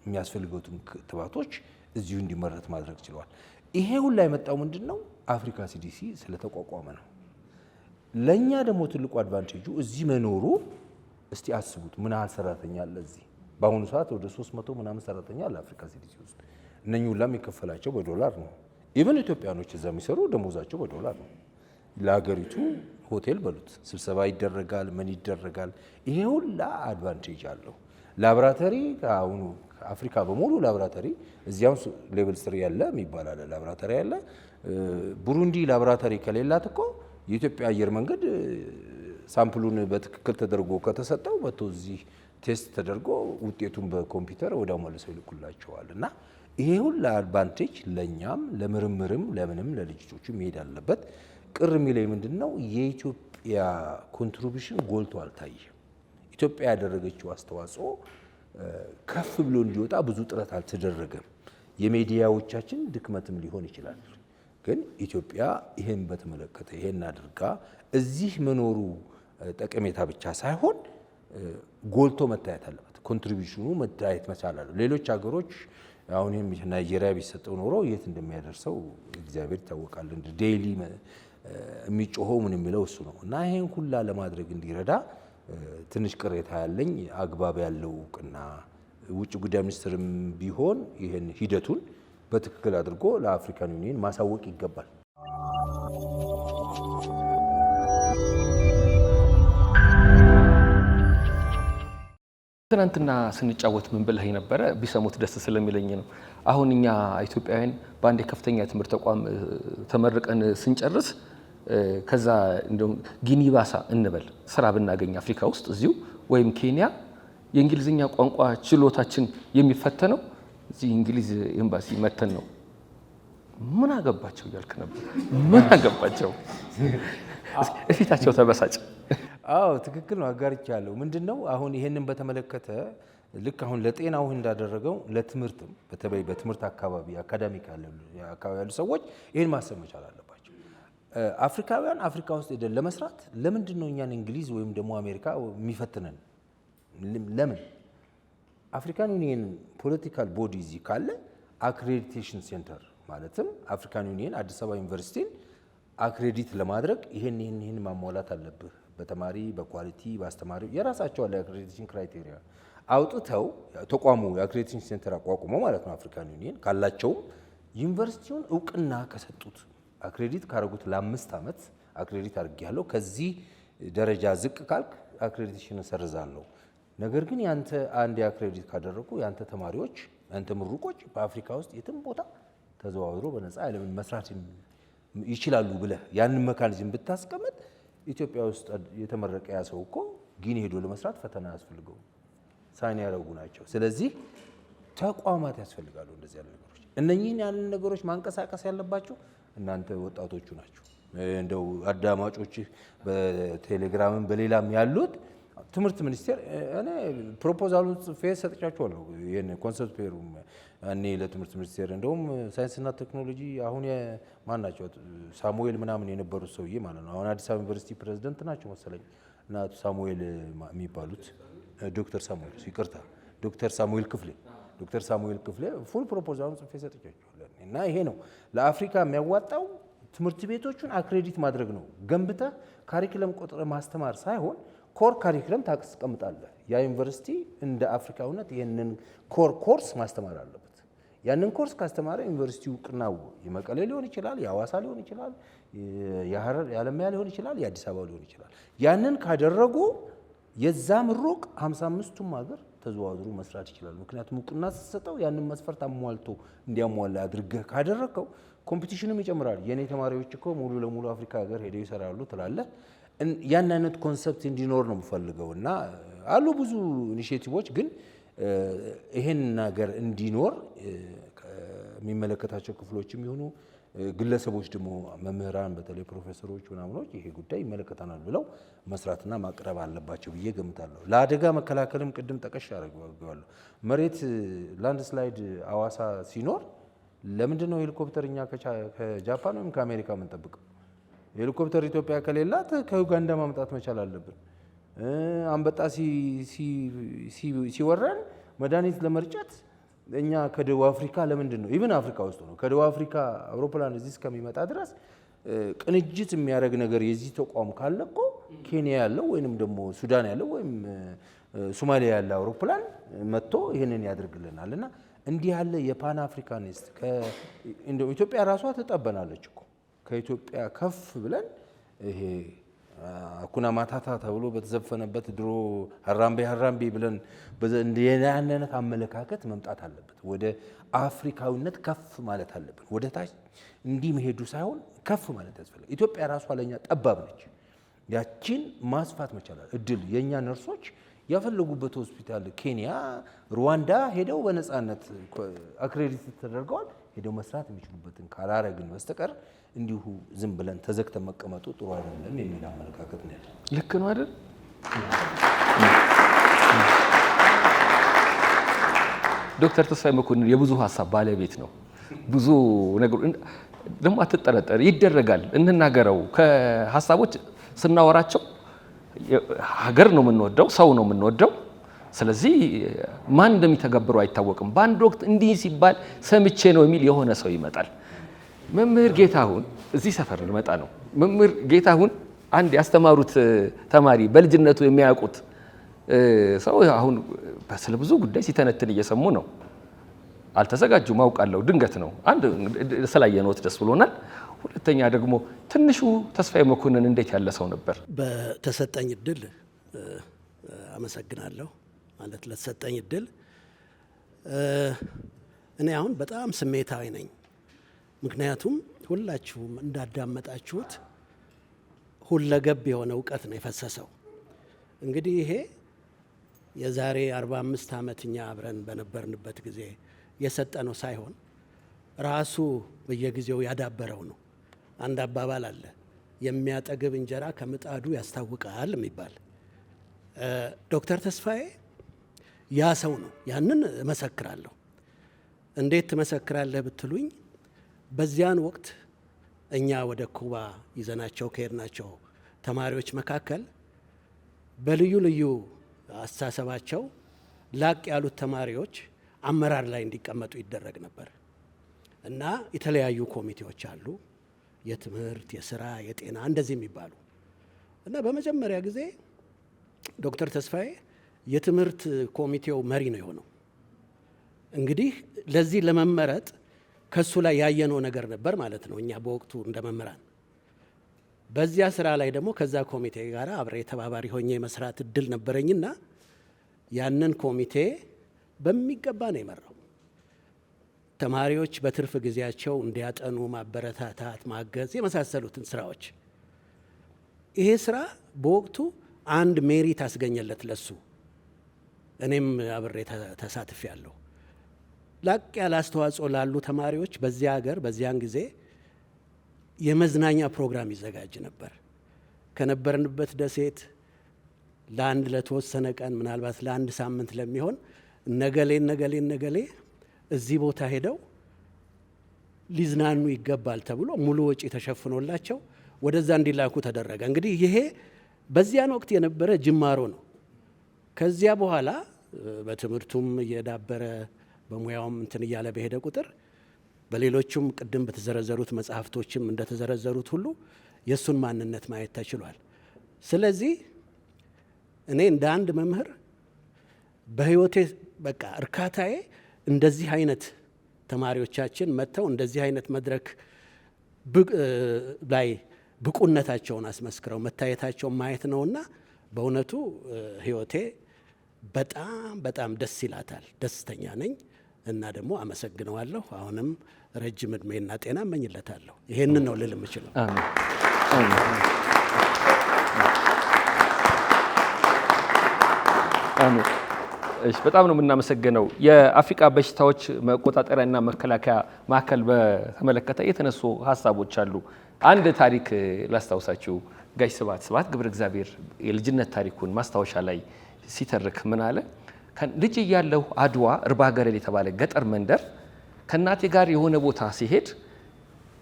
የሚያስፈልጉትን ክትባቶች እዚሁ እንዲመረት ማድረግ ችለዋል። ይሄ ሁላ የመጣው ምንድነው? አፍሪካ ሲዲሲ ስለተቋቋመ ነው። ለኛ ደግሞ ትልቁ አድቫንቴጁ እዚህ መኖሩ። እስቲ አስቡት ምን ያህል ሰራተኛ አለ እዚህ። በአሁኑ ሰዓት ወደ 300 ምናምን ሰራተኛ አለ አፍሪካ ሲዲሲ ውስጥ። እነኚህ ሁላ የሚከፈላቸው በዶላር ነው። ኢቨን ኢትዮጵያኖች እዛ የሚሰሩ ደሞዛቸው በዶላር ነው። ለሀገሪቱ ሆቴል በሉት ስብሰባ ይደረጋል፣ ምን ይደረጋል። ይሄ ሁላ አድቫንቴጅ አለው። ላቦራቶሪ አሁኑ አፍሪካ በሙሉ ላቦራቶሪ እዚያው ሌቭል 3 ያለ የሚባል አለ ላቦራቶሪ ያለ። ቡሩንዲ ላቦራቶሪ ከሌላት እኮ የኢትዮጵያ አየር መንገድ ሳምፕሉን በትክክል ተደርጎ ከተሰጠው መጥቶ እዚህ ቴስት ተደርጎ ውጤቱን በኮምፒውተር ወዲያው መልሰው ይልኩላቸዋል። እና ይሄ ሁላ አድቫንቴጅ ለኛም ለምርምርም ለምንም ለልጆቹ መሄድ አለበት። ቅር የሚለኝ ምንድነው? የኢትዮጵያ ኮንትሪቢዩሽን ጎልቶ አልታየም። ኢትዮጵያ ያደረገችው አስተዋጽኦ ከፍ ብሎ እንዲወጣ ብዙ ጥረት አልተደረገም። የሚዲያዎቻችን ድክመትም ሊሆን ይችላል። ግን ኢትዮጵያ ይሄን በተመለከተ ይሄን አድርጋ እዚህ መኖሩ ጠቀሜታ ብቻ ሳይሆን ጎልቶ መታየት አለበት። ኮንትሪቢዩሽኑ መታየት መቻል አለ። ሌሎች ሀገሮች አሁን ናይጄሪያ ቢሰጠው ኖሮ የት እንደሚያደርሰው እግዚአብሔር ይታወቃል። እንደ ዴይሊ የሚጮኸው ምን የሚለው እሱ ነው። እና ይሄን ሁላ ለማድረግ እንዲረዳ ትንሽ ቅሬታ ያለኝ አግባብ ያለው እውቅና ውጭ ጉዳይ ሚኒስትርም ቢሆን ይሄን ሂደቱን በትክክል አድርጎ ለአፍሪካን ዩኒየን ማሳወቅ ይገባል። ትናንትና ስንጫወት ምን ብለህ ነበረ? ቢሰሙት ደስ ስለሚለኝ ነው። አሁን እኛ ኢትዮጵያውያን በአንድ የከፍተኛ ትምህርት ተቋም ተመርቀን ስንጨርስ ከዛ እንደውም ጊኒባሳ እንበል ስራ ብናገኝ አፍሪካ ውስጥ እዚሁ ወይም ኬንያ የእንግሊዝኛ ቋንቋ ችሎታችን የሚፈተነው እዚህ እንግሊዝ ኤምባሲ መተን ነው። ምን አገባቸው እያልክ ነበር። ምን አገባቸው? እፊታቸው ተበሳጭ። አዎ ትክክል ነው። አጋርቻለሁ። ምንድነው አሁን ይሄንን በተመለከተ ልክ አሁን ለጤናው እንዳደረገው ለትምህርትም በተለይ በትምህርት አካባቢ አካዳሚክ ያሉ ሰዎች ይሄን ማሰብ መቻል አለባቸው። አፍሪካውያን አፍሪካ ውስጥ ሄደን ለመስራት ለምንድን ነው እኛን እንግሊዝ ወይም ደግሞ አሜሪካ የሚፈትነን? ለምን? አፍሪካን ዩኒየን ፖለቲካል ቦዲ እዚህ ካለ አክሬዲቴሽን ሴንተር ማለትም አፍሪካን ዩኒየን አዲስ አበባ ዩኒቨርሲቲን አክሬዲት ለማድረግ ይሄን ማሟላት አለብህ። በተማሪ በኳሊቲ በአስተማሪ የራሳቸው አለ አክሬዲቴሽን ክራይቴሪያ አውጥተው ተቋሙ የአክሬዲቴሽን ሴንተር አቋቁመው ማለት ነው። አፍሪካን ዩኒየን ካላቸውም ዩኒቨርሲቲውን እውቅና ከሰጡት አክሬዲት ካረጉት ለ5 ዓመት አክሬዲት አድርጌያለሁ፣ ከዚህ ደረጃ ዝቅ ካልክ አክሬዲቴሽን እሰርዛለሁ። ነገር ግን ያንተ አንድ አክሬዲት ካደረጉ ያንተ ተማሪዎች ያንተ ምሩቆች በአፍሪካ ውስጥ የትም ቦታ ተዘዋውሮ በነፃ ዓለምን መስራት ይችላሉ ብለህ ያንን መካኒዝም ብታስቀምጥ ኢትዮጵያ ውስጥ የተመረቀ ያ ሰው እኮ ጊኒ ሄዶ ለመስራት ፈተና ያስፈልገው ሳይን ያደረጉ ናቸው። ስለዚህ ተቋማት ያስፈልጋሉ እንደዚህ ያሉ ነገሮች። እነኚህን ያሉ ነገሮች ማንቀሳቀስ ያለባቸው እናንተ ወጣቶቹ ናቸው። እንደው አዳማጮች በቴሌግራምም በሌላም ያሉት ትምህርት ሚኒስቴር እኔ ፕሮፖዛሉን ጽፌ ሰጥቻቸዋለሁ። ይሄን ኮንሰፕት ፔሩም እኔ ለትምህርት ሚኒስቴር እንደውም ሳይንስና ቴክኖሎጂ አሁን ማን ናቸው ሳሙኤል ምናምን የነበሩት ሰውዬ ማለት ነው። አሁን አዲስ አበባ ዩኒቨርሲቲ ፕሬዝዳንት ናቸው መሰለኝ እና አቶ ሳሙኤል የሚባሉት ዶክተር ሳሙኤል ይቅርታ፣ ዶክተር ሳሙኤል ክፍሌ ፉል ፕሮፖዛሉን ጽፌ ሰጥቻቸዋለሁ። እና ይሄ ነው ለአፍሪካ የሚያዋጣው ትምህርት ቤቶቹን አክሬዲት ማድረግ ነው። ገንብተህ ካሪኩለም ቆጥረ ማስተማር ሳይሆን ኮር ካሪኩለም ታስቀምጣለህ። ያ ዩኒቨርሲቲ እንደ አፍሪካውነት ይህንን ኮር ኮርስ ማስተማር አለበት። ያንን ኮርስ ካስተማረ ዩኒቨርሲቲው እውቅናው የመቀሌ ሊሆን ይችላል፣ የሐዋሳ ሊሆን ይችላል፣ የሐረር የአለማያ ሊሆን ይችላል፣ የአዲስ አበባ ሊሆን ይችላል። ያንን ካደረጉ የዛ ምሩቅ 55ቱም ሀገር ተዘዋውሮ መስራት ይችላል። ምክንያቱም እውቅና ስትሰጠው ያንን መስፈርት አሟልቶ እንዲያሟላ አድርገህ ካደረከው ኮምፒቲሽንም ይጨምራል። የኔ ተማሪዎች እኮ ሙሉ ለሙሉ አፍሪካ ሀገር ሄደው ይሰራሉ ትላለህ። ያን አይነት ኮንሰፕት እንዲኖር ነው የምፈልገው እና አሉ ብዙ ኢኒሼቲቮች ግን ይሄን ነገር እንዲኖር የሚመለከታቸው ክፍሎችም ይሁኑ ግለሰቦች ደግሞ መምህራን በተለይ ፕሮፌሰሮች ምናምኖች ይሄ ጉዳይ ይመለከታናል ብለው መስራትና ማቅረብ አለባቸው ብዬ ገምታለሁ። ለአደጋ መከላከልም ቅድም ጠቀሽ ያደርጋለሁ። መሬት ላንድ ስላይድ አዋሳ ሲኖር ለምንድን ነው ሄሊኮፕተር እኛ ከጃፓን ወይም ከአሜሪካ የምንጠብቀው? ሄሊኮፕተር ኢትዮጵያ ከሌላት ከዩጋንዳ ማምጣት መቻል አለብን። አንበጣ ሲወረን መድኃኒት ለመርጨት እኛ ከደቡብ አፍሪካ ለምንድን ነው ኢቭን አፍሪካ ውስጥ ነው ከደቡብ አፍሪካ አውሮፕላን እዚህ እስከሚመጣ ድረስ ቅንጅት የሚያደርግ ነገር የዚህ ተቋም ካለ እኮ ኬንያ ያለው ወይንም ደግሞ ሱዳን ያለው ወይም ሶማሊያ ያለው አውሮፕላን መጥቶ ይሄንን ያደርግልናል። እና እንዲህ ያለ የፓን አፍሪካኒስት እንደው ኢትዮጵያ ራሷ ትጠበናለች እኮ ከኢትዮጵያ ከፍ ብለን ይሄ አኩና ማታታ ተብሎ በተዘፈነበት ድሮ ሀራምቤ ብለን እንደያነነት አመለካከት መምጣት አለበት። ወደ አፍሪካዊነት ከፍ ማለት አለብን። ወደ ታች እንዲህ መሄዱ ሳይሆን ከፍ ማለት ያስፈልጋል። ኢትዮጵያ ራሷ ለኛ ጠባብ ነች። ያቺን ማስፋት መቻላል። እድል የኛ ነርሶች ያፈለጉበት ሆስፒታል ኬንያ፣ ሩዋንዳ ሄደው በነፃነት አክሬዲት ተደርገዋል። ሄደው መስራት የሚችሉበትን ካላረግን በስተቀር እንዲሁ ዝም ብለን ተዘግተን መቀመጡ ጥሩ አይደለም የሚል አመለካከት ነው ያለው። ልክ ነው አይደል? ዶክተር ተስፋዬ መኮንን የብዙ ሀሳብ ባለቤት ነው። ብዙ ነገር ደግሞ አትጠረጠር፣ ይደረጋል፣ እንናገረው። ከሀሳቦች ስናወራቸው ሀገር ነው የምንወደው፣ ሰው ነው የምንወደው። ስለዚህ ማን እንደሚተገብረው አይታወቅም። በአንድ ወቅት እንዲህ ሲባል ሰምቼ ነው የሚል የሆነ ሰው ይመጣል። መምህር ጌታሁን እዚህ ሰፈር ልመጣ ነው። መምህር ጌታሁን አንድ ያስተማሩት ተማሪ በልጅነቱ የሚያውቁት ሰው አሁን ስለ ብዙ ጉዳይ ሲተነትን እየሰሙ ነው። አልተዘጋጁም፣ አውቃለሁ። ድንገት ነው። አንድ ስላየነዎት ደስ ብሎናል። ሁለተኛ ደግሞ ትንሹ ተስፋዬ መኮንን እንዴት ያለ ሰው ነበር? በተሰጠኝ እድል አመሰግናለሁ። ማለት ለተሰጠኝ እድል እኔ አሁን በጣም ስሜታዊ ነኝ። ምክንያቱም ሁላችሁም እንዳዳመጣችሁት ሁለገብ የሆነ እውቀት ነው የፈሰሰው። እንግዲህ ይሄ የዛሬ 45 ዓመት እኛ አብረን በነበርንበት ጊዜ የሰጠነው ሳይሆን ራሱ በየጊዜው ያዳበረው ነው። አንድ አባባል አለ፣ የሚያጠግብ እንጀራ ከምጣዱ ያስታውቃል የሚባል። ዶክተር ተስፋዬ ያ ሰው ነው። ያንን እመሰክራለሁ። እንዴት ትመሰክራለህ ብትሉኝ፣ በዚያን ወቅት እኛ ወደ ኩባ ይዘናቸው ከሄድናቸው ተማሪዎች መካከል በልዩ ልዩ አስተሳሰባቸው ላቅ ያሉት ተማሪዎች አመራር ላይ እንዲቀመጡ ይደረግ ነበር እና የተለያዩ ኮሚቴዎች አሉ፣ የትምህርት፣ የስራ፣ የጤና እንደዚህ የሚባሉ እና በመጀመሪያ ጊዜ ዶክተር ተስፋዬ የትምህርት ኮሚቴው መሪ ነው የሆነው። እንግዲህ ለዚህ ለመመረጥ ከሱ ላይ ያየነው ነገር ነበር ማለት ነው። እኛ በወቅቱ እንደ መምህራን በዚያ ስራ ላይ ደግሞ ከዛ ኮሚቴ ጋር አብሬ ተባባሪ ሆኜ መስራት እድል ነበረኝና ያንን ኮሚቴ በሚገባ ነው የመራው። ተማሪዎች በትርፍ ጊዜያቸው እንዲያጠኑ ማበረታታት፣ ማገዝ የመሳሰሉትን ስራዎች። ይሄ ስራ በወቅቱ አንድ ሜሪት አስገኘለት ለሱ። እኔም አብሬ ተሳትፍ ያለሁ ላቅ ያለ አስተዋጽኦ ላሉ ተማሪዎች በዚያ ሀገር በዚያን ጊዜ የመዝናኛ ፕሮግራም ይዘጋጅ ነበር። ከነበርንበት ደሴት ለአንድ ለተወሰነ ቀን ምናልባት ለአንድ ሳምንት ለሚሆን ነገሌ እዚህ ቦታ ሄደው ሊዝናኑ ይገባል ተብሎ ሙሉ ወጪ ተሸፍኖላቸው ወደዛ እንዲላኩ ተደረገ። እንግዲህ ይሄ በዚያን ወቅት የነበረ ጅማሮ ነው። ከዚያ በኋላ በትምህርቱም እየዳበረ በሙያውም እንትን እያለ በሄደ ቁጥር በሌሎቹም ቅድም በተዘረዘሩት መጽሐፍቶችም እንደተዘረዘሩት ሁሉ የእሱን ማንነት ማየት ተችሏል። ስለዚህ እኔ እንደ አንድ መምህር በህይወቴ በቃ እርካታዬ እንደዚህ አይነት ተማሪዎቻችን መጥተው እንደዚህ አይነት መድረክ ላይ ብቁነታቸውን አስመስክረው መታየታቸውን ማየት ነውና በእውነቱ ህይወቴ በጣም ደስ ይላታል። ደስተኛ ነኝ እና ደግሞ አመሰግነዋለሁ። አሁንም ረጅም እድሜና ጤና እመኝለታለሁ። ይሄንን ነው ልል የምችለው። እሺ፣ በጣም ነው የምናመሰግነው። የአፍሪካ በሽታዎች መቆጣጠሪያና መከላከያ ማዕከል በተመለከተ የተነሱ ሀሳቦች አሉ። አንድ ታሪክ ላስታውሳችሁ። ጋሽ ስብሐት ገብረ እግዚአብሔር የልጅነት ታሪኩን ማስታወሻ ላይ ሲተርክ ምን አለ? ልጅ እያለሁ አድዋ እርባ ገረል የተባለ ገጠር መንደር ከእናቴ ጋር የሆነ ቦታ ሲሄድ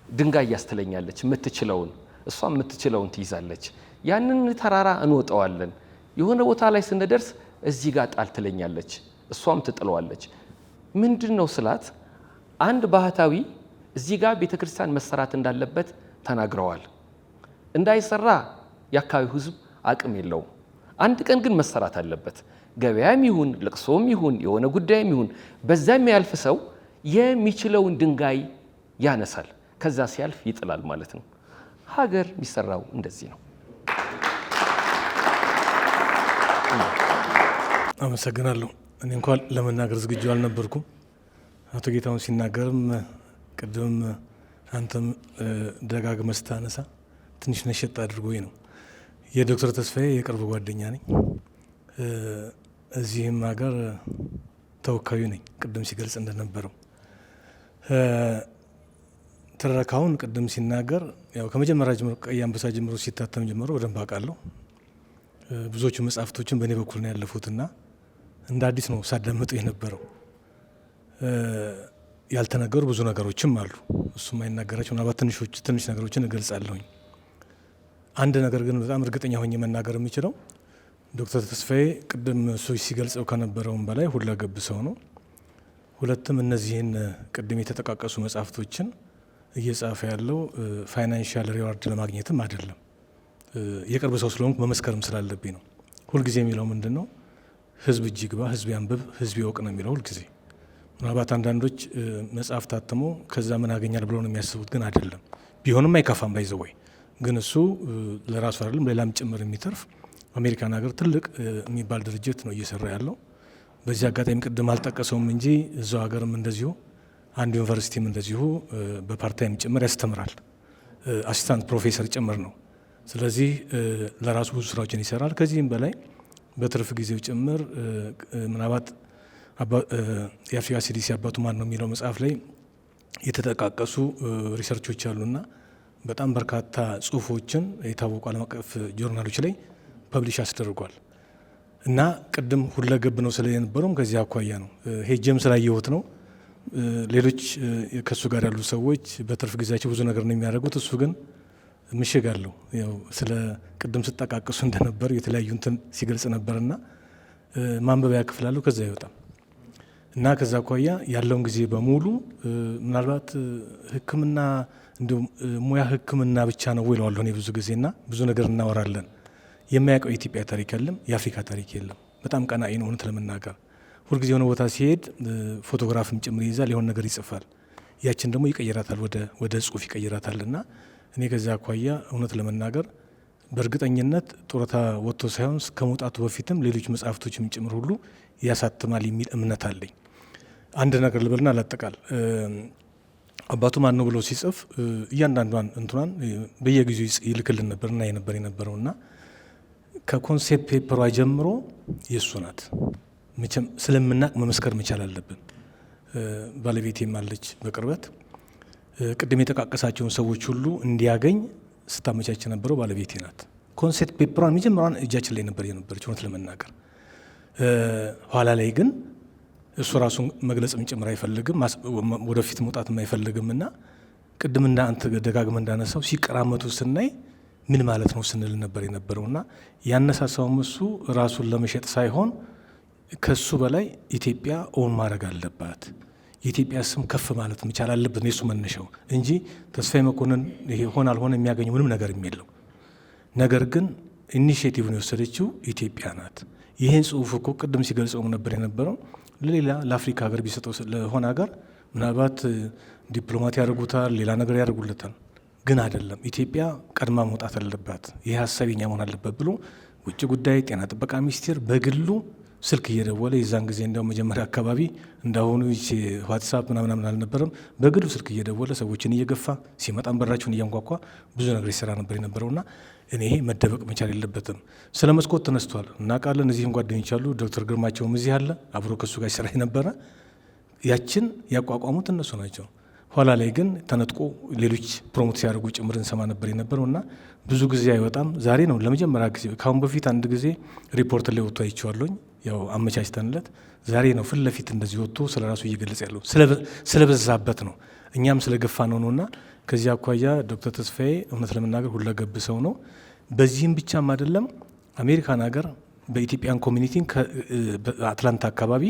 ድንጋይ ያስተለኛለች የምትችለውን፣ እሷ የምትችለውን ትይዛለች። ያንን ተራራ እንወጣዋለን። የሆነ ቦታ ላይ ስንደርስ እዚህ ጋር ጣል ትለኛለች፣ እሷም ትጥለዋለች። ምንድን ነው ስላት፣ አንድ ባህታዊ እዚህ ጋር ቤተክርስቲያን መሰራት እንዳለበት ተናግረዋል። እንዳይሰራ የአካባቢው ሕዝብ አቅም የለውም። አንድ ቀን ግን መሰራት አለበት። ገበያም ይሁን ለቅሶም ይሁን የሆነ ጉዳይም ይሁን በዛ የሚያልፍ ሰው የሚችለውን ድንጋይ ያነሳል፣ ከዛ ሲያልፍ ይጥላል ማለት ነው። ሀገር የሚሰራው እንደዚህ ነው። አመሰግናለሁ። እኔ እንኳን ለመናገር ዝግጁ አልነበርኩም። አቶ ጌታሁን ሲናገርም ቅድም አንተም ደጋግመህ ስታነሳ ትንሽ ነሸጥ አድርጎኝ ነው። የዶክተር ተስፋዬ የቅርብ ጓደኛ ነኝ። እዚህም ሀገር ተወካዩ ነኝ። ቅድም ሲገልጽ እንደነበረው ትረካውን ቅድም ሲናገር ያው ከመጀመሪያ ጀምሮ ቀይ አንበሳ ጀምሮ ሲታተም ጀምሮ በደንብ አውቃለሁ። ብዙዎቹ መጽሐፍቶችን በእኔ በኩል ነው ያለፉትና እንደ አዲስ ነው ሳዳምጡ የነበረው። ያልተነገሩ ብዙ ነገሮችም አሉ። እሱም አይናገራቸው ምናልባት ትንሽ ነገሮችን እገልጻለሁኝ። አንድ ነገር ግን በጣም እርግጠኛ ሆኜ መናገር የምችለው ዶክተር ተስፋዬ ቅድም እሱ ሲገልጸው ከነበረውም በላይ ሁለገብ ሰው ነው። ሁለትም እነዚህን ቅድም የተጠቃቀሱ መጽሐፍቶችን እየጻፈ ያለው ፋይናንሻል ሪዋርድ ለማግኘትም አይደለም። የቅርብ ሰው ስለሆንኩ መመስከርም ስላለብኝ ነው። ሁልጊዜ የሚለው ምንድን ነው? ህዝብ እጅ ይግባ፣ ህዝብ ያንብብ፣ ህዝብ ይወቅ ነው የሚለው ሁልጊዜ። ምናልባት አንዳንዶች መጽሐፍ ታትሞ ከዛ ምን ያገኛል ብለው ነው የሚያስቡት፣ ግን አይደለም። ቢሆንም አይከፋም ባይዘወይ ግን እሱ ለራሱ አይደለም ሌላም ጭምር የሚተርፍ አሜሪካን ሀገር ትልቅ የሚባል ድርጅት ነው እየሰራ ያለው። በዚህ አጋጣሚ ቅድም አልጠቀሰውም እንጂ እዛው ሀገርም እንደዚሁ አንድ ዩኒቨርሲቲም እንደዚሁ በፓርታይም ጭምር ያስተምራል። አሲስታንት ፕሮፌሰር ጭምር ነው። ስለዚህ ለራሱ ብዙ ስራዎችን ይሰራል። ከዚህም በላይ በትርፍ ጊዜው ጭምር ምናልባት የአፍሪካ ሲዲሲ አባቱ ማን ነው የሚለው መጽሐፍ ላይ የተጠቃቀሱ ሪሰርቾች አሉና በጣም በርካታ ጽሁፎችን የታወቁ ዓለም አቀፍ ጆርናሎች ላይ ፐብሊሽ አስደርጓል። እና ቅድም ሁለገብ ነው ስለ የነበረውም ከዚህ አኳያ ነው። ሄጀም ስላየሁት ነው። ሌሎች ከእሱ ጋር ያሉ ሰዎች በትርፍ ጊዜያቸው ብዙ ነገር ነው የሚያደርጉት። እሱ ግን ምሽግ አለው። ያው ስለ ቅድም ስጠቃቅሱ እንደነበር የተለያዩ እንትን ሲገልጽ ነበርና ማንበቢያ ክፍል አለው፣ ከዛ አይወጣም። እና ከዛ አኳያ ያለውን ጊዜ በሙሉ ምናልባት ሕክምና እንዲሁም ሙያ ሕክምና ብቻ ነው ይለዋለሁ እኔ ብዙ ጊዜና ብዙ ነገር እናወራለን። የማያውቀው የኢትዮጵያ ታሪክ የለም፣ የአፍሪካ ታሪክ የለም። በጣም ቀናኢ ነው እውነት ለመናገር። ሁልጊዜ የሆነ ቦታ ሲሄድ ፎቶግራፍም ጭምር ይይዛል፣ የሆነ ነገር ይጽፋል። ያችን ደግሞ ይቀይራታል፣ ወደ ጽሁፍ ይቀይራታል። እና እኔ ከዚያ አኳያ እውነት ለመናገር በእርግጠኝነት ጡረታ ወጥቶ ሳይሆን ከመውጣቱ በፊትም ሌሎች መጽሐፍቶችም ጭምር ሁሉ ያሳትማል የሚል እምነት አለኝ። አንድ ነገር ልበልና ላጠቃል። አባቱ ማን ነው ብሎ ሲጽፍ እያንዳንዷን እንትኗን በየጊዜው ይልክልን ነበር እና የነበረውና ከኮንሴፕት ፔፐሯ ጀምሮ የእሱ ናት። መቼም ስለምናቅ መመስከር መቻል አለብን። ባለቤቴም አለች በቅርበት ቅድም የጠቃቀሳቸውን ሰዎች ሁሉ እንዲያገኝ ስታመቻች የነበረው ባለቤቴ ናት። ኮንሴፕት ፔፐሯን መጀመሪያዋን እጃችን ላይ ነበር የነበረች እውነት ለመናገር። ኋላ ላይ ግን እሱ ራሱን መግለጽም ጭምር አይፈልግም፣ ወደፊት መውጣትም አይፈልግም እና ቅድም እንደ አንተ ደጋግመህ እንዳነሳው ሲቀራመቱ ስናይ ምን ማለት ነው ስንል ነበር የነበረውና ያነሳሳውም እሱ ራሱን ለመሸጥ ሳይሆን ከሱ በላይ ኢትዮጵያ ኦን ማድረግ አለባት፣ የኢትዮጵያ ስም ከፍ ማለት መቻል አለበት ነው የሱ መነሻው እንጂ ተስፋዬ መኮንን ይሄ ሆነ አልሆነ የሚያገኘው ምንም ነገር የለው። ነገር ግን ኢኒሼቲቭን የወሰደችው ኢትዮጵያ ናት። ይህን ጽሁፍ እኮ ቅድም ሲገልጸውም ነበር የነበረው ለሌላ ለአፍሪካ ሀገር ቢሰጠው ለሆነ ሀገር ምናልባት ዲፕሎማት ያደርጉታል፣ ሌላ ነገር ያደርጉለታል። ግን አይደለም፣ ኢትዮጵያ ቀድማ መውጣት አለባት፣ ይህ ሀሳብ የኛ መሆን አለበት ብሎ ውጭ ጉዳይ፣ ጤና ጥበቃ ሚኒስቴር በግሉ ስልክ እየደወለ የዛን ጊዜ እንደው መጀመሪያ አካባቢ እንዳሁኑ ዋትሳፕ ምናምን አልነበረም። በግሉ ስልክ እየደወለ ሰዎችን እየገፋ ሲመጣም በራቸውን እያንኳኳ ብዙ ነገር ይሰራ ነበር የነበረውና እኔ መደበቅ መቻል የለበትም። ስለ መስኮት ተነስቷል እናውቃለን። እዚህም ጓደኞች አሉ። ዶክተር ግርማቸውም እዚህ አለ አብሮ ከሱ ጋር ይሰራ የነበረ ያችን ያቋቋሙት እነሱ ናቸው። ኋላ ላይ ግን ተነጥቆ ሌሎች ፕሮሞት ሲያደርጉ ጭምር እንሰማ ነበር የነበረውና ብዙ ጊዜ አይወጣም። ዛሬ ነው ለመጀመሪያ ጊዜ። ካሁን በፊት አንድ ጊዜ ሪፖርት ላይ ወጥቶ አይቼዋለሁኝ። ያው አመቻችተንለት ዛሬ ነው ፊት ለፊት እንደዚህ ወጥቶ ስለ ራሱ እየገለጸ ያለው ስለበዛበት ነው። እኛም ስለገፋ ነውና ከዚህ አኳያ ዶክተር ተስፋዬ እውነት ለመናገር ሁለገብ ሰው ነው። በዚህም ብቻም አይደለም አሜሪካን ሀገር በኢትዮጵያን ኮሚኒቲ በአትላንታ አካባቢ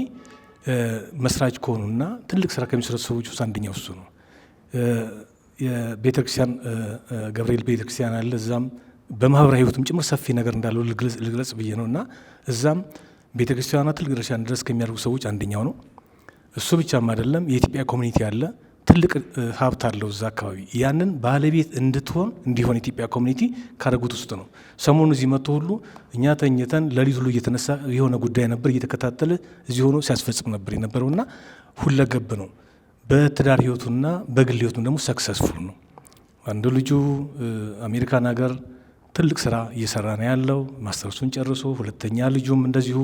መስራች ከሆኑና ትልቅ ስራ ከሚሰሩ ሰዎች ውስጥ አንደኛው እሱ ነው። የቤተክርስቲያን ገብርኤል ቤተክርስቲያን አለ። እዛም በማህበራዊ ህይወትም ጭምር ሰፊ ነገር እንዳለው ልግለጽ ብዬ ነውና እዛም ቤተክርስቲያኗ ትልቅ ድርሻ እንድረስ ከሚያደርጉ ሰዎች አንደኛው ነው። እሱ ብቻም አይደለም የኢትዮጵያ ኮሚኒቲ አለ። ትልቅ ሀብት አለው እዛ አካባቢ። ያንን ባለቤት እንዲሆን ኢትዮጵያ ኮሚኒቲ ካደረጉት ውስጥ ነው። ሰሞኑ እዚህ መጥቶ ሁሉ እኛ ተኝተን ለሊት ሁሉ እየተነሳ የሆነ ጉዳይ ነበር እየተከታተለ እዚህ ሆኖ ሲያስፈጽም ነበር የነበረውና ሁለገብ ነው። በትዳር ህይወቱና በግል ህይወቱ ደግሞ ሰክሰስፉል ነው። አንዱ ልጁ አሜሪካን ሀገር ትልቅ ስራ እየሰራ ነው ያለው። ማስተርሱን ጨርሶ ሁለተኛ ልጁም እንደዚሁ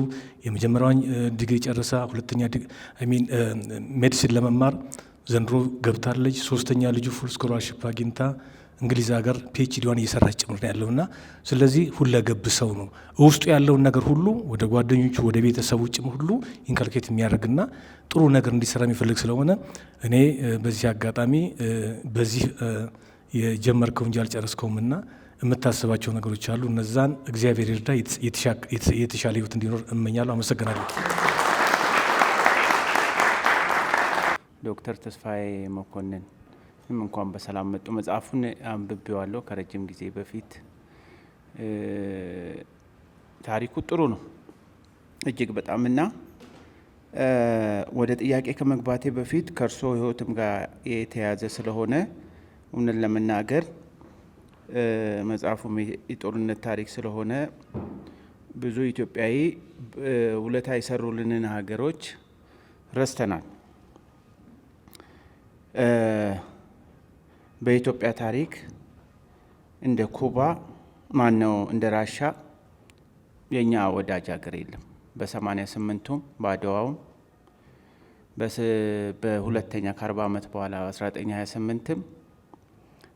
የመጀመሪያውን ዲግሪ ጨርሳ ሁለተኛ ሜዲሲን ለመማር ዘንድሮ ገብታለች። ሶስተኛ ልጁ ፉል ስኮላርሺፕ አግኝታ እንግሊዝ ሀገር ፒኤችዲዋን እየሰራች ጭምር ነው ያለውና ስለዚህ ሁለገብ ሰው ነው። ውስጡ ያለውን ነገር ሁሉ ወደ ጓደኞቹ ወደ ቤተሰቡ ጭምር ሁሉ ኢንካልኬት የሚያደርግና ጥሩ ነገር እንዲሰራ የሚፈልግ ስለሆነ እኔ በዚህ አጋጣሚ በዚህ የጀመርከው እንጂ አልጨረስከውምና የምታስባቸው ነገሮች አሉ። እነዛን እግዚአብሔር ይርዳ፣ የተሻለ ህይወት እንዲኖር እመኛለሁ። አመሰግናለሁ። ዶክተር ተስፋዬ መኮንን እንኳን በሰላም መጡ። መጽሐፉን አንብቤዋለሁ ከረጅም ጊዜ በፊት። ታሪኩ ጥሩ ነው እጅግ በጣምና ወደ ጥያቄ ከመግባቴ በፊት ከእርሶ ህይወትም ጋር የተያዘ ስለሆነ እውነት ለመናገር መጽሐፉም የጦርነት ታሪክ ስለሆነ ብዙ ኢትዮጵያዊ ውለታ የሰሩልንን ሀገሮች ረስተናል። በኢትዮጵያ ታሪክ እንደ ኩባ ማነው እንደ ራሻ የኛ ወዳጅ ሀገር የለም። በ88ቱም በአድዋውም በሁለተኛ ከ40 ዓመት በኋላ 1928ም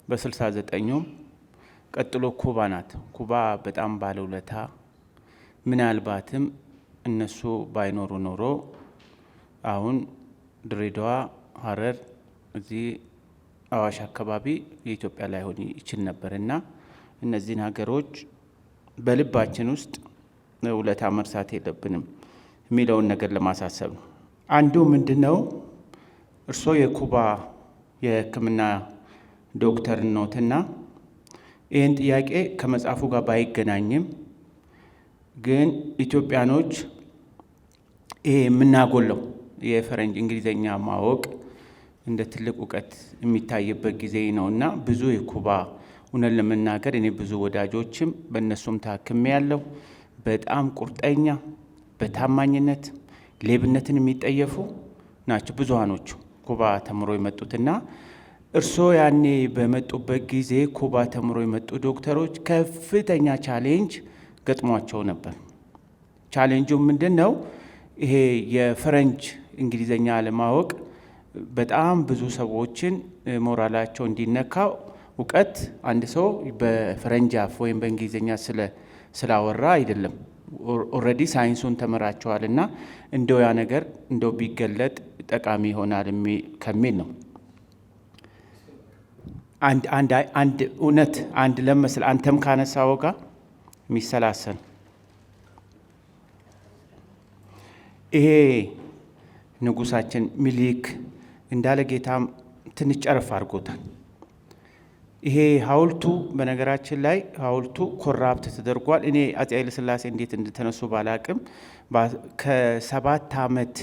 በ69ኙም ቀጥሎ ኩባ ናት። ኩባ በጣም ባለውለታ፣ ምናልባትም እነሱ ባይኖሩ ኖሮ አሁን ድሬዳዋ፣ ሀረር፣ እዚህ አዋሽ አካባቢ የኢትዮጵያ ላይሆን ይችል ነበርና እነዚህን ሀገሮች በልባችን ውስጥ ውለታ መርሳት የለብንም የሚለውን ነገር ለማሳሰብ ነው። አንዱ ምንድነው እርስዎ የኩባ የሕክምና ዶክተር ኖትና ይህን ጥያቄ ከመጽሐፉ ጋር ባይገናኝም ግን ኢትዮጵያኖች ይሄ የምናጎለው የፈረንጅ እንግሊዘኛ ማወቅ እንደ ትልቅ እውቀት የሚታይበት ጊዜ ነውና ብዙ የኩባ እውነት ለመናገር እኔ ብዙ ወዳጆችም በእነሱም ታክሜ ያለው በጣም ቁርጠኛ፣ በታማኝነት ሌብነትን የሚጠየፉ ናቸው ብዙሃኖቹ ኩባ ተምሮ የመጡትና እርስዎ ያኔ በመጡበት ጊዜ ኩባ ተምሮ የመጡ ዶክተሮች ከፍተኛ ቻሌንጅ ገጥሟቸው ነበር። ቻሌንጁ ምንድን ነው? ይሄ የፈረንጅ እንግሊዘኛ አለማወቅ በጣም ብዙ ሰዎችን ሞራላቸው እንዲነካ እውቀት አንድ ሰው በፈረንጅ አፍ ወይም በእንግሊዘኛ ስላወራ አይደለም። ኦልሬዲ ሳይንሱን ተመራቸዋልና እንደው ያ ነገር እንደው ቢገለጥ ጠቃሚ ይሆናል ከሚል ነው። አንድ እውነት አንድ ለመስል አንተም ካነሳው ጋር የሚሰላሰል ይሄ ንጉሳችን ሚኒሊክ እንዳለ ጌታም ትንሽ ጨርፍ አድርጎታል። ይሄ ሐውልቱ በነገራችን ላይ ሐውልቱ ኮራፕት ተደርጓል። እኔ አፄ ኃይለ ሥላሴ እንዴት እንደተነሱ ባላቅም ከ7 ዓመት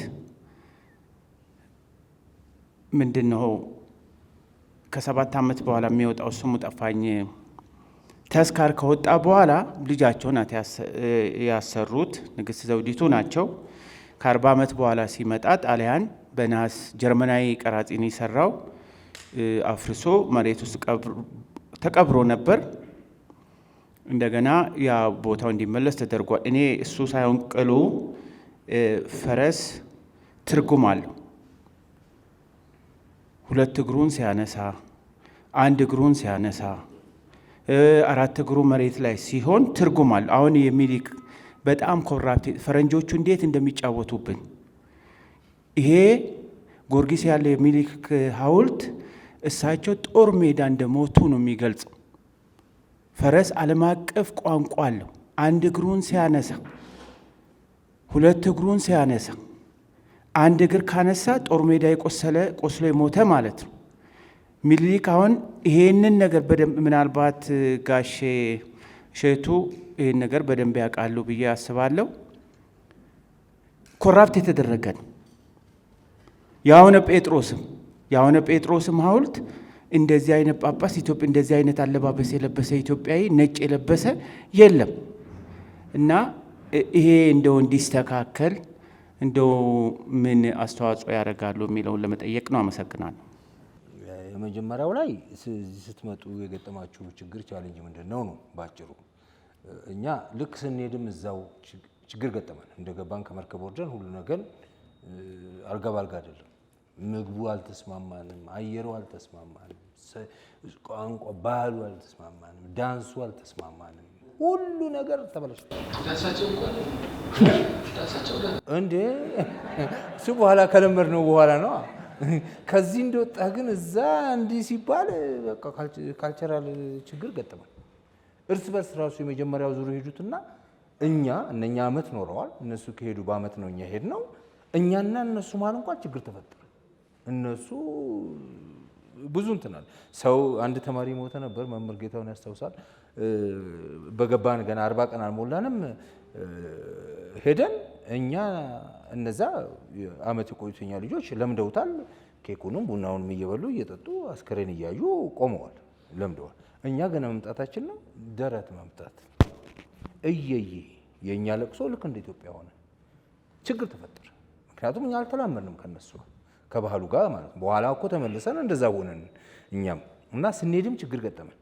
ምንድነው ከ7 ዓመት በኋላ የሚወጣው ስሙ ጠፋኝ ተስካር ከወጣ በኋላ ልጃቸው ናት ያሰሩት፣ ንግስት ዘውዲቱ ናቸው። ከ40 ዓመት በኋላ ሲመጣ ጣሊያን በነሐስ ጀርመናዊ ቀራጺን የሰራው አፍርሶ መሬት ውስጥ ተቀብሮ ነበር። እንደገና ያ ቦታው እንዲመለስ ተደርጓል። እኔ እሱ ሳይሆን ቅሉ ፈረስ ትርጉም አለው። 2 እግሩን ሲያነሳ፣ 1 እግሩን ሲያነሳ፣ 4 እግሩ መሬት ላይ ሲሆን ትርጉም አለው። አሁን የሚኒሊክ በጣም ኮራፕት ፈረንጆቹ እንዴት እንደሚጫወቱብን ይሄ ጊዮርጊስ ያለ የሚኒሊክ ሐውልት እሳቸው ጦር ሜዳ እንደሞቱ ነው የሚገልጸው። ፈረስ ዓለም አቀፍ ቋንቋ አለው። 1 እግሩን ሲያነሳ፣ 2 እግሩን ሲያነሳ፣ 1 እግር ካነሳ ጦር ሜዳ ቆስሎ የሞተ ማለት ነው። ሚኒሊክ አሁን ይሄንን ነገር በደንብ ምናልባት ጋሼ እሸቱ ይሄን ነገር በደንብ ያውቃሉ ብዬ አስባለሁ። ኮራፕት የተደረገ ነው። የአቡነ ጴጥሮስም ሐውልት እንደዚህ አይነት ጳጳስ ኢትዮጵያ እንደዚህ አይነት አለባበስ የለበሰ ኢትዮጵያዊ ነጭ የለበሰ የለም እና ይሄ እንደው እንዲስተካከል እንደው ምን አስተዋጽኦ ያደርጋሉ የሚለውን ለመጠየቅ ነው። አመሰግናለሁ። የመጀመሪያው ላይ ስትመጡ የገጠማችሁ ችግር ቻሌንጅ ምንድን ነው ነው ባጭሩ። እኛ ልክ ስንሄድም እዛው ችግር ገጠመን። እንደገባን ከመርከብ ወርደን ሁሉ ነገር አልጋ ባልጋ አይደለም። ምግቡ አልተስማማንም፣ አየሩ አልተስማማንም፣ ቋንቋ ባህሉ አልተስማማንም፣ ዳንሱ አልተስማማንም። ሁሉ ነገር ተበላሽቷል። እንዴ እሱ በኋላ ከለመድነው በኋላ ነው። ከዚህ እንደወጣ ግን እዛ እንዲህ ሲባል በቃ ካልቸራል ችግር ገጠመን። እርስ በርስ ራሱ የመጀመሪያው ዙር ሄዱትና እነኛ ዓመት ኖረዋል። እነሱ ከሄዱ በዓመት ነው እኛ ሄድ ነው። እኛና እነሱ ማለት እንኳን ችግር ተፈጠረ። እነሱ ብዙ እንትናል ሰው አንድ ተማሪ ሞተ ነበር። መምህር ጌታውን ያስታውሳል። በገባን ገና 40 ቀን አልሞላንም ሄደን እኛ እነዛ ዓመት የቆዩተኛ ልጆች ለምደውታል። ኬኩንም ቡናውንም እየበሉ እየጠጡ አስከሬን እያዩ ቆመዋል፣ ለምደዋል። እኛ ገና መምጣታችን ነው። ደረት መምጣት እየየ የእኛ ለቅሶ ልክ እንደ ኢትዮጵያ ሆነ። ችግር ተፈጠረ። ምክንያቱም እኛ አልተላመድንም ከነሱ ከባህሉ ጋር ማለት ነው። በኋላ እኮ ተመልሰን እንደዛ ሆነን እኛም እና ስንሄድም ችግር ገጠመን።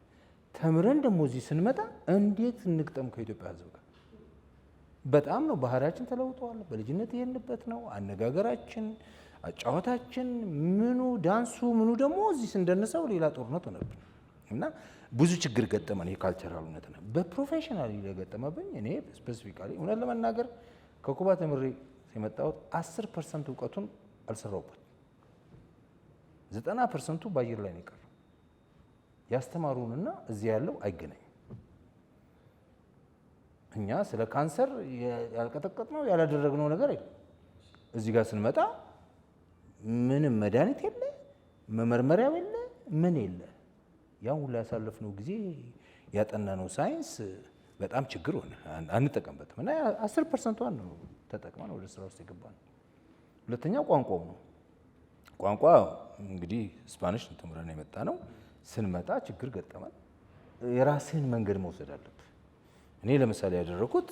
ተምረን ደግሞ እዚህ ስንመጣ እንዴት እንግጠም ከኢትዮጵያ ሕዝብ ጋር? በጣም ነው ባህሪያችን ተለውጧል። በልጅነት ይሄንበት ነው አነጋገራችን፣ አጫወታችን፣ ምኑ ዳንሱ ምኑ ደግሞ እዚህ ስንደንሰው ሌላ ጦርነት ሆነብን እና ብዙ ችግር ገጠመን። ይሄ ካልቸራልነት ነው። በፕሮፌሽናል የገጠመብኝ እኔ ስፔሲፊካሊ እውነት ለመናገር ከኩባ ተምሬ የመጣሁት 10% እውቀቱን አልሰራሁበት፣ 90% በአየር ላይ ነው የቀረው። ያስተማሩንና እዚህ ያለው አይገናኝም። እኛ ስለ ካንሰር ያልቀጠቀጥነው ያላደረግነው ነገር የለም። እዚህ ጋር ስንመጣ ምንም መድኃኒት የለ፣ መመርመሪያው የለ፣ ምን የለ። ያን ሁሉ ያሳለፍነው ጊዜ ያጠናነው ሳይንስ በጣም ችግር ሆነ፣ አንጠቀምበትም እና 10%ን ነው ተጠቅመን ወደ ስራ ውስጥ የገባነው። ሁለተኛው ቋንቋው ነው። ቋንቋ እንግዲህ ስፓኒሽ ተምረን የመጣ ነው። ስንመጣ ችግር ገጠመን። የራስህን መንገድ መውሰድ አለብህ። እኔ ለምሳሌ ያደረኩት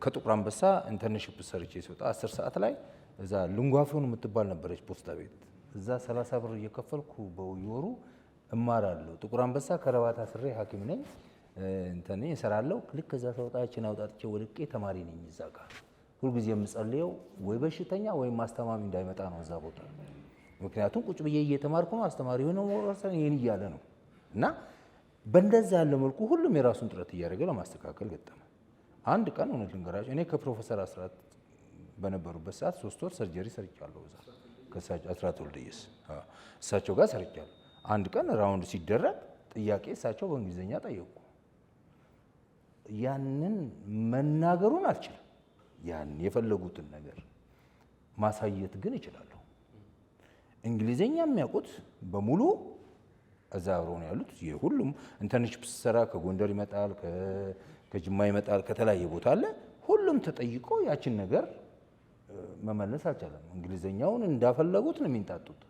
ከጥቁር አንበሳ ኢንተርንሺፕ ሰርቼ ሲወጣ 10 ሰዓት ላይ እዛ ልንጓፎን የምትባል ነበረች ፖስታ ቤት። እዛ 30 ብር እየከፈልኩ በየወሩ እማራለሁ። ጥቁር አንበሳ ከረባት አስሬ ሐኪም ነኝ እንተኔ እሰራለሁ። ልክ ከዛ ሰውጣችን አውጣጥቼ ወድቄ ተማሪ ነኝ። እዛ ጋር ሁልጊዜ የምጸልየው ወይ በሽተኛ ወይም ማስተማሚ እንዳይመጣ ነው እዛ ቦታ። ምክንያቱም ቁጭ ብዬ እየተማርኩ ነው፣ አስተማሪ ሆነ ወርሰን ይሄን እያለ ነው እና በእንደዛ ያለ መልኩ ሁሉም የራሱን ጥረት እያደረገ ለማስተካከል ገጠመ። አንድ ቀን እውነት ልንገራቸው እኔ ከፕሮፌሰር አስራት በነበሩበት ሰዓት 3 ወር ሰርጀሪ ሰርቻለሁ። እዛ ከሳቸው አስራት ወልደየስ እሳቸው ጋር ሰርቻለሁ። አንድ ቀን ራውንድ ሲደረግ ጥያቄ እሳቸው በእንግሊዝኛ ጠየቁ። ያንን መናገሩን አልችልም። ያን የፈለጉትን ነገር ማሳየት ግን እችላለሁ። እንግሊዝኛ የሚያውቁት በሙሉ እዛ አብረው ነው ያሉት። ሁሉም ኢንተርንሺፕ ስሰራ ከጎንደር ይመጣል፣ ከጅማ ይመጣል፣ ከተለያየ ቦታ አለ። ሁሉም ተጠይቆ ያችን ነገር መመለስ አልቻለም። እንግሊዝኛውን እንዳፈለጉት ነው የሚንጣጡት።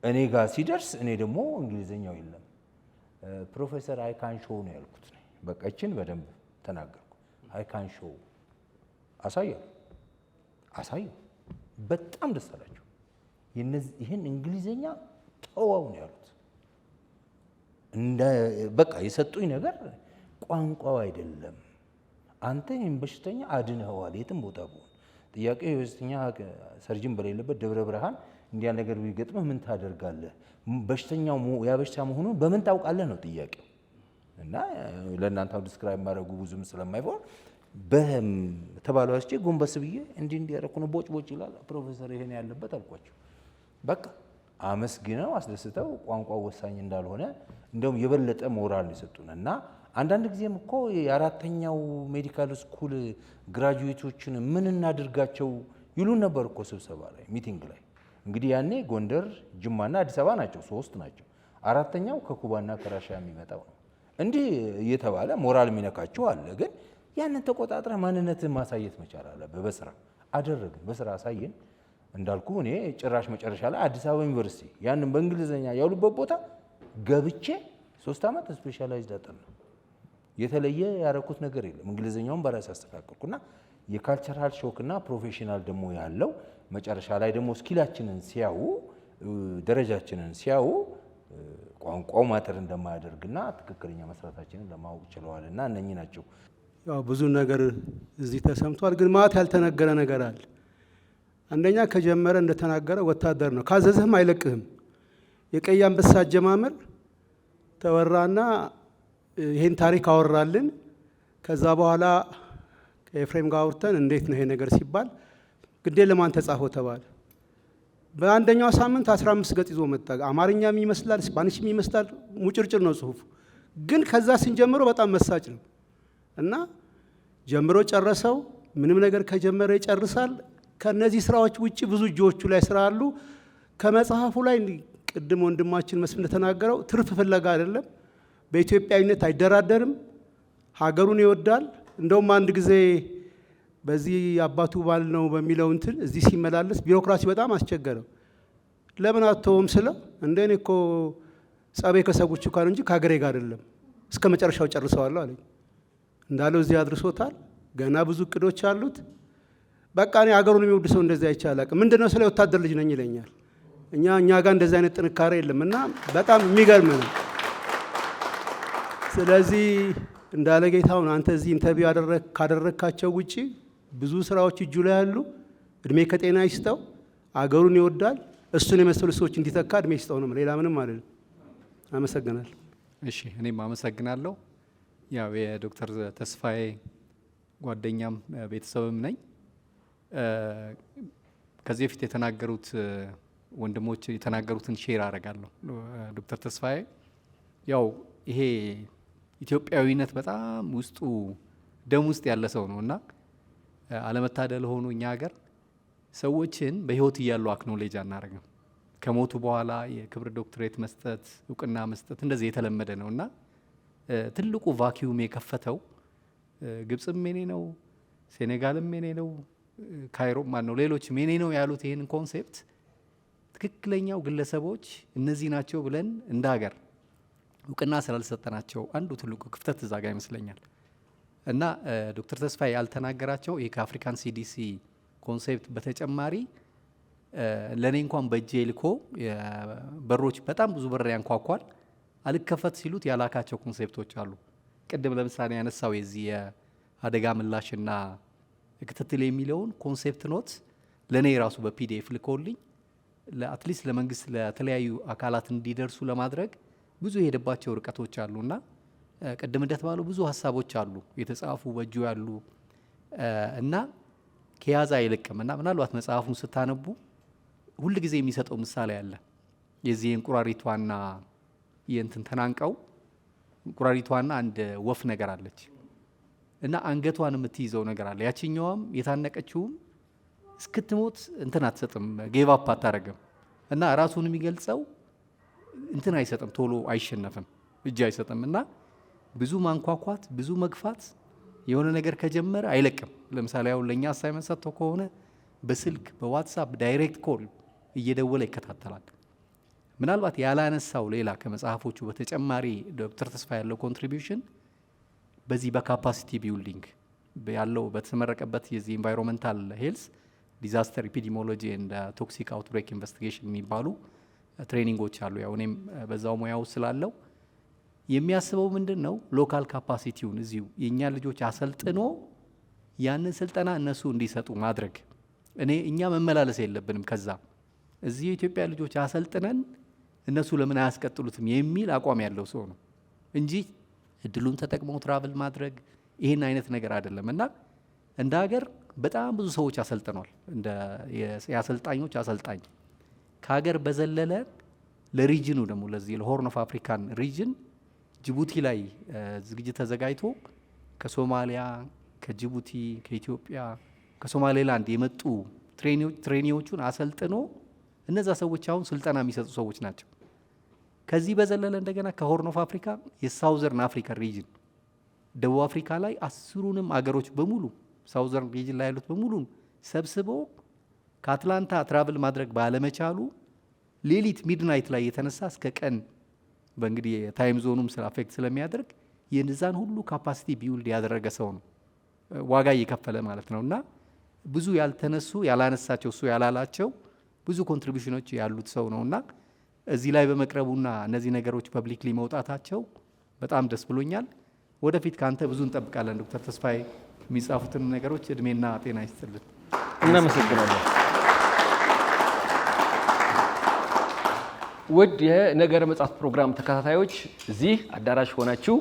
እኔ ጋር ሲደርስ እኔ ደግሞ እንግሊዝኛው የለም ፕሮፌሰር አይካን ሾው ነው ያልኩት። በቃ እችን በደንብ ተናገርኩ። አይካን ሾው አሳየው። በጣም ደስ አላቸው። ይህን እንግሊዘኛ ተዋው ነው ያሉት። በቃ የሰጡኝ ነገር ቋንቋው አይደለም። አንተ ይህን በሽተኛ አድንኸዋል። የትም ቦታ ብሆን ጥያቄው የበሽተኛ ሰርጅን በሌለበት ደብረ ብርሃን እንዲያ ነገር ቢገጥምህ ምን ታደርጋለህ? በሽተኛው ያ በሽታ መሆኑን በምን ታውቃለህ ነው ጥያቄው። እና ለእናንተ ዲስክራይብ ማድረጉ ብዙም ስለማይሆን በተባለው አስቼ ጎንበስ ብዬ እንዲህ ያደረኩ ነው። ቦጭ ይላል ፕሮፌሰር ይሄን ያለበት አልኳቸው። በቃ አመስግነው አስደስተው ቋንቋው ወሳኝ እንዳልሆነ እንደውም የበለጠ ሞራል የሰጡን እና አንዳንድ ጊዜም እኮ የአራተኛው ሜዲካል ስኩል ግራጁዌቶችን ምን እናድርጋቸው ይሉን ነበር እኮ ስብሰባ ላይ ሚቲንግ ላይ። እንግዲህ ያኔ ጎንደር፣ ጅማና አዲስ አበባ ናቸው፣ 3 ናቸው። አራተኛው ከኩባና ከራሻ የሚመጣው ነው። እንዲህ እየተባለ ሞራል የሚነካቸው አለ። ግን ያንን ተቆጣጥረ ማንነትን ማሳየት መቻል አለብህ። በስራ አደረግን፣ በስራ አሳየን። እንዳልኩ እኔ ጭራሽ መጨረሻ ላይ አዲስ አበባ ዩኒቨርሲቲ ያንን በእንግሊዝኛ ያሉበት ቦታ ገብቼ 3 ዓመት ስፔሻላይዝድ አጠና። የተለየ ያረኩት ነገር የለም። እንግሊዝኛውን በራሴ አስተካከልኩና የካልቸራል ሾክና ፕሮፌሽናል ደግሞ ያለው መጨረሻ ላይ ደግሞ ስኪላችንን ሲያዩ ደረጃችንን ሲያዩ ቋንቋው ማተር እንደማያደርግና ትክክለኛ መስራታችንን ለማወቅ ችለዋልና እነኚህ ናቸው። ያው ብዙ ነገር እዚህ ተሰምቷል፣ ግን ማለት ያልተነገረ ነገር አለ። አንደኛ ከጀመረ እንደተናገረ ወታደር ነው፣ ካዘዘህም አይለቅህም። የቀይ አንበሳ አጀማመር ተወራና ይሄን ታሪክ አወራልን። ከዛ በኋላ ከኤፍሬም ጋር አውርተን እንዴት ነው ይሄ ነገር ሲባል ግዴ ለማን ተጻፈው ተባለ። በአንደኛው ሳምንት 15 ገጽ ይዞ መጣ። አማርኛም ይመስላል፣ ስፓኒሽም ይመስላል፣ ሙጭርጭር ነው ጽሁፉ። ግን ከዛ ስንጀምሮ በጣም መሳጭ ነው እና ጀምሮ ጨረሰው። ምንም ነገር ከጀመረ ይጨርሳል። ከነዚህ ስራዎች ውጪ ብዙ እጆቹ ላይ ስራ አሉ። ከመጽሐፉ ላይ ቅድም ወንድማችን መስፍን እንደተናገረው ትርፍ ፍለጋ አይደለም። በኢትዮጵያዊነት አይደራደርም። ሀገሩን ይወዳል። እንደውም አንድ ጊዜ በዚህ አባቱ ባል ነው በሚለው እንትን እዚህ ሲመላለስ ቢሮክራሲ በጣም አስቸገረው። ለምን አትተውም ስለው እንደኔ እኮ ጸቤ ከሰዎቹ ጋር እንጂ ከሀገሬ ጋር አይደለም፣ እስከ መጨረሻው ጨርሰዋለሁ አለኝ። እንዳለው እዚህ አድርሶታል። ገና ብዙ እቅዶች አሉት። በቃ እኔ ሀገሩን የሚወድ ሰው እንደዚህ አይቻላል። ምንድነው ስለ ወታደር ልጅ ነኝ ይለኛል። እኛ ጋር እንደዚህ አይነት ጥንካሬ የለም እና በጣም የሚገርም ነው። ስለዚህ እንዳለ ጌታውን አንተ እዚህ ኢንተርቪው ካደረግካቸው ውጪ ብዙ ስራዎች እጁ ላይ ያሉ። እድሜ ከጤና ይስጠው። አገሩን ይወዳል። እሱን የመሰሉ ሰዎች እንዲተካ እድሜ ይስጠው ነው። ሌላ ምንም አይደለም። አመሰግናለሁ። እሺ፣ እኔም አመሰግናለሁ። ያው የዶክተር ተስፋዬ ጓደኛም ቤተሰብም ነኝ። ከዚህ በፊት የተናገሩት ወንድሞች የተናገሩትን ሼር አደርጋለሁ። ዶክተር ተስፋዬ ያው ይሄ ኢትዮጵያዊነት በጣም ውስጡ ደም ውስጥ ያለ ሰው ነው እና አለመታደል ሆኖ እኛ ሀገር ሰዎችን በህይወት እያሉ አክኖሌጅ አናደርግም። ከሞቱ በኋላ የክብር ዶክትሬት መስጠት፣ እውቅና መስጠት እንደዚህ የተለመደ ነው እና ትልቁ ቫኪዩም የከፈተው ግብፅም የኔ ነው፣ ሴኔጋልም የኔ ነው፣ ካይሮም ማን ነው ሌሎችም የኔ ነው ያሉት ይህንን ኮንሴፕት ትክክለኛው ግለሰቦች እነዚህ ናቸው ብለን እንደ ሀገር እውቅና ስላልሰጠናቸው አንዱ ትልቁ ክፍተት እዛ ጋ ይመስለኛል። እና ዶክተር ተስፋዬ ያልተናገራቸው ይህ ከአፍሪካን ሲዲሲ ኮንሴፕት በተጨማሪ ለእኔ እንኳን በእጄ ልኮ በሮች በጣም ብዙ በር ያንኳኳል። አልከፈት ሲሉት ያላካቸው ኮንሴፕቶች አሉ። ቅድም ለምሳሌ ያነሳው የዚህ የአደጋ ምላሽና ክትትል የሚለውን ኮንሴፕት ኖት ለእኔ ራሱ በፒዲኤፍ ልኮልኝ አትሊስት ለመንግስት ለተለያዩ አካላት እንዲደርሱ ለማድረግ ብዙ የሄደባቸው ርቀቶች አሉና ቅድም እንደተባለው ብዙ ሀሳቦች አሉ የተጻፉ በእጁ ያሉ እና ከያዛ አይለቅም እና ምናልባት መጽሐፉን ስታነቡ ሁል ጊዜ የሚሰጠው ምሳሌ አለ። የዚህ እንቁራሪቷና የእንትን ተናንቀው እንቁራሪቷና አንድ ወፍ ነገር አለች እና አንገቷን የምትይዘው ነገር አለ። ያችኛዋም የታነቀችውም እስክትሞት እንትን አትሰጥም፣ ጌቭ አፕ አታረግም እና ራሱን የሚገልጸው እንትን አይሰጥም፣ ቶሎ አይሸነፍም፣ እጅ አይሰጥም እና ብዙ ማንኳኳት፣ ብዙ መግፋት፣ የሆነ ነገር ከጀመረ አይለቅም። ለምሳሌ አሁን ለእኛ አሳይመንት ሰጥቶ ከሆነ በስልክ በዋትሳፕ ዳይሬክት ኮል እየደወለ ይከታተላል። ምናልባት ያላነሳው ሌላ ከመጽሐፎቹ በተጨማሪ ዶክተር ተስፋ ያለው ኮንትሪቢዩሽን በዚህ በካፓሲቲ ቢልዲንግ ያለው በተመረቀበት የዚህ ኢንቫይሮንመንታል ሄልስ ዲዛስተር ኢፒዲሞሎጂ ኤንድ ቶክሲክ አውትብሬክ ኢንቨስቲጌሽን የሚባሉ ትሬኒንጎች አሉ። ያው እኔም በዛው ሙያው ስላለው የሚያስበው ምንድን ነው ሎካል ካፓሲቲውን እዚሁ የእኛ ልጆች አሰልጥኖ ያንን ስልጠና እነሱ እንዲሰጡ ማድረግ። እኛ መመላለስ የለብንም ከዛ እዚህ የኢትዮጵያ ልጆች አሰልጥነን እነሱ ለምን አያስቀጥሉትም የሚል አቋም ያለው ሰው ነው እንጂ እድሉን ተጠቅመው ትራቭል ማድረግ ይህን አይነት ነገር አይደለም። እና እንደ ሀገር በጣም ብዙ ሰዎች አሰልጥኗል። እንደ የአሰልጣኞች አሰልጣኝ ከሀገር በዘለለ ለሪጅኑ ደግሞ ለዚህ ለሆርን ኦፍ አፍሪካን ሪጅን ጅቡቲ ላይ ዝግጅት ተዘጋጅቶ ከሶማሊያ፣ ከጅቡቲ፣ ከኢትዮጵያ፣ ከሶማሌላንድ የመጡ ትሬኒዎቹን አሰልጥኖ እነዛ ሰዎች አሁን ስልጠና የሚሰጡ ሰዎች ናቸው። ከዚህ በዘለለ እንደገና ከሆርን ኦፍ አፍሪካ የሳውዘርን አፍሪካ ሪጅን ደቡብ አፍሪካ ላይ 10ሩንም አገሮች በሙሉ ሳውዘርን ሪጅን ላይ ያሉት በሙሉ ሰብስቦ ከአትላንታ ትራቭል ማድረግ ባለመቻሉ ሌሊት ሚድናይት ላይ የተነሳ እስከ ቀን በእንግዲህ የታይም ዞኑም ስለ አፌክት ስለሚያደርግ የነዛን ሁሉ ካፓሲቲ ቢውልድ ያደረገ ሰው ነው፣ ዋጋ እየከፈለ ማለት ነው። እና ብዙ ያልተነሱ ያላነሳቸው እሱ ያላላቸው ብዙ ኮንትሪቢዩሽኖች ያሉት ሰው ነው። እና እዚህ ላይ በመቅረቡና እነዚህ ነገሮች ፐብሊክሊ መውጣታቸው በጣም ደስ ብሎኛል። ወደፊት ካንተ ብዙ እንጠብቃለን ዶክተር ተስፋዬ። የሚጻፉትን ነገሮች እድሜና ጤና ይስጥልን። እናመሰግናለን። ውድ የነገረ መጽሐፍት ፕሮግራም ተከታታዮች እዚህ አዳራሽ ሆናችሁ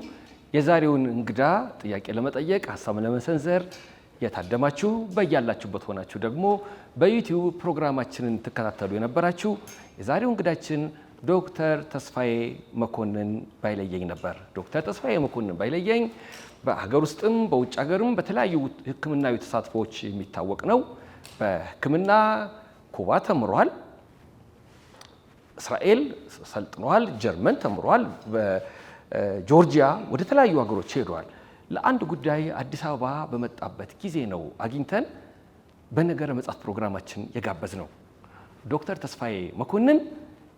የዛሬውን እንግዳ ጥያቄ ለመጠየቅ ሀሳብ ለመሰንዘር የታደማችሁ በያላችሁበት ሆናችሁ ደግሞ በዩቲዩብ ፕሮግራማችንን ትከታተሉ የነበራችሁ የዛሬው እንግዳችን ዶክተር ተስፋዬ መኮንን ባይለየኝ ነበር። ዶክተር ተስፋዬ መኮንን ባይለየኝ በሀገር ውስጥም በውጭ ሀገርም በተለያዩ ሕክምናዊ ተሳትፎዎች የሚታወቅ ነው። በሕክምና ኩባ ተምሯል፣ እስራኤል ሰልጥኗል፣ ጀርመን ተምሯል፣ በጆርጂያ ወደ ተለያዩ ሀገሮች ሄዷል። ለአንድ ጉዳይ አዲስ አበባ በመጣበት ጊዜ ነው አግኝተን በነገረ መጽሐፍት ፕሮግራማችን የጋበዝ ነው። ዶክተር ተስፋዬ መኮንን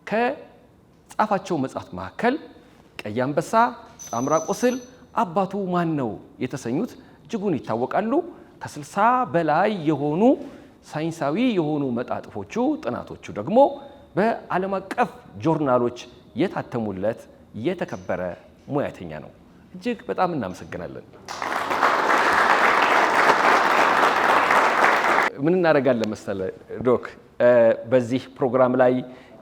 ከጻፋቸው መጽሐፍት መካከል ቀይ አንበሳ፣ ጣምራ ቁስል፣ አባቱ ማን ነው የተሰኙት እጅጉን ይታወቃሉ። ከ60 በላይ የሆኑ ሳይንሳዊ የሆኑ መጣጥፎቹ ጥናቶቹ ደግሞ በዓለም አቀፍ ጆርናሎች የታተሙለት የተከበረ ሙያተኛ ነው። እጅግ በጣም እናመሰግናለን። ምን እናደርጋለን መሰለ ዶክ፣ በዚህ ፕሮግራም ላይ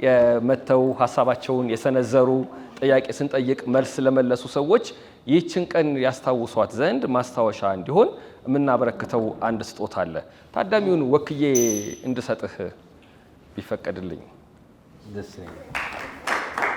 የመተው ሀሳባቸውን የሰነዘሩ ጥያቄ ስንጠይቅ መልስ ለመለሱ ሰዎች ይህችን ቀን ያስታውሷት ዘንድ ማስታወሻ እንዲሆን የምናበረክተው አንድ ስጦታ አለ። ታዳሚውን ወክዬ እንድሰጥህ ቢፈቀድልኝ ደስ ይለኛል።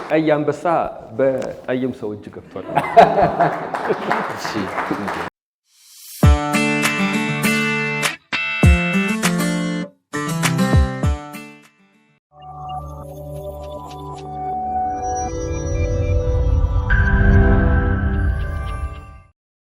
ቀይ አንበሳ በጠይም ሰው እጅ ገብቷል።